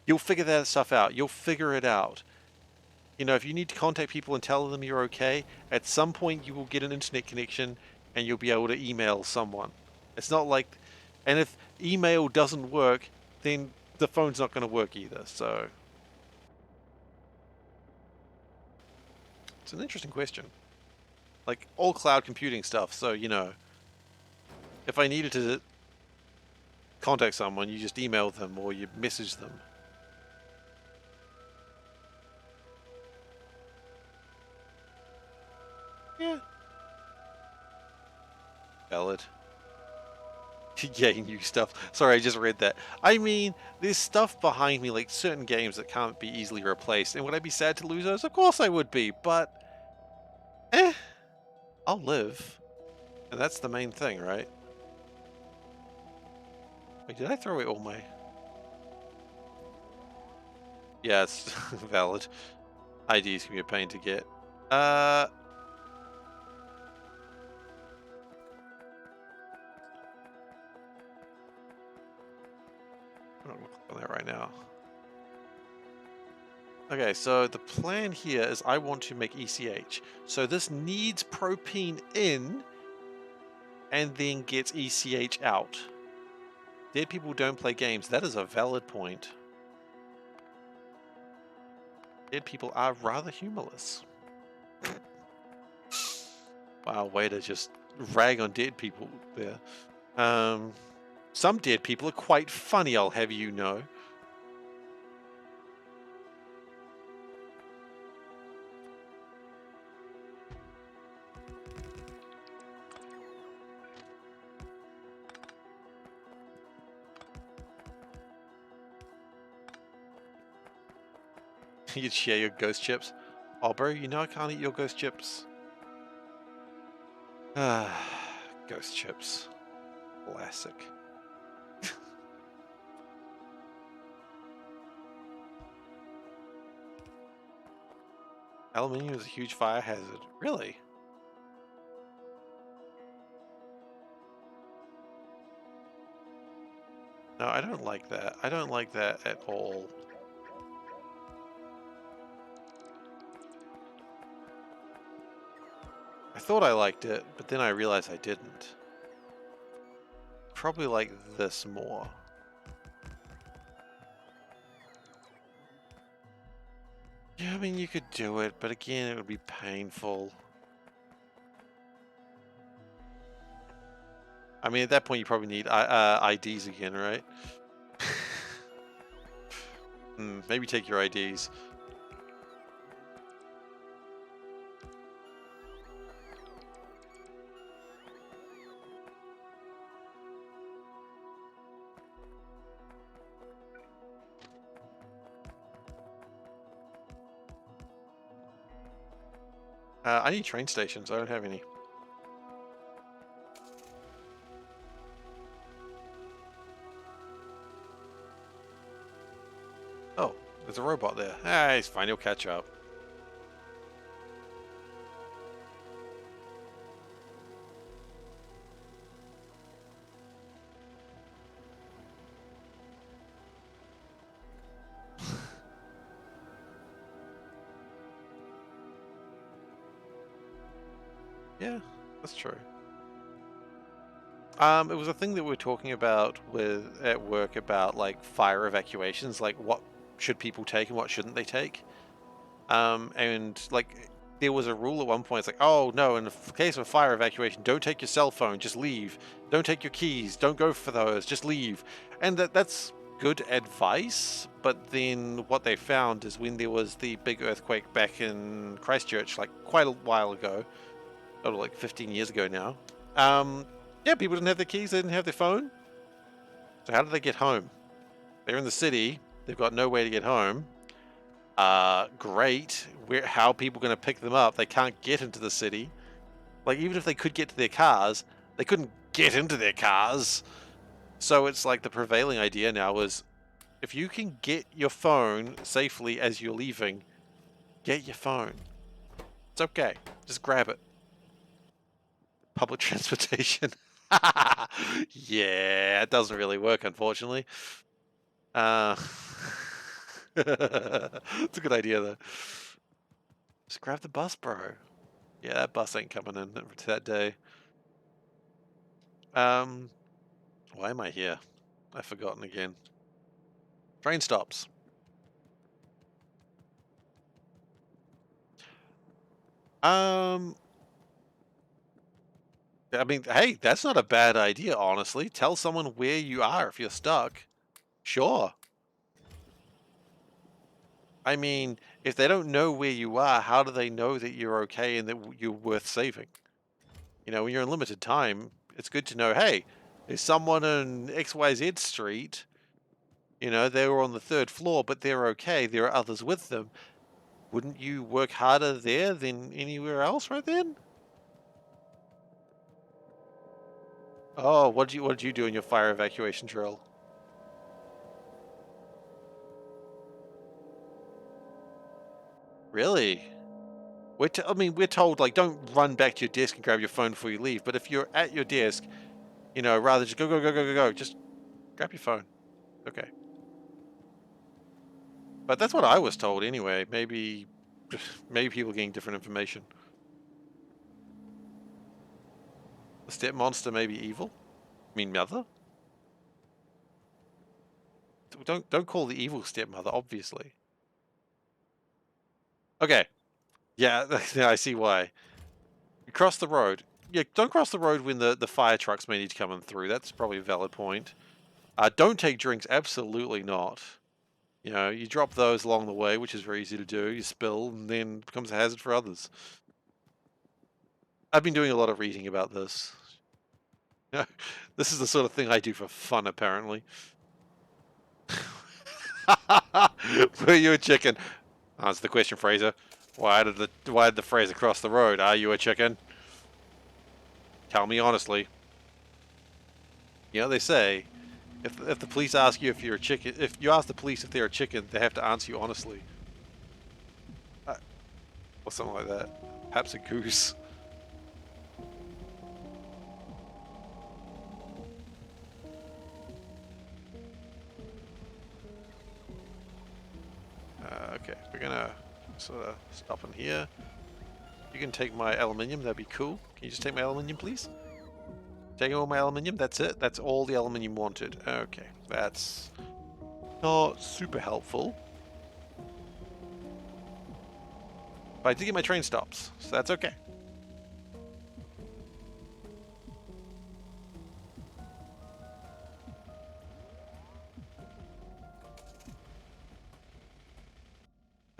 you'll figure that stuff out. You'll figure it out. You know, if you need to contact people and tell them you're okay, at some point you will get an internet connection and you'll be able to email someone. It's not like, and if email doesn't work, then the phone's not going to work either. So it's an interesting question. Like, all cloud computing stuff. So, you know, if I needed to contact someone, you just email them or you message them. Valid. Yeah, new stuff. Sorry, I just read that. I mean, there's stuff behind me, like certain games that can't be easily replaced. And would I be sad to lose those? Of course I would be, but I'll live. And that's the main thing, right? Wait, did I throw away all my... Yeah, it's valid. IDs can be a pain to get. I'm not gonna click on that right now. Okay, so the plan here is I want to make ECH. So this needs propene in and then gets ECH out. Dead people don't play games. That is a valid point. Dead people are rather humorless. Wow, way to just rag on dead people there. Some dead people are quite funny, I'll have you know. You'd share your ghost chips. Oh, bro, you know I can't eat your ghost chips. Ghost chips. Classic. Aluminium is a huge fire hazard. Really? No, I don't like that. I don't like that at all. I thought I liked it, but then I realized I didn't. Probably like this more. Yeah, I mean, you could do it, but again, it would be painful. I mean, at that point, you probably need IDs again, right? Maybe take your IDs. I need train stations. I don't have any. Oh, there's a robot there. Ah, he's fine. He'll catch up. Yeah, that's true. It was a thing that we were talking about at work about like fire evacuations, like what should people take and what shouldn't they take. And like there was a rule at one point. It's like, oh no, in the case of a fire evacuation, don't take your cell phone, just leave. Don't take your keys, don't go for those, just leave. And that's good advice. But then what they found is when there was the big earthquake back in Christchurch, like quite a while ago, like 15 years ago now. Yeah, people didn't have their keys, they didn't have their phone. So how did they get home? They're in the city, they've got no way to get home. Great. How are people going to pick them up? They can't get into the city. Like, even if they could get to their cars, they couldn't get into their cars. So it's like the prevailing idea now is if you can get your phone safely as you're leaving, get your phone. It's okay. Just grab it. Public transportation. Yeah, it doesn't really work, unfortunately. It's a good idea, though. Just grab the bus, bro. Yeah, that bus ain't coming in that day. Why am I here? I've forgotten again. Train stops. I mean, hey, that's not a bad idea, honestly. Tell someone where you are if you're stuck. Sure. I mean, if they don't know where you are, how do they know that you're okay and that you're worth saving? You know, when you're in limited time, it's good to know, hey, there's someone in XYZ street, you know, they were on the 3rd floor, but they're okay. There are others with them. Wouldn't you work harder there than anywhere else right then? Oh, what did you do in your fire evacuation drill? Really? I mean, we're told, like, don't run back to your desk and grab your phone before you leave. But if you're at your desk, you know, rather just go, just grab your phone. Okay. But that's what I was told anyway. Maybe people are getting different information. The step monster may be evil. I mean, mother. Don't call the evil stepmother, obviously. Okay. Yeah, yeah, I see why. You cross the road. Yeah, don't cross the road when the fire trucks may need to come in through. That's probably a valid point. Don't take drinks. Absolutely not. You know, you drop those along the way, which is very easy to do. You spill, and then it becomes a hazard for others. I've been doing a lot of reading about this. This is the sort of thing I do for fun, apparently. Were you a chicken? Answer the question, Fraser. Why did the Fraser cross the road? Are you a chicken? Tell me honestly. You know, they say, if the police ask you if you're a chicken, if you ask the police if they're a chicken, they have to answer you honestly. Or something like that. Perhaps a goose. Okay, we're gonna sort of stop in here. You can take my aluminium, that'd be cool. Can you just take my aluminium, please? Taking all my aluminium, that's it? That's all the aluminium wanted. Okay, that's not super helpful. But I did get my train stops, so that's okay.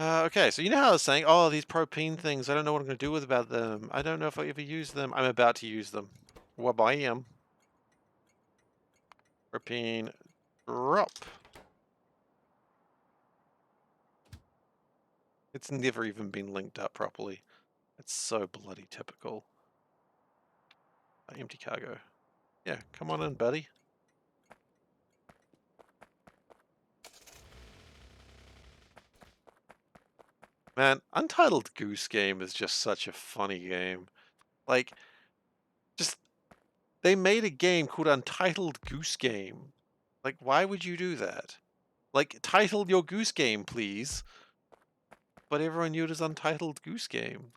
Okay, so you know how I was saying, oh, these propane things, I don't know what I'm going to do about them. I don't know if I ever use them. I'm about to use them. Well, I am. Propane drop. It's never even been linked up properly. It's so bloody typical. Empty cargo. Yeah, come on in, buddy. Man, Untitled Goose Game is just such a funny game. Like, just, they made a game called Untitled Goose Game. Like, why would you do that? Like, title your goose game, please. But everyone knew it as Untitled Goose Game.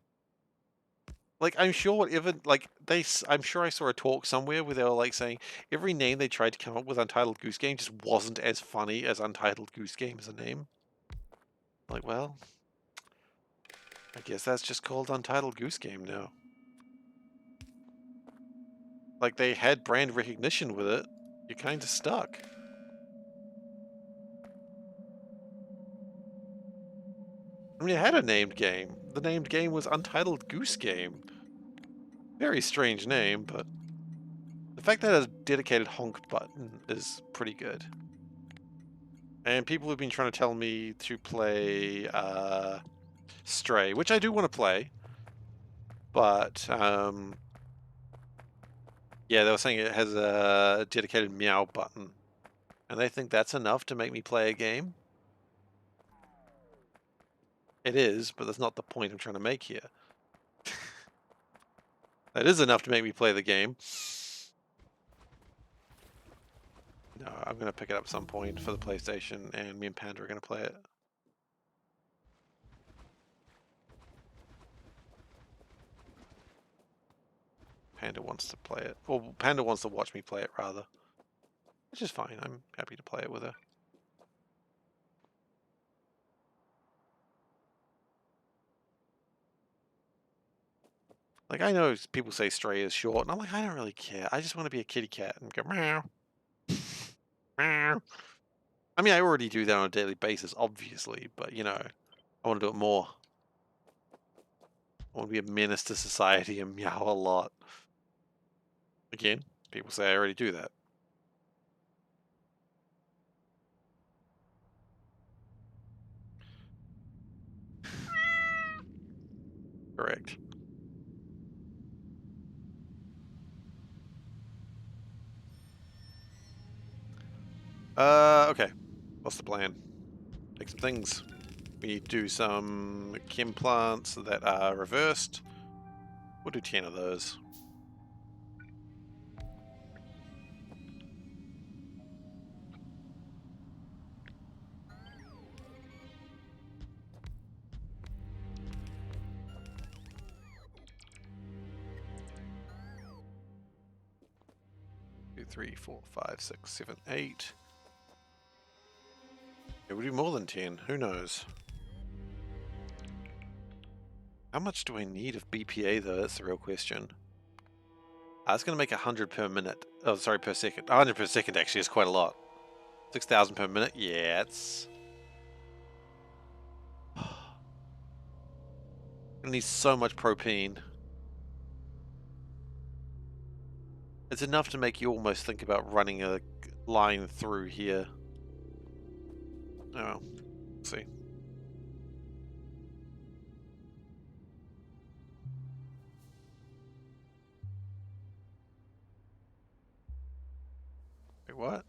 Like, I'm sure whatever, like, I'm sure I saw a talk somewhere where they were, like, saying every name they tried to come up with Untitled Goose Game just wasn't as funny as Untitled Goose Game as a name. Like, well, I guess that's just called Untitled Goose Game now. Like, they had brand recognition with it. You're kind of stuck. I mean, it had a named game. The named game was Untitled Goose Game. Very strange name, but the fact that it has a dedicated honk button is pretty good. And people have been trying to tell me to play Stray, which I do want to play, but yeah, they were saying it has a dedicated meow button, and they think that's enough to make me play a game. It is, but that's not the point I'm trying to make here. That is enough to make me play the game. No, I'm going to pick it up at some point for the PlayStation, and me and Panda are going to play it. Panda wants to play it. Or Panda wants to watch me play it, rather. Which is fine. I'm happy to play it with her. Like, I know people say Stray is short, and I'm like, I don't really care. I just want to be a kitty cat and go meow. Meow. I mean, I already do that on a daily basis, obviously, but, you know, I want to do it more. I want to be a menace to society and meow a lot. Again, people say I already do that. Correct. Okay. What's the plan? Make some things. We need to do some chem plants that are reversed. We'll do 10 of those. Two, 3, 4, 5, 6, 7, 8. It would be more than 10. Who knows? How much do I need of BPA though? That's the real question. It's going to make 100 per minute. Oh, sorry, per second. 100 per second actually is quite a lot. 6,000 per minute? Yeah, it's... It needs so much propane. It's enough to make you almost think about running a line through here. Oh well, let's see. Wait, what?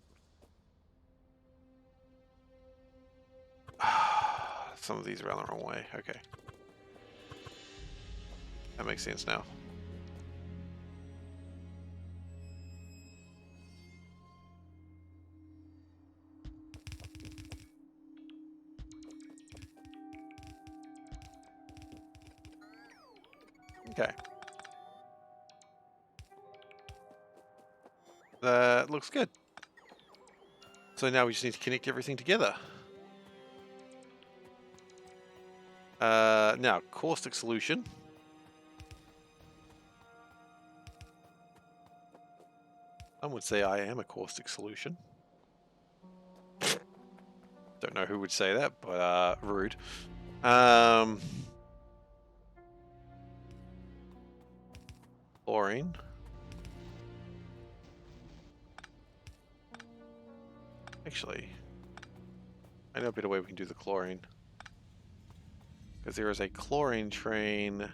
Some of these are around the wrong way. Okay. That makes sense now. Okay. That looks good. So now we just need to connect everything together. Now, caustic solution. Some would say I am a caustic solution. Don't know who would say that, but rude. Chlorine. Actually, I know a better way we can do the chlorine. Because there is a chlorine train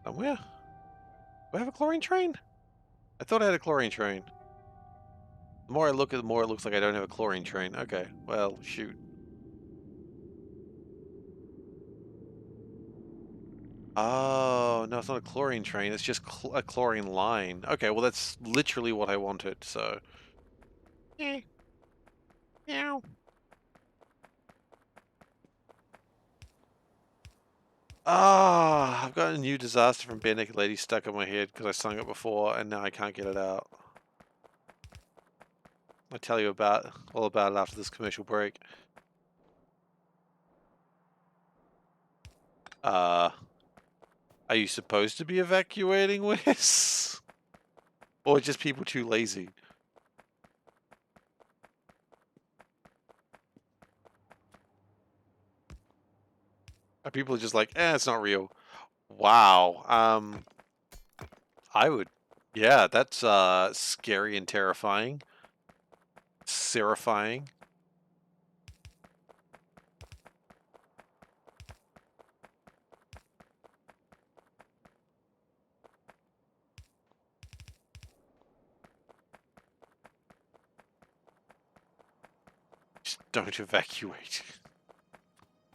somewhere. Do I have a chlorine train? I thought I had a chlorine train. The more I look at it, the more it looks like I don't have a chlorine train. Okay, well, shoot. Oh, no, it's not a chlorine train. It's just a chlorine line. Okay, well, that's literally what I wanted, so... Eh. Meow. Ah, I've got a new disaster from Bare Naked Lady stuck in my head because I sung it before, and now I can't get it out. I'll tell you all about it after this commercial break. Are you supposed to be evacuating, Wes? Or just people too lazy? Are people just like, it's not real? Wow. I would, yeah, that's scary and terrifying. Serifying. Just don't evacuate.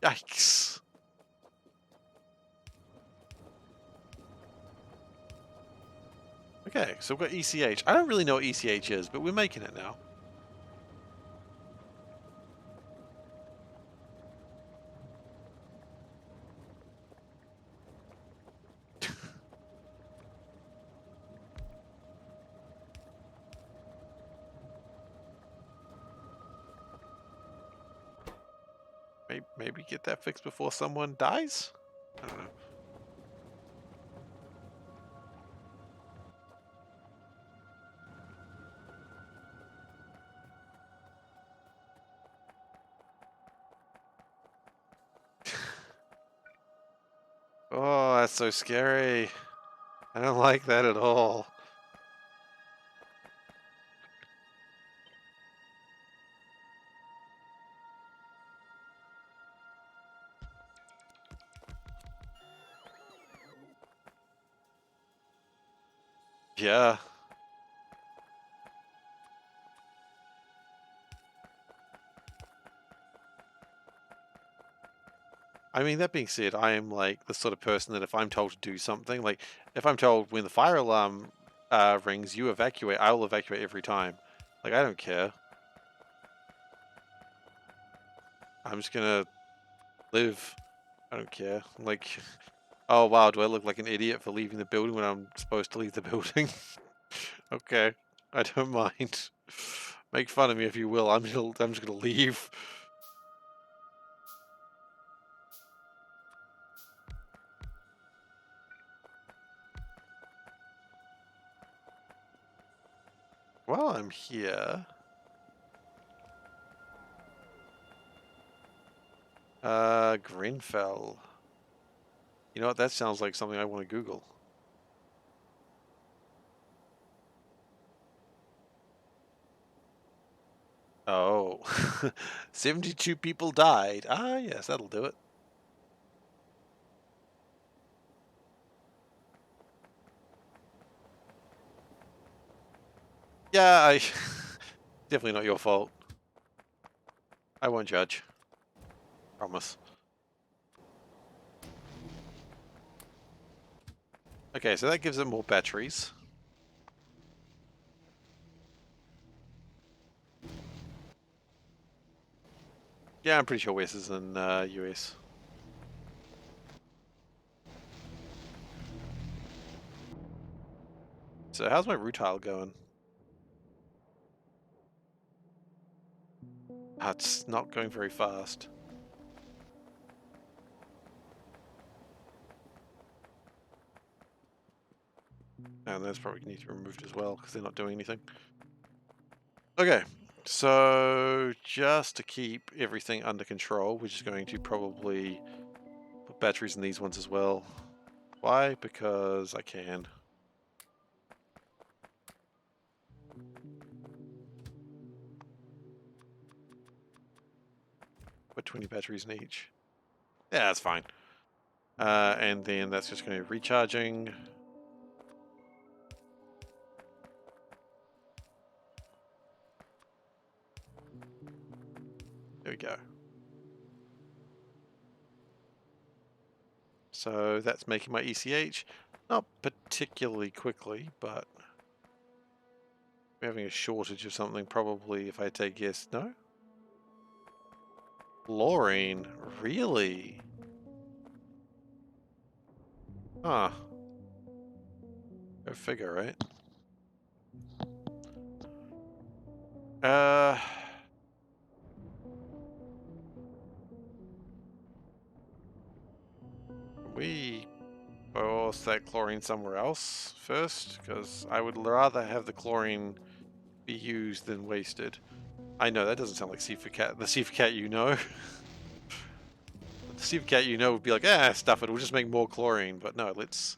Yikes. Okay, so we've got ECH. I don't really know what ECH is, but we're making it now. Maybe get that fixed before someone dies? I don't know. Oh, that's so scary. I don't like that at all. Yeah. I mean, that being said, I am like the sort of person that if I'm told to do something, like if I'm told when the fire alarm rings, you evacuate, I will evacuate every time. Like, I don't care. I'm just gonna live. I don't care. Like, oh wow, do I look like an idiot for leaving the building when I'm supposed to leave the building? Okay, I don't mind. Make fun of me if you will. I'm just gonna leave. While I'm here, Grenfell. You know what? That sounds like something I want to Google. Oh, 72 people died. Ah, yes, that'll do it. Yeah, I definitely not your fault. I won't judge. Promise. Okay, so that gives it more batteries. Yeah, I'm pretty sure West is in US. So how's my rutile going? Ah, it's not going very fast. And those probably need to be removed as well because they're not doing anything. Okay, so just to keep everything under control, we're just going to probably put batteries in these ones as well. Why? Because I can. Put 20 batteries in each. Yeah, that's fine. And then that's just going to be recharging. There we go. So that's making my ECH not particularly quickly, but we're having a shortage of something probably if I take yes, no? Chlorine, really? Huh. Go figure, right? Uh, we source that chlorine somewhere else first, because I would rather have the chlorine be used than wasted. I know that doesn't sound like SeiferKatt. The SeiferKatt you know. The SeiferKatt you know would be like, ah, stuff it. We'll just make more chlorine. But no, let's.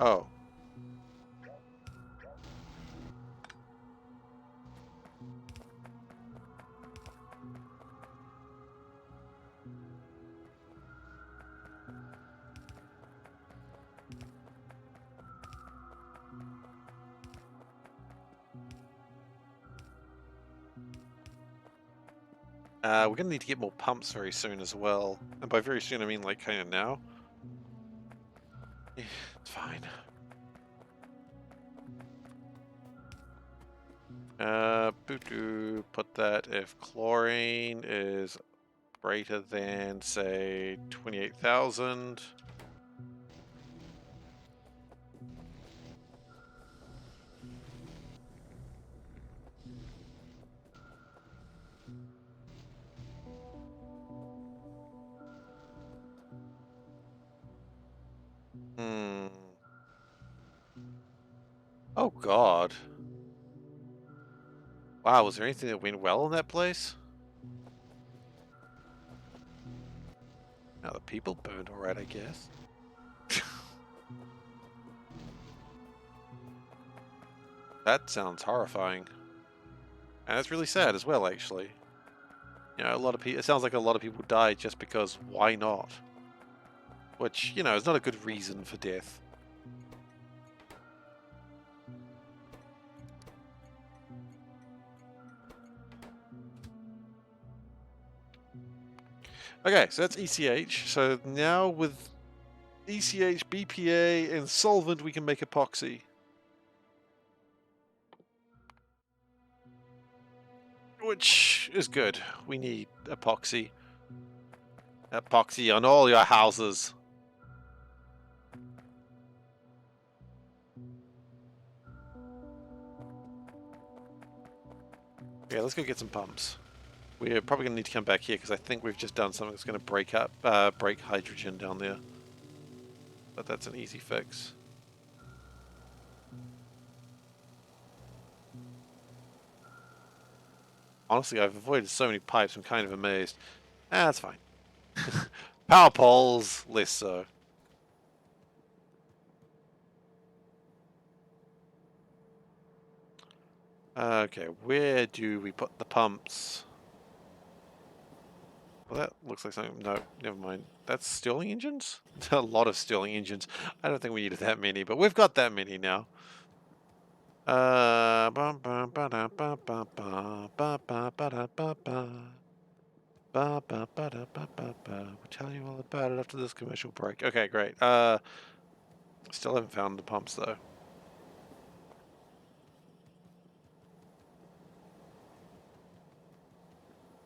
Oh. We're gonna need to get more pumps very soon as well. And by very soon, I mean like kind of now. Yeah, it's fine. Put that if chlorine is greater than, say, 28,000. Hmm. Oh God. Wow, was there anything that went well in that place? Now the people burned alright, I guess. That sounds horrifying. And it's really sad as well, actually. You know, a lot of people. It sounds like a lot of people died just because why not? Which, you know, is not a good reason for death. Okay, so that's ECH. So now with ECH, BPA, and solvent, we can make epoxy. Which is good. We need epoxy. Epoxy on all your houses. Yeah, let's go get some pumps. We're probably going to need to come back here because I think we've just done something that's going to break hydrogen down there. But that's an easy fix. Honestly, I've avoided so many pipes, I'm kind of amazed. Ah, that's fine. Power poles, less so. Okay, where do we put the pumps? Well, that looks like something. No, never mind. That's Stirling engines? A lot of Stirling engines. I don't think we needed that many, but we've got that many now. Bum, bum, ba da ba ba ba ba ba ba da ba ba. Ba ba ba da ba ba ba. We'll tell you all about it after this commercial break. Okay, great. Still haven't found the pumps though.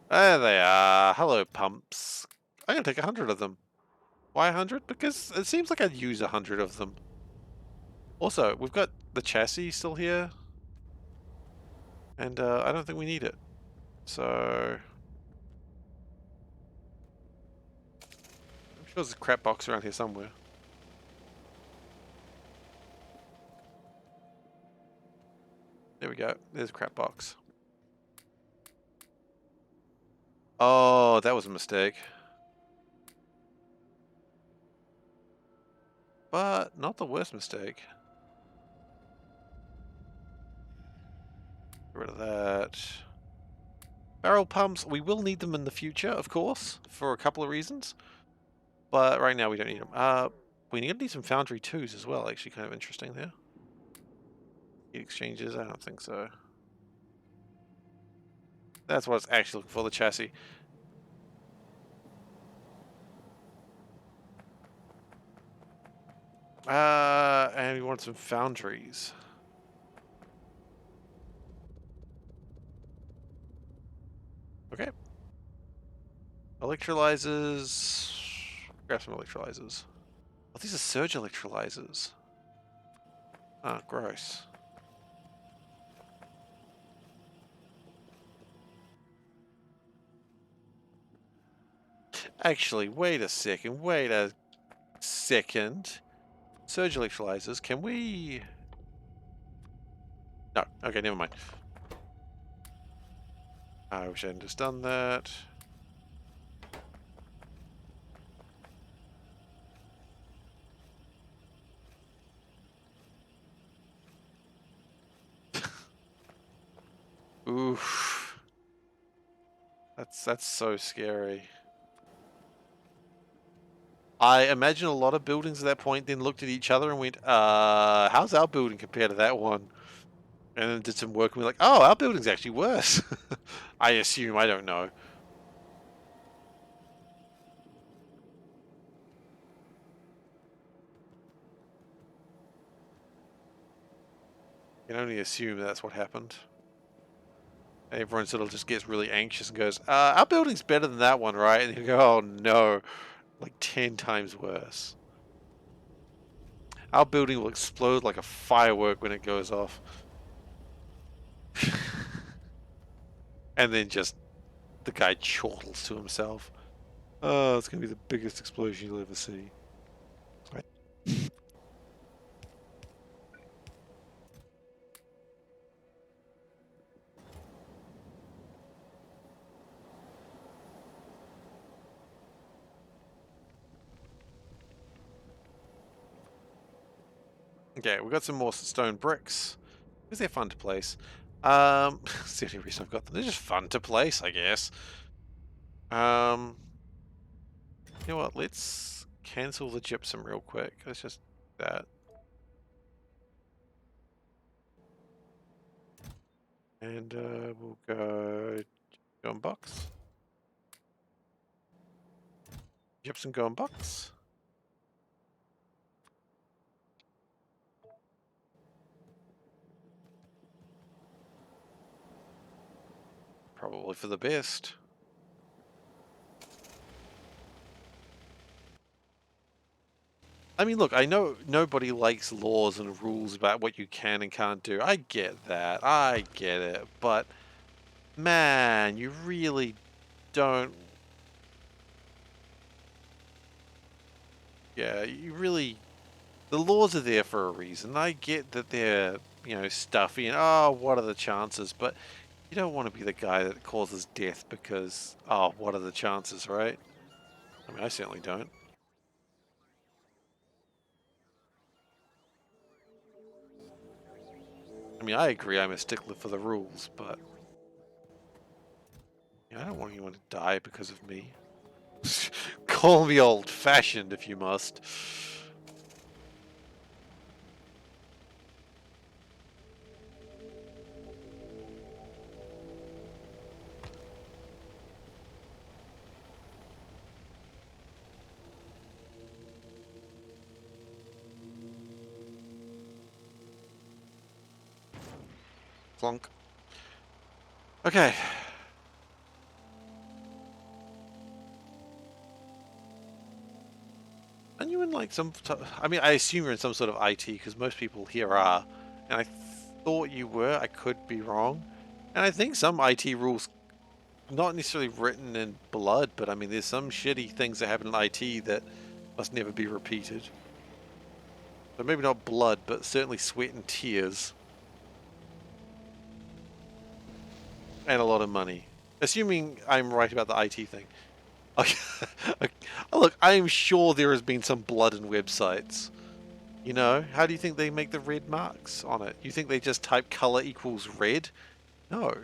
There they are. Hello, pumps. I'm gonna take 100 of them. Why 100? Because it seems like I'd use 100 of them. Also, we've got the chassis still here, and I don't think we need it. So I'm sure there's a crap box around here somewhere. There we go. There's a crap box. Oh, that was a mistake. But not the worst mistake. Get rid of that. Barrel pumps, we will need them in the future, of course, for a couple of reasons. But right now we don't need them. We need some foundry twos as well, actually kind of interesting there. Heat exchangers, I don't think so. That's what it's actually looking for, the chassis. And we want some foundries. Okay. Electrolyzers. Grab some electrolyzers. Oh, these are surge electrolyzers. Ah, gross. Actually, wait a second. Wait a second. Surge electrolyzers. Can we... No. Okay, never mind. I wish I hadn't just done that. Oof. That's so scary. I imagine a lot of buildings at that point then looked at each other and went, how's our building compared to that one? And then did some work and we're like, oh, our building's actually worse. I assume, I don't know. I can only assume that's what happened. Everyone sort of just gets really anxious and goes, our building's better than that one, right? And you go, oh no, like 10 times worse. Our building will explode like a firework when it goes off. And then just the guy chortles to himself. Oh, it's going to be the biggest explosion you'll ever see. Okay, we've got some more stone bricks. Because they're fun to place. It's the only reason I've got them. They're just fun to place, I guess. You know what? Let's cancel the gypsum real quick. Let's just do that. And we'll go in box. Gypsum go in box. Probably for the best. I mean, look, I know nobody likes laws and rules about what you can and can't do. I get that. I get it. But, man, you really don't... Yeah, you really... The laws are there for a reason. I get that they're, you know, stuffy and, oh, what are the chances? But you don't want to be the guy that causes death because, oh, what are the chances, right? I mean, I certainly don't. I mean, I agree I'm a stickler for the rules, but yeah, I don't want anyone to die because of me. Call me old-fashioned if you must. Clunk. Okay. Aren't you in like some... I mean, I assume you're in some sort of IT because most people here are. And I thought you were. I could be wrong. And I think some IT rules, not necessarily written in blood, but I mean, there's some shitty things that happen in IT that must never be repeated. So maybe not blood, but certainly sweat and tears. And a lot of money. Assuming I'm right about the IT thing. Okay. Look, I am sure there has been some blood in websites. You know, how do you think they make the red marks on it? You think they just type color equals red? No.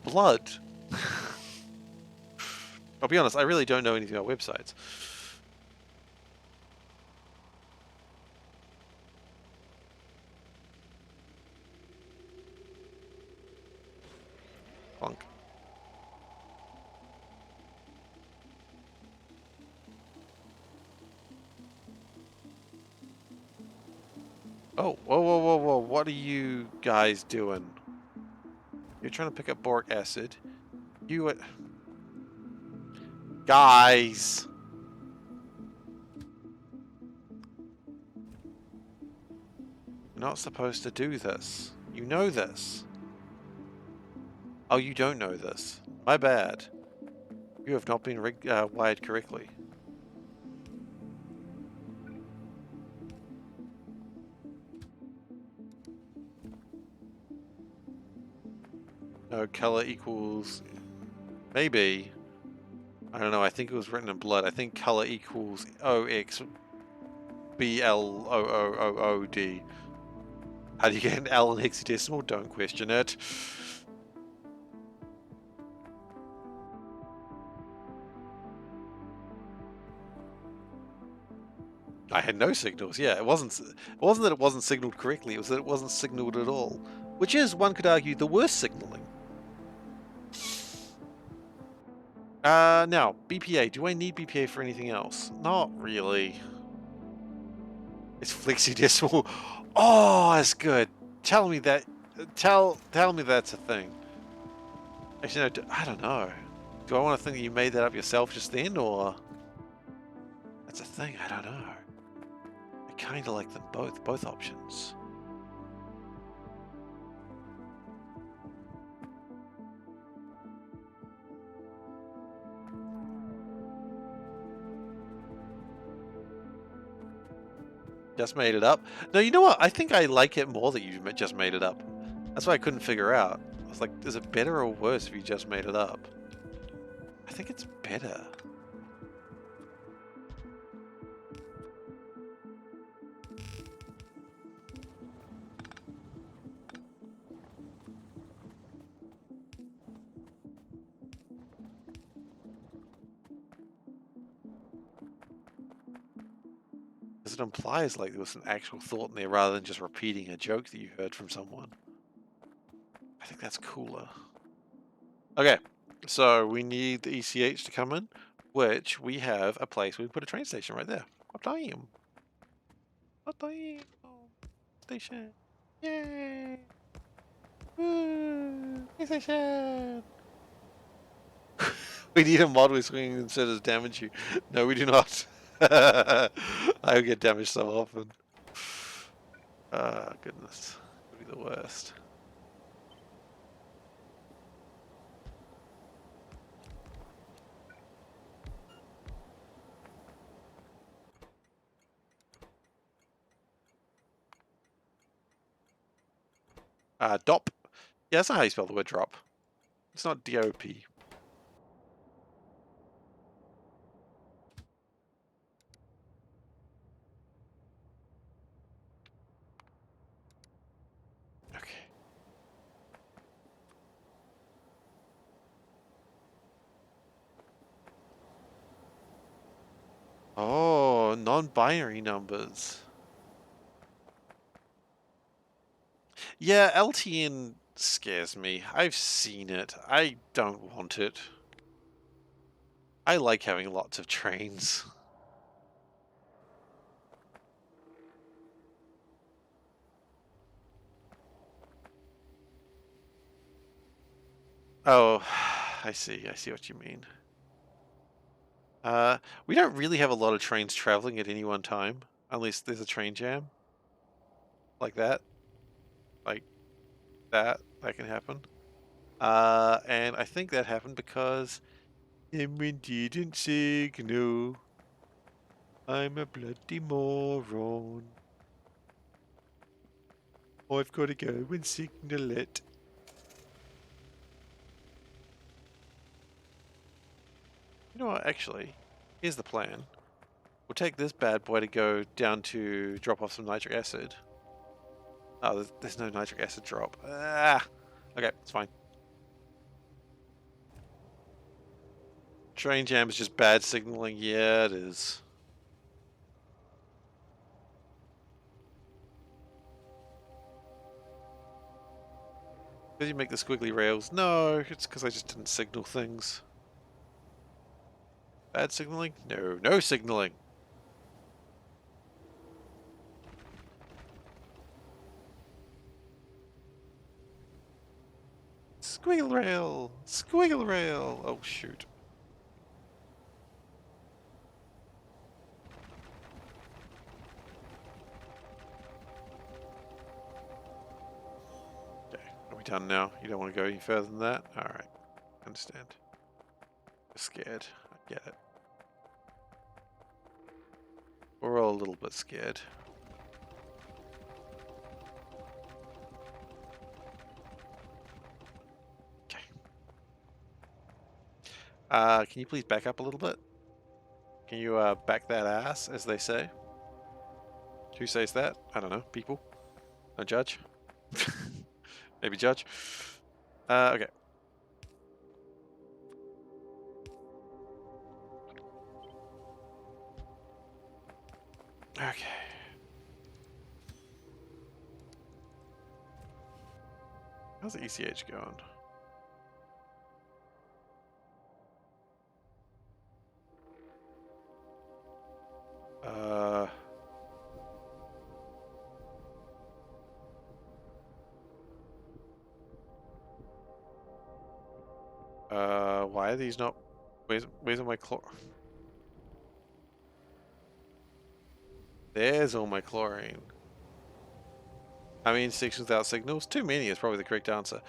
Blood. I'll be honest, I really don't know anything about websites. Clunk. Oh, whoa, whoa, whoa, whoa. What are you guys doing? You're trying to pick up boric acid. You... Guys! You're not supposed to do this. You know this. Oh, you don't know this. My bad. You have not been wired correctly. No, color equals... Maybe. I don't know, I think it was written in blood. I think color equals OX BLOOOOD. How do you get an L in hexadecimal? Don't question it. I had no signals. Yeah, it wasn't that it wasn't signaled correctly. It was that it wasn't signaled at all, which is, one could argue, the worst signaling. Now BPA. Do I need BPA for anything else? Not really. It's flexidecimal. Oh, that's good. Tell me that. Tell me that's a thing. Actually, no, I don't know. Do I want to think that you made that up yourself just then, or that's a thing? I don't know. I kind of like them both options. Just made it up? No, you know what? I think I like it more that you just made it up. That's why I couldn't figure out. I was like, is it better or worse if you just made it up? I think it's better. Because it implies like there was an actual thought in there rather than just repeating a joke that you heard from someone. I think that's cooler. Okay, so we need the ECH to come in, which we have a place where we put a train station right there. What time? What time? Station. Yay! Woo! Train station! We need a mod with swinging instead of damage you. No, we do not. I get damaged so often. Ah, goodness. It'd be the worst. DOP. Yeah, that's not how you spell the word drop. It's not D-O-P. Okay. Oh, non-binary numbers. Yeah, LTN scares me. I've seen it. I don't want it. I like having lots of trains. Oh, I see what you mean. We don't really have a lot of trains traveling at any one time, unless there's a train jam. Like that. Like that. That can happen. And I think that happened because someone didn't signal. I'm a bloody moron. I've got to go and signal it. You know what, actually, here's the plan. We'll take this bad boy to go down to drop off some nitric acid. Oh, there's no nitric acid drop. Ah! Okay, it's fine. Train jam is just bad signaling. Yeah, it is. Did you make the squiggly rails? No, it's because I just didn't signal things. Bad signaling? No, no signaling. Squiggle rail! Squiggle rail! Oh, shoot. Okay, are we done now? You don't want to go any further than that? Alright, understand. You're scared. I get it. We're all a little bit scared. Okay. Can you please back up a little bit? Can you back that ass, as they say? Who says that? I don't know. People? No judge? Maybe judge? Okay. Okay. How's the ECH going? Why are these not... Where's all my chlor... There's all my chlorine. I mean, sections without signals? Too many is probably the correct answer.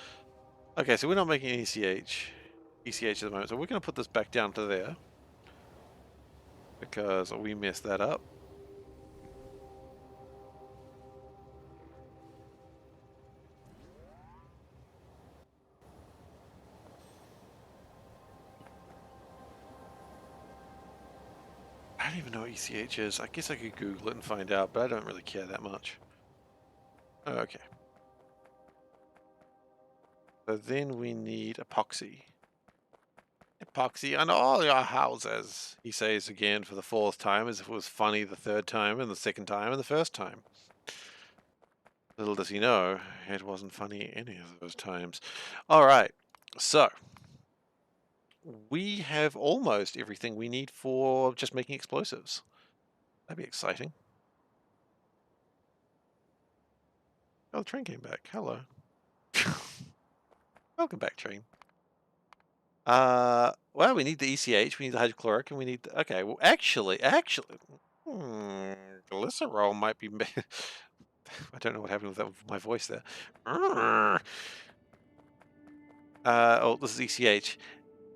Okay, so we're not making any ECH at the moment, so we're going to put this back down to there. Because we messed that up. I don't even know what ECH is. I guess I could Google it and find out, but I don't really care that much. Okay. So then we need epoxy. Epoxy on all your houses, he says again for the fourth time, as if it was funny the third time and the second time and the first time. Little does he know, it wasn't funny any of those times. Alright, so we have almost everything we need for just making explosives. That'd be exciting. Oh, the train came back. Hello. Welcome back, train. Well, we need the ECH, we need the hydrochloric, and we need the, okay, well, actually, glycerol might be, I don't know what happened with that, with my voice there. Oh, this is ECH.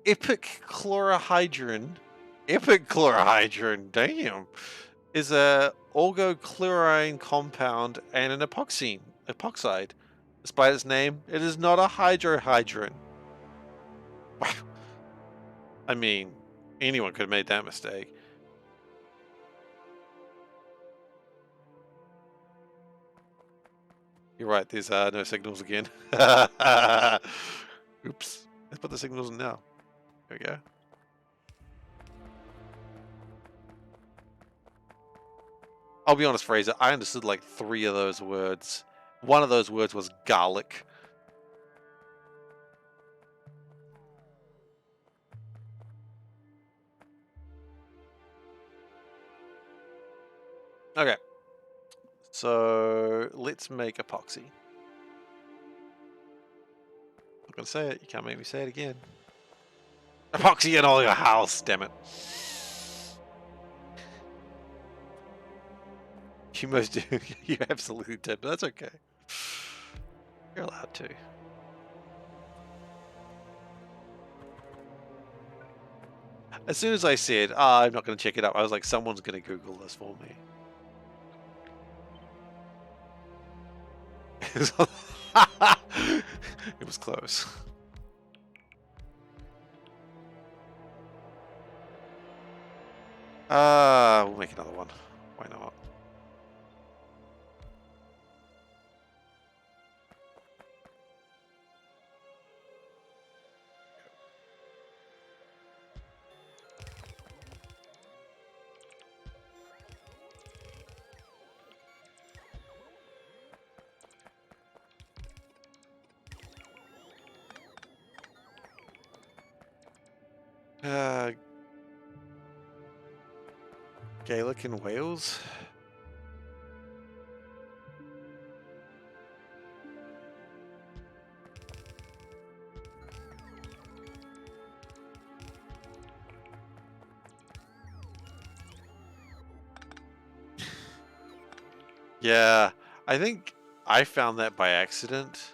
Epic chlorohydrin, damn, is a orgochlorine compound and an epoxide. Despite its name, it is not a hydrohydrin. Wow. I mean, anyone could have made that mistake. You're right, there's no signals again. Oops. Let's put the signals in now. There we go. I'll be honest, Fraser, I understood like 3 of those words. One of those words was garlic. Okay. So let's make epoxy. I'm gonna say it, you can't make me say it again. Epoxy in all your house, damn it. You most do. You absolutely did, but that's okay. You're allowed to. As soon as I said, I'm not going to check it up, I was like, someone's going to Google this for me. It was close. We'll make another one. Why not? Gaelic in Wales? Yeah, I think I found that by accident.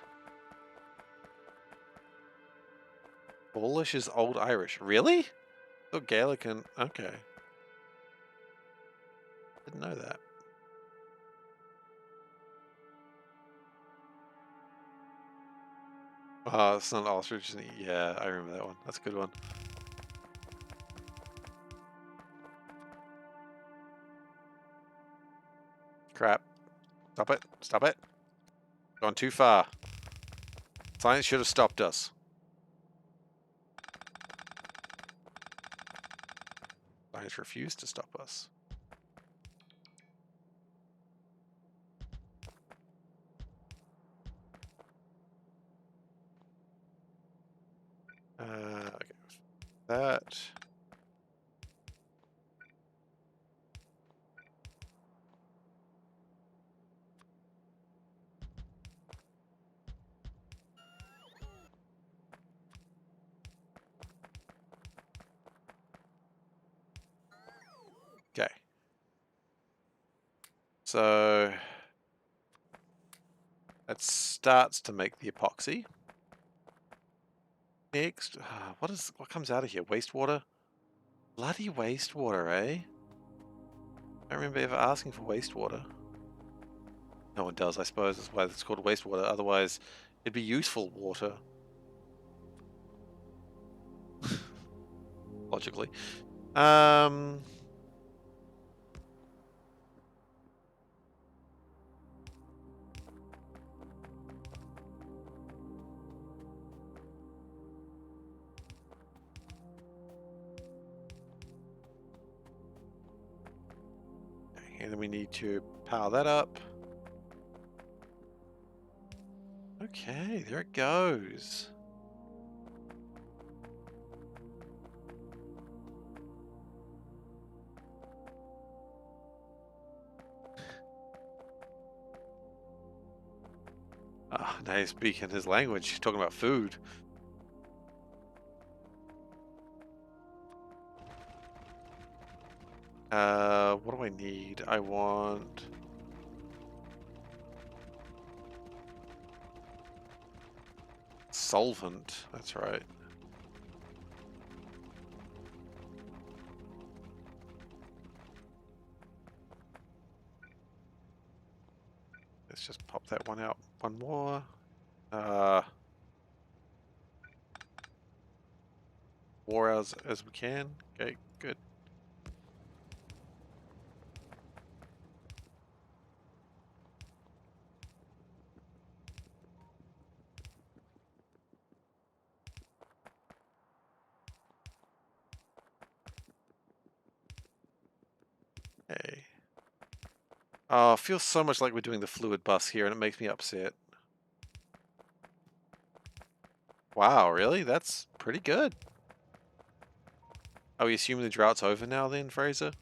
Polish is Old Irish. Really? Oh, Gaelic and... okay. Didn't know that. It's not ostrich. Yeah, I remember that one. That's a good one. Crap. Stop it. Stop it. Gone too far. Science should have stopped us. Science refused to stop us. Okay. That. Okay. So that starts to make the epoxy. Next, what comes out of here? Wastewater? Bloody wastewater, eh? I don't remember ever asking for wastewater. No one does, I suppose. That's why it's called wastewater. Otherwise, it'd be useful water. Logically. and then we need to power that up. Okay, there it goes. Ah, now he's speaking his language. He's talking about food. What do I need? I want... solvent. That's right. Let's just pop that one out. One more. More as we can. Okay, good. Okay. Oh, it feels so much like we're doing the fluid bus here, and it makes me upset. Wow, really? That's pretty good. Are we assuming the drought's over now then, Fraser?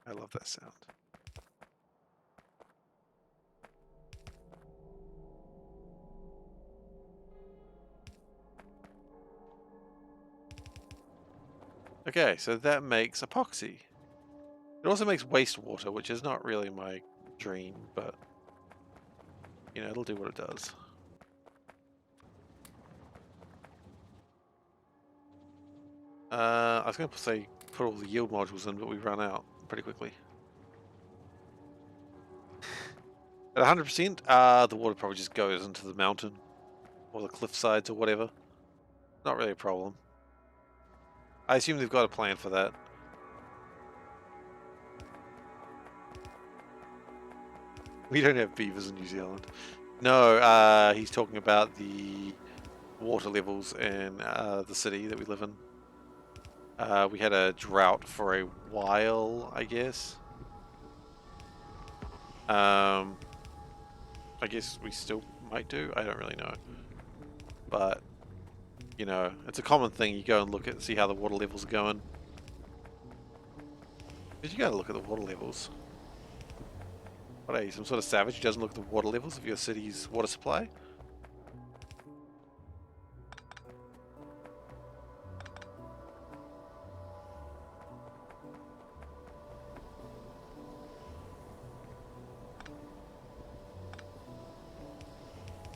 I love that sound. Okay, so that makes epoxy. It also makes wastewater, which is not really my dream, but you know, it'll do what it does. I was going to say put all the yield modules in, but we run out pretty quickly. At 100%, the water probably just goes into the mountain or the cliff sides or whatever. Not really a problem. I assume they've got a plan for that. We don't have beavers in New Zealand. No, he's talking about the water levels in the city that we live in. We had a drought for a while, I guess. I guess we still might do. I don't really know. But, you know, it's a common thing. You go and look at, see how the water levels are going. Because you gotta look at the water levels. What are you, some sort of savage who doesn't look at the water levels of your city's water supply?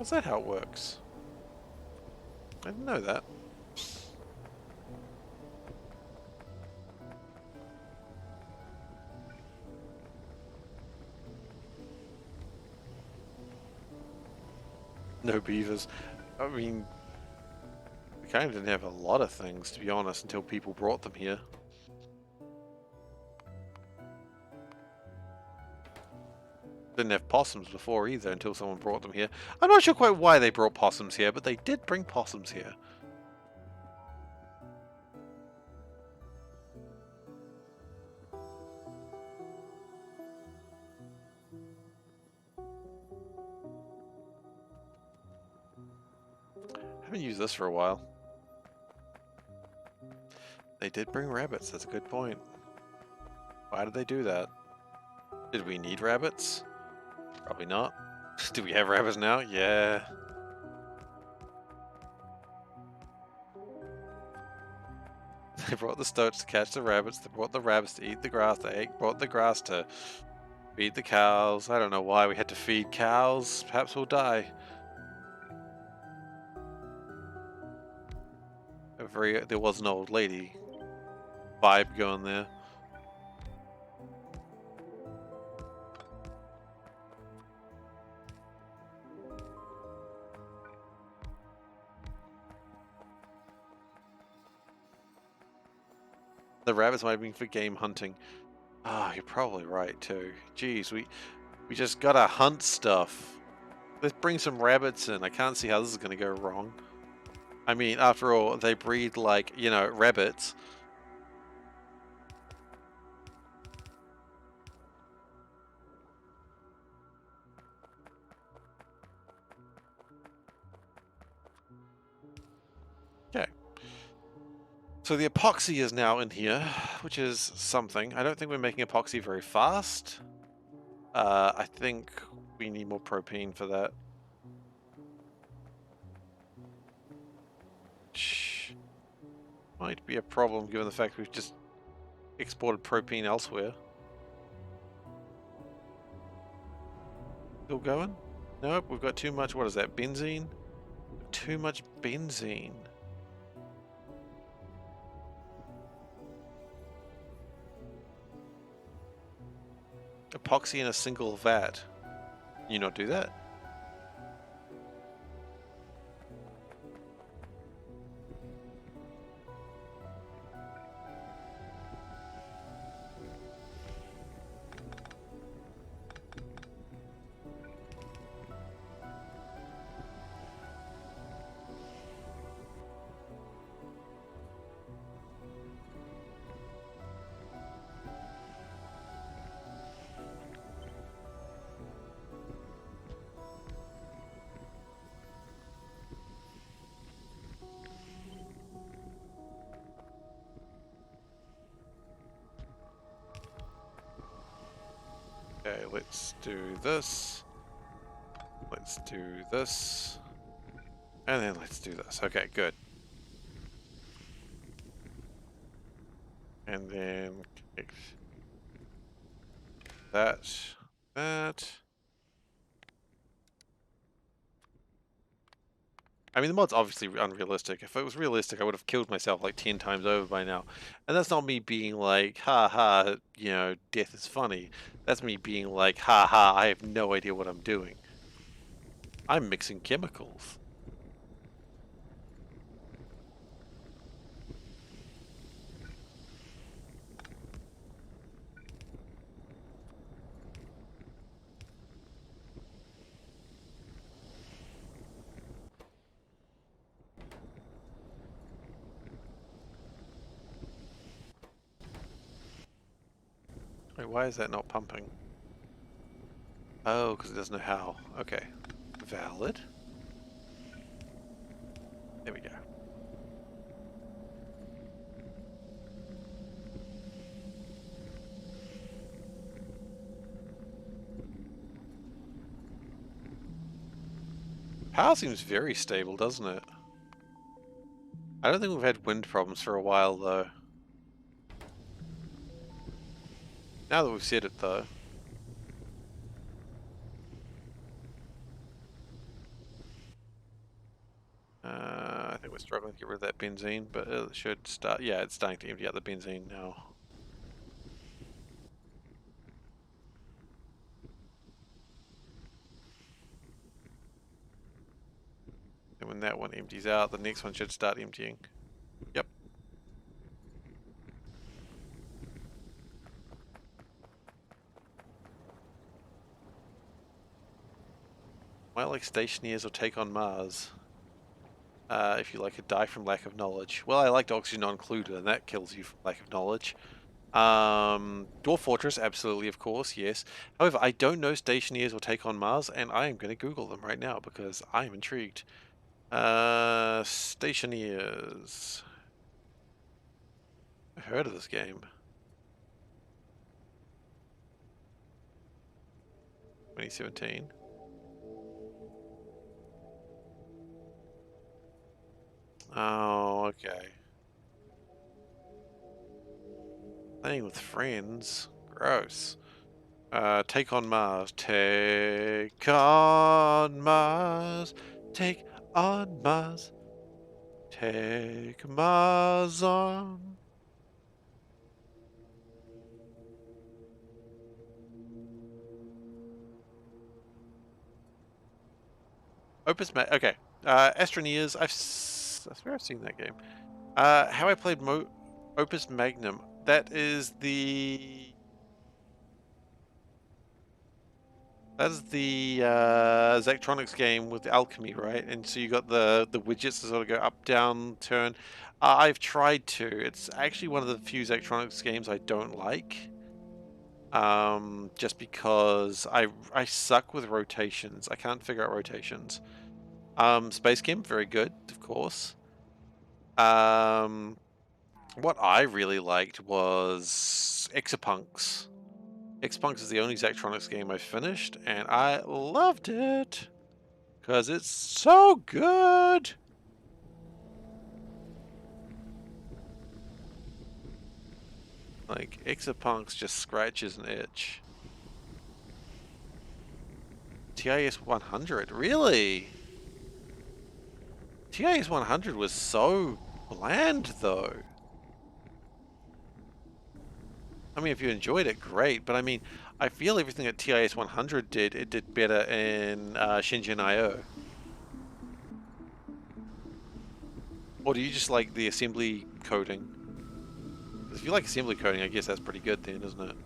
Is that how it works? I didn't know that. No beavers. I mean, we kind of didn't have a lot of things, to be honest, until people brought them here. Didn't have possums before either until someone brought them here. I'm not sure quite why they brought possums here, but they did bring possums here. I haven't used this for a while. They did bring rabbits, that's a good point. Why did they do that? Did we need rabbits? Probably not. Do we have rabbits now? Yeah. They brought the stoats to catch the rabbits, they brought the rabbits to eat the grass, they brought the grass to feed the cows. I don't know why we had to feed cows. Perhaps we'll die. There was an old lady vibe going there. The rabbits might have been for game hunting. Ah, you're probably right too. Jeez, we just gotta hunt stuff. Let's bring some rabbits in. I can't see how this is gonna go wrong. I mean, after all, they breed like, you know, rabbits. Okay. So the epoxy is now in here, which is something. I don't think we're making epoxy very fast. I think we need more propane for that. Which might be a problem given the fact we've just exported propane elsewhere. Still going? Nope, we've got too much, what is that, benzene? Too much benzene. Epoxy in a single vat. Can you not do that? Okay, let's do this. Let's do this. And then let's do this. Okay, good. And then connect that. I mean, the mod's obviously unrealistic. If it was realistic, I would have killed myself like 10 times over by now. And that's not me being like, ha ha, you know, death is funny. That's me being like, ha ha, I have no idea what I'm doing. I'm mixing chemicals. Wait, why is that not pumping? Oh, because it doesn't know how. Okay. Valid. There we go. Power seems very stable, doesn't it? I don't think we've had wind problems for a while, though. Now that we've said it, though. I think we're struggling to get rid of that benzene, but it should start. Yeah, it's starting to empty out the benzene now. And when that one empties out, the next one should start emptying. Yep. Might like stationeers or take on Mars. If you like a die from lack of knowledge. Well, I liked oxygen not included, and that kills you from lack of knowledge. Dwarf Fortress, absolutely, of course, yes. However, I don't know stationeers or take on Mars, and I am going to Google them right now because I am intrigued. Stationeers. I heard of this game. 2017. Oh, okay. Playing with friends. Gross. Take on Mars. Take on Mars. Take on Mars. Take Mars on. Okay. Astroneers. I swear I've seen that game. How I played Opus Magnum. That is the That's the Zachtronics game with alchemy, right? And so you got the widgets that sort of go up, down, turn. I've tried to. It's actually one of the few Zachtronics games I don't like. Just because I suck with rotations. I can't figure out rotations. Space Game, very good, of course. What I really liked was Exapunks. Exapunks is the only Zachtronics game I finished, and I loved it. Because it's so good! Like, Exapunks just scratches an itch. TIS 100, really? TIS 100 was so bland, though. I mean, if you enjoyed it, great. But I mean, I feel everything that TIS 100 did, it did better in Shenzhen IO. Or do you just like the assembly coding? If you like assembly coding, I guess that's pretty good then, isn't it?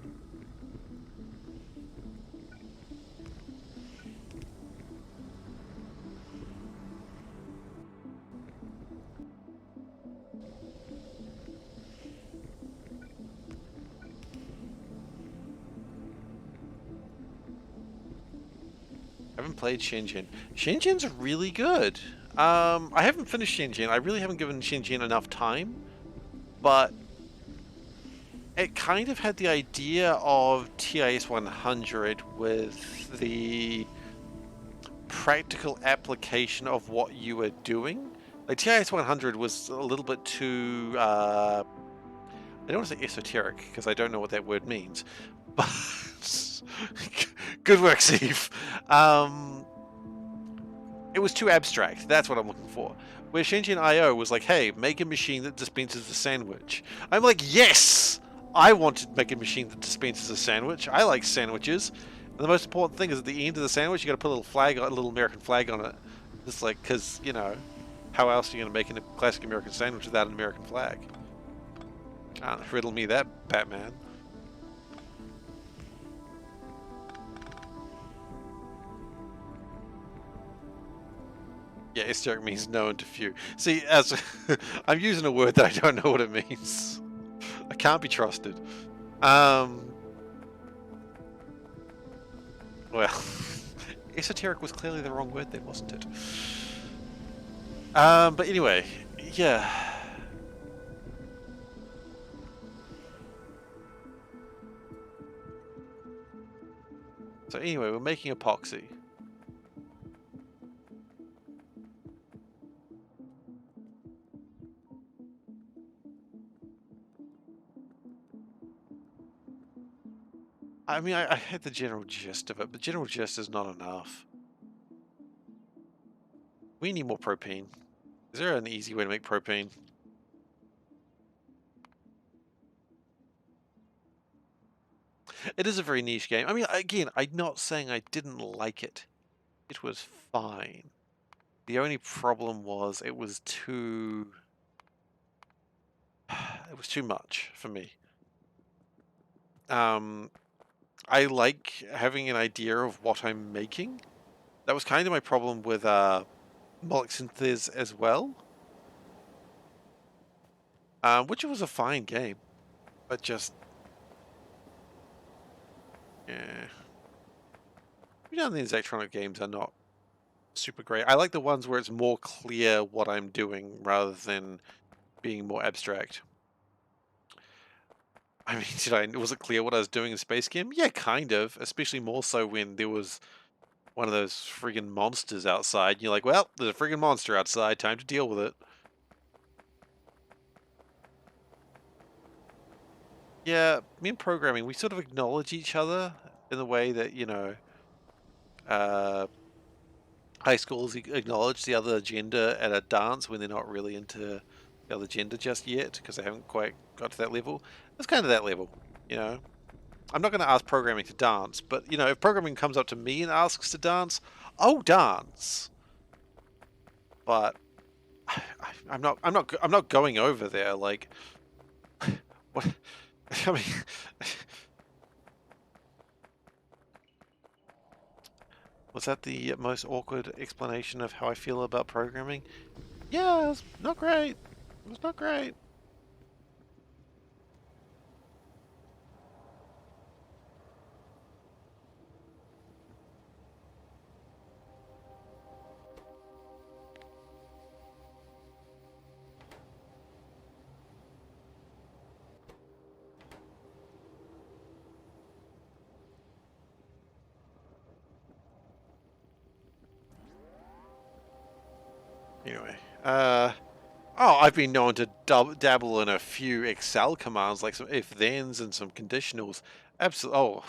I haven't played Shenzhen. Shenzhen's really good. I haven't finished Shenzhen. I really haven't given Shenzhen enough time, but it kind of had the idea of TIS 100 with the practical application of what you were doing. Like TIS 100 was a little bit too, I don't want to say esoteric because I don't know what that word means, but good work, Steve. It was too abstract. That's what I'm looking for. Where Shenzhen IO was like, hey, make a machine that dispenses a sandwich. I'm like, yes! I want to make a machine that dispenses a sandwich. I like sandwiches. And the most important thing is at the end of the sandwich, you got to put a little flag, a little American flag on it. Just like, because, you know, how else are you going to make a classic American sandwich without an American flag? Riddle me that, Batman. Yeah, esoteric means known to few. See, as I'm using a word that I don't know what it means. I can't be trusted. Well, esoteric was clearly the wrong word then, wasn't it? But anyway, yeah. So anyway, we're making epoxy. I mean, I had the general gist of it, but general gist is not enough. We need more propane. Is there an easy way to make propane? It is a very niche game. I mean, again, I'm not saying I didn't like it. It was fine. The only problem was it was too... It was too much for me. I like having an idea of what I'm making. That was kind of my problem with Moloch Synthesiz as well. Which was a fine game. But just... Yeah. You know, these electronic games are not super great. I like the ones where it's more clear what I'm doing rather than being more abstract. I mean, was it clear what I was doing in Space Game? Yeah, kind of. Especially more so when there was one of those friggin' monsters outside. And you're like, well, there's a friggin' monster outside. Time to deal with it. Yeah, me and programming, we sort of acknowledge each other in the way that, you know, uh, high schools acknowledge the other gender at a dance when they're not really into the other gender just yet because they haven't quite got to that level. It's kind of that level, you know. I'm not going to ask programming to dance, but you know, if programming comes up to me and asks to dance, I'll dance. But I'm not going over there like what. I mean, Was that the most awkward explanation of how I feel about programming? Yeah, it's not great. It was not great. Anyway, oh, I've been known to dabble in a few Excel commands, like some if-thens and some conditionals. Absolutely. Oh,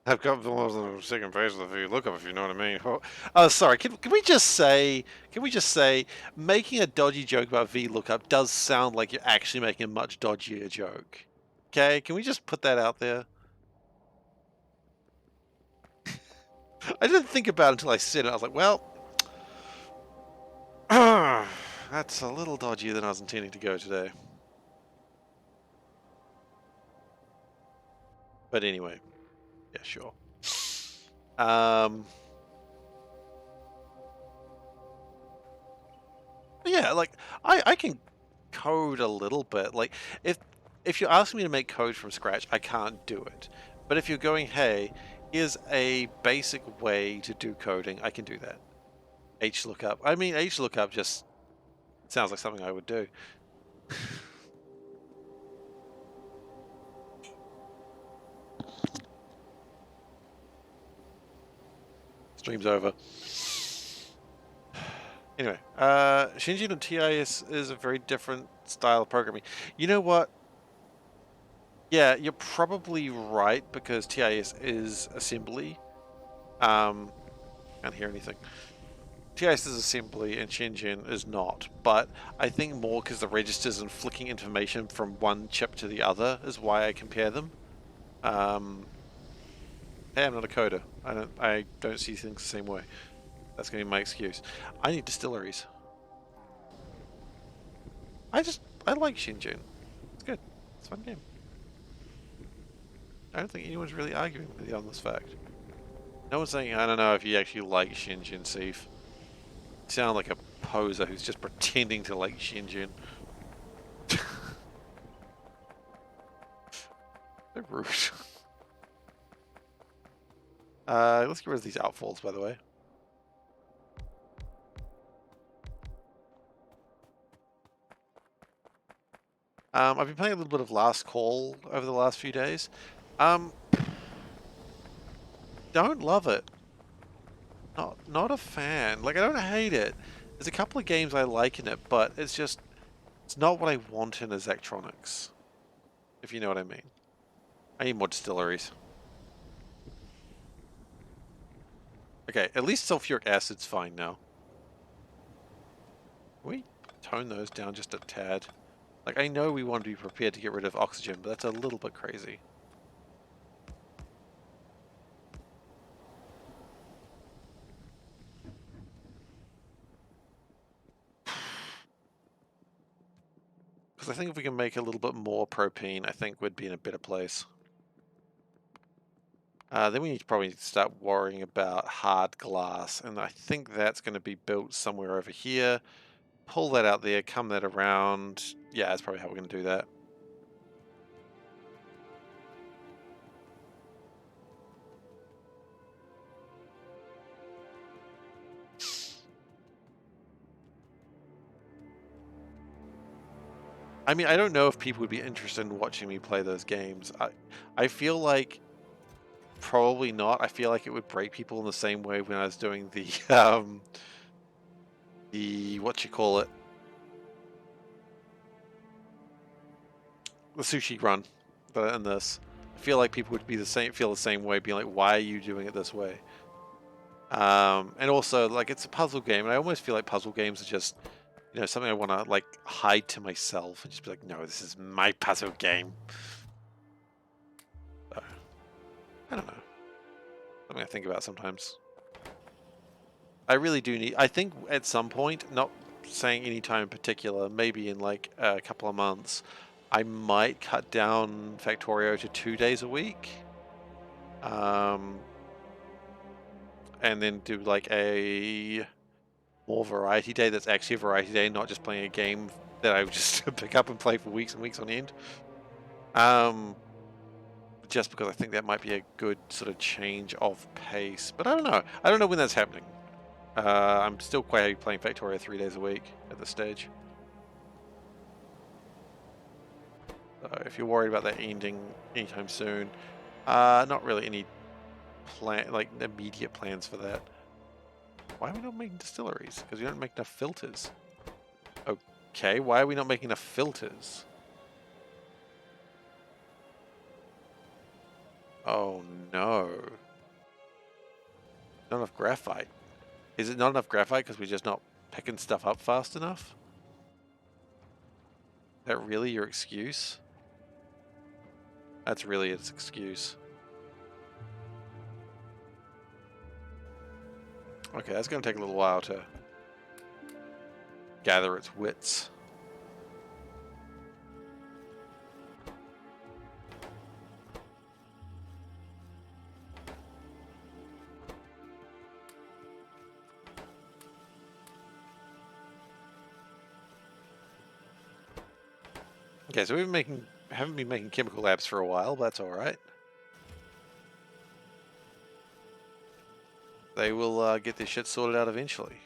I've got the second page of the VLOOKUP, if you know what I mean. Oh, sorry. Can we just say? Can we just say? Making a dodgy joke about VLOOKUP does sound like you're actually making a much dodgier joke. Okay, can we just put that out there? I didn't think about it until I said it. I was like, well, that's a little dodgier than I was intending to go today. But anyway, yeah, sure. Yeah, like I can code a little bit. Like if you're asking me to make code from scratch, I can't do it. But if you're going, hey, here's a basic way to do coding, I can do that. HLOOKUP. I mean, HLOOKUP just sounds like something I would do. Stream's over. Anyway, Shinjin and TIS is a very different style of programming. You know what? Yeah, you're probably right because TIS is assembly. Can't hear anything. TIS is assembly and Shenzhen is not, but I think more because the registers and flicking information from one chip to the other is why I compare them. Hey, I'm not a coder. I don't see things the same way. That's going to be my excuse. I need distilleries. I like Shenzhen. It's good. It's a fun game. I don't think anyone's really arguing with you on this fact. No one's saying, I don't know if you actually like Shenzhen, Seif. You sound like a poser who's just pretending to like Shenzhen. So rude. Let's get rid of these outfalls, by the way. I've been playing a little bit of Last Call over the last few days. Don't love it. Not a fan. Like, I don't hate it. There's a couple of games I like in it, but it's not what I want in as electronics. If you know what I mean. I need more distilleries. Okay, at least sulfuric acid's fine now. Can we tone those down just a tad? Like, I know we want to be prepared to get rid of oxygen, but that's a little bit crazy. Because I think if we can make a little bit more propane, I think we'd be in a better place. Then we need to probably start worrying about hard glass, and I think that's going to be built somewhere over here. Pull that out there, come that around. Yeah, that's probably how we're going to do that. I mean, I don't know if people would be interested in watching me play those games. I feel like probably not. I feel like it would break people in the same way when I was doing the what you call it, the sushi run, and this. I feel like people would be feel the same way, being like, "Why are you doing it this way?" And also, like, it's a puzzle game, and I almost feel like puzzle games are just, you know, something I want to like hide to myself and just be like, "No, this is my puzzle game." So, I don't know. Something I think about sometimes. I really do need. I think at some point, not saying any time in particular, maybe in like a couple of months, I might cut down Factorio to 2 days a week. and then do like a more variety day that's actually a variety day, not just playing a game that I would just pick up and play for weeks and weeks on end. Just because I think that might be a good sort of change of pace. But I don't know. I don't know when that's happening. I'm still quite happy playing Factorio 3 days a week at this stage. If you're worried about that ending anytime soon, not really any immediate plans for that. Why are we not making distilleries? Because we don't make enough filters. Okay, why are we not making enough filters? Oh no. Not enough graphite. Is it not enough graphite because we're just not picking stuff up fast enough? Is that really your excuse? That's really its excuse. Okay, that's going to take a little while to gather its wits. Okay, so haven't been making chemical labs for a while, but that's alright. They will get this shit sorted out eventually.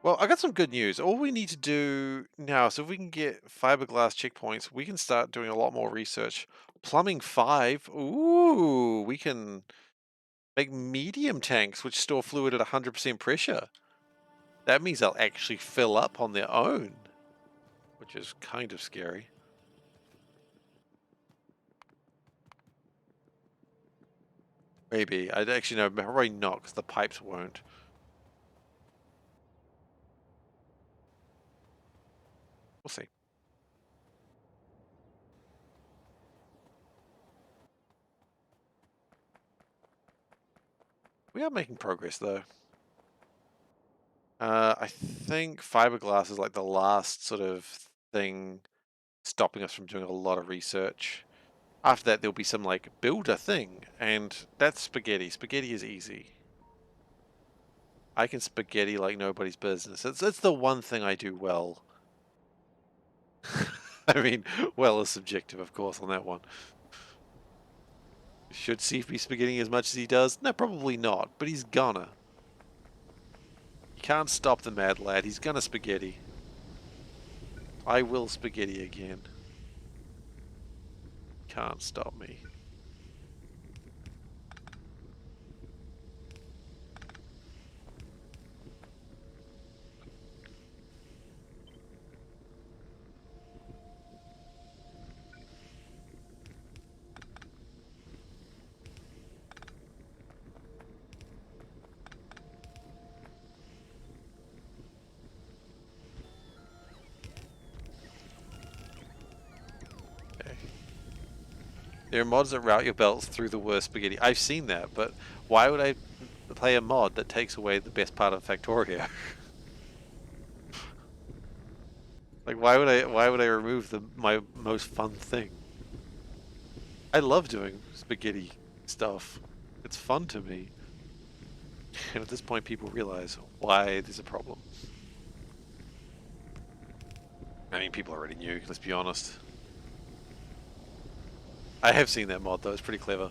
Well, I got some good news. All we need to do now, so if we can get fiberglass checkpoints, we can start doing a lot more research. Plumbing 5, ooh, we can make medium tanks which store fluid at 100% pressure. That means they'll actually fill up on their own, which is kind of scary. Maybe. I'd actually no, probably not, because the pipes won't. We'll see. We are making progress, though. I think fiberglass is like the last sort of thing stopping us from doing a lot of research. After that, there'll be some like builder thing, and that's spaghetti. Spaghetti is easy. I can spaghetti like nobody's business. It's the one thing I do well. I mean, well is subjective, of course, on that one. Should Steve be spaghettiing as much as he does? No, probably not, but he's gonna. You can't stop the mad lad. He's gonna spaghetti. I will spaghetti again. Can't stop me. Okay. There are mods that route your belts through the worst spaghetti. I've seen that, but why would I play a mod that takes away the best part of Factorio? Like, why would I remove my most fun thing? I love doing spaghetti stuff. It's fun to me. And at this point, people realize why there's a problem. I mean, people already knew, let's be honest. I have seen that mod, though. It's pretty clever.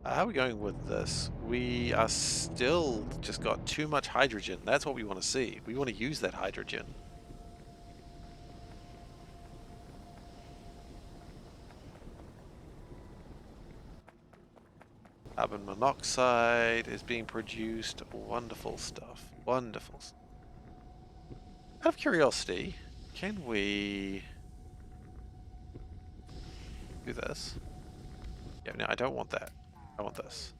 How are we going with this? We are still just got too much hydrogen. That's what we want to see. We want to use that hydrogen. Carbon monoxide is being produced. Wonderful stuff. Wonderful. Out of curiosity, can we do this? Yeah, no, I don't want that. I want this.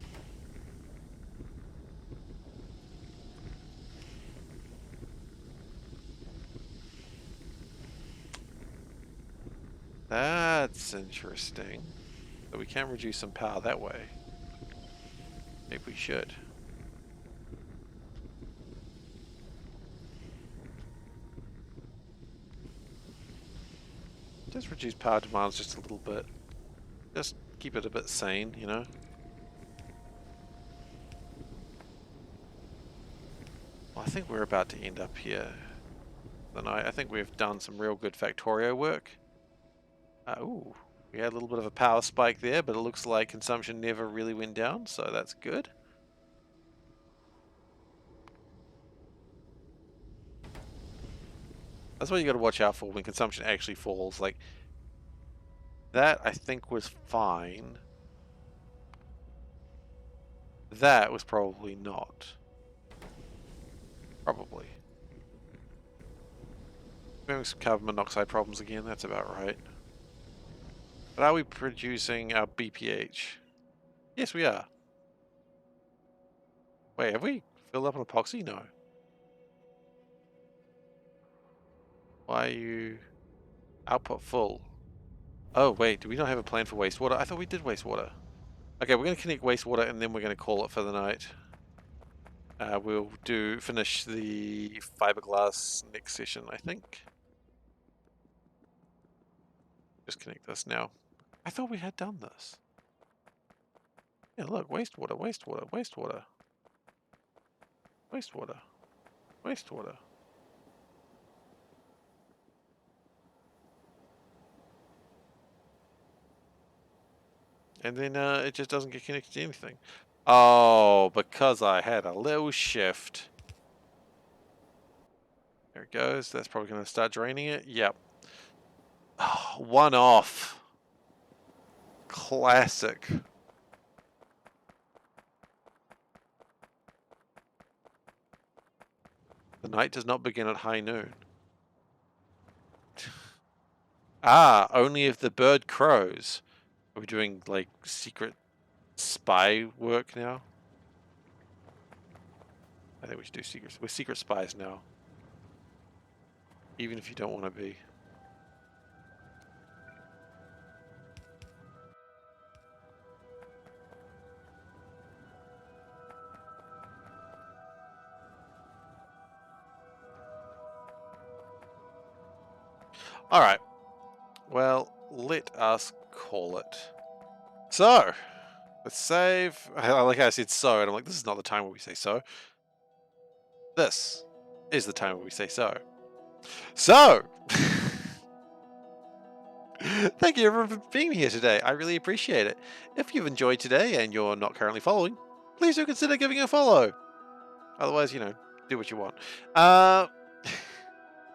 That's interesting. So we can reduce some power that way. Maybe we should. Just reduce power demands just a little bit. Just keep it a bit sane, you know? Well, I think we're about to end up here. I think we've done some real good Factorio work. Ooh, we had a little bit of a power spike there, but it looks like consumption never really went down, so that's good. That's what you got to watch out for when consumption actually falls. Like, that I think was fine. That was probably not. Probably. Having some carbon monoxide problems again, that's about right. But are we producing our BPH? Yes, we are. Wait, have we filled up on epoxy? No. Why are you output full? Oh, wait, do we not have a plan for wastewater? I thought we did wastewater. Okay, we're going to connect wastewater and then we're going to call it for the night. We'll finish the fiberglass next session, I think. Just connect this now. I thought we had done this. Yeah, look, wastewater, wastewater, wastewater. Wastewater. Wastewater. And then it just doesn't get connected to anything. Oh, because I had a little shift. There it goes. That's probably going to start draining it. Yep. Oh, one off. Classic. The night does not begin at high noon. Ah, only if the bird crows. Are we doing, like, secret spy work now? I think we should do secret. We're secret spies now. Even if you don't want to be. Alright. Well, let us call it. So, let's save. Like I said so, and I'm like, this is not the time where we say so. This is the time where we say so. So! Thank you everyone for being here today. I really appreciate it. If you've enjoyed today and you're not currently following, please do consider giving a follow. Otherwise, you know, do what you want.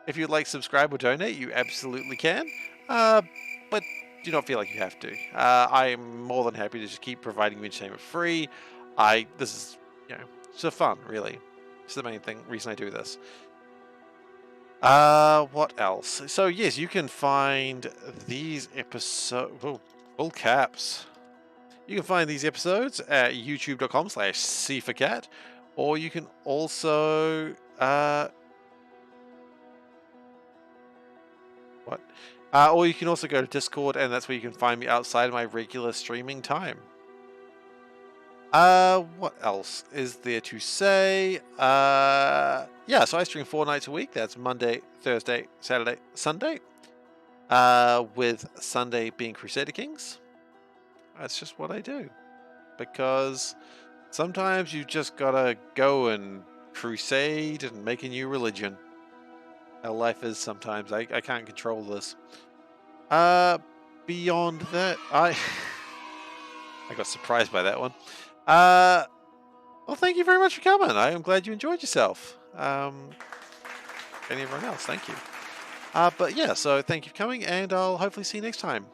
If you'd like to subscribe or donate, you absolutely can. But do not feel like you have to. I am more than happy to just keep providing you entertainment free. This is, you know, it's for fun, really. It's the main reason I do this. What else? So yes, you can find these episodes. Oh, full caps. You can find these episodes at youtube.com/SeiferKatt, or you can also or you can also go to Discord, and that's where you can find me outside of my regular streaming time. What else is there to say? Yeah, so I stream 4 nights a week. That's Monday, Thursday, Saturday, Sunday. With Sunday being Crusader Kings. That's just what I do. Because sometimes you just gotta go and crusade and make a new religion. How life is sometimes. I can't control this. Beyond that, I got surprised by that one. Well, thank you very much for coming. I am glad you enjoyed yourself. And everyone else, thank you. But yeah, so thank you for coming, and I'll hopefully see you next time.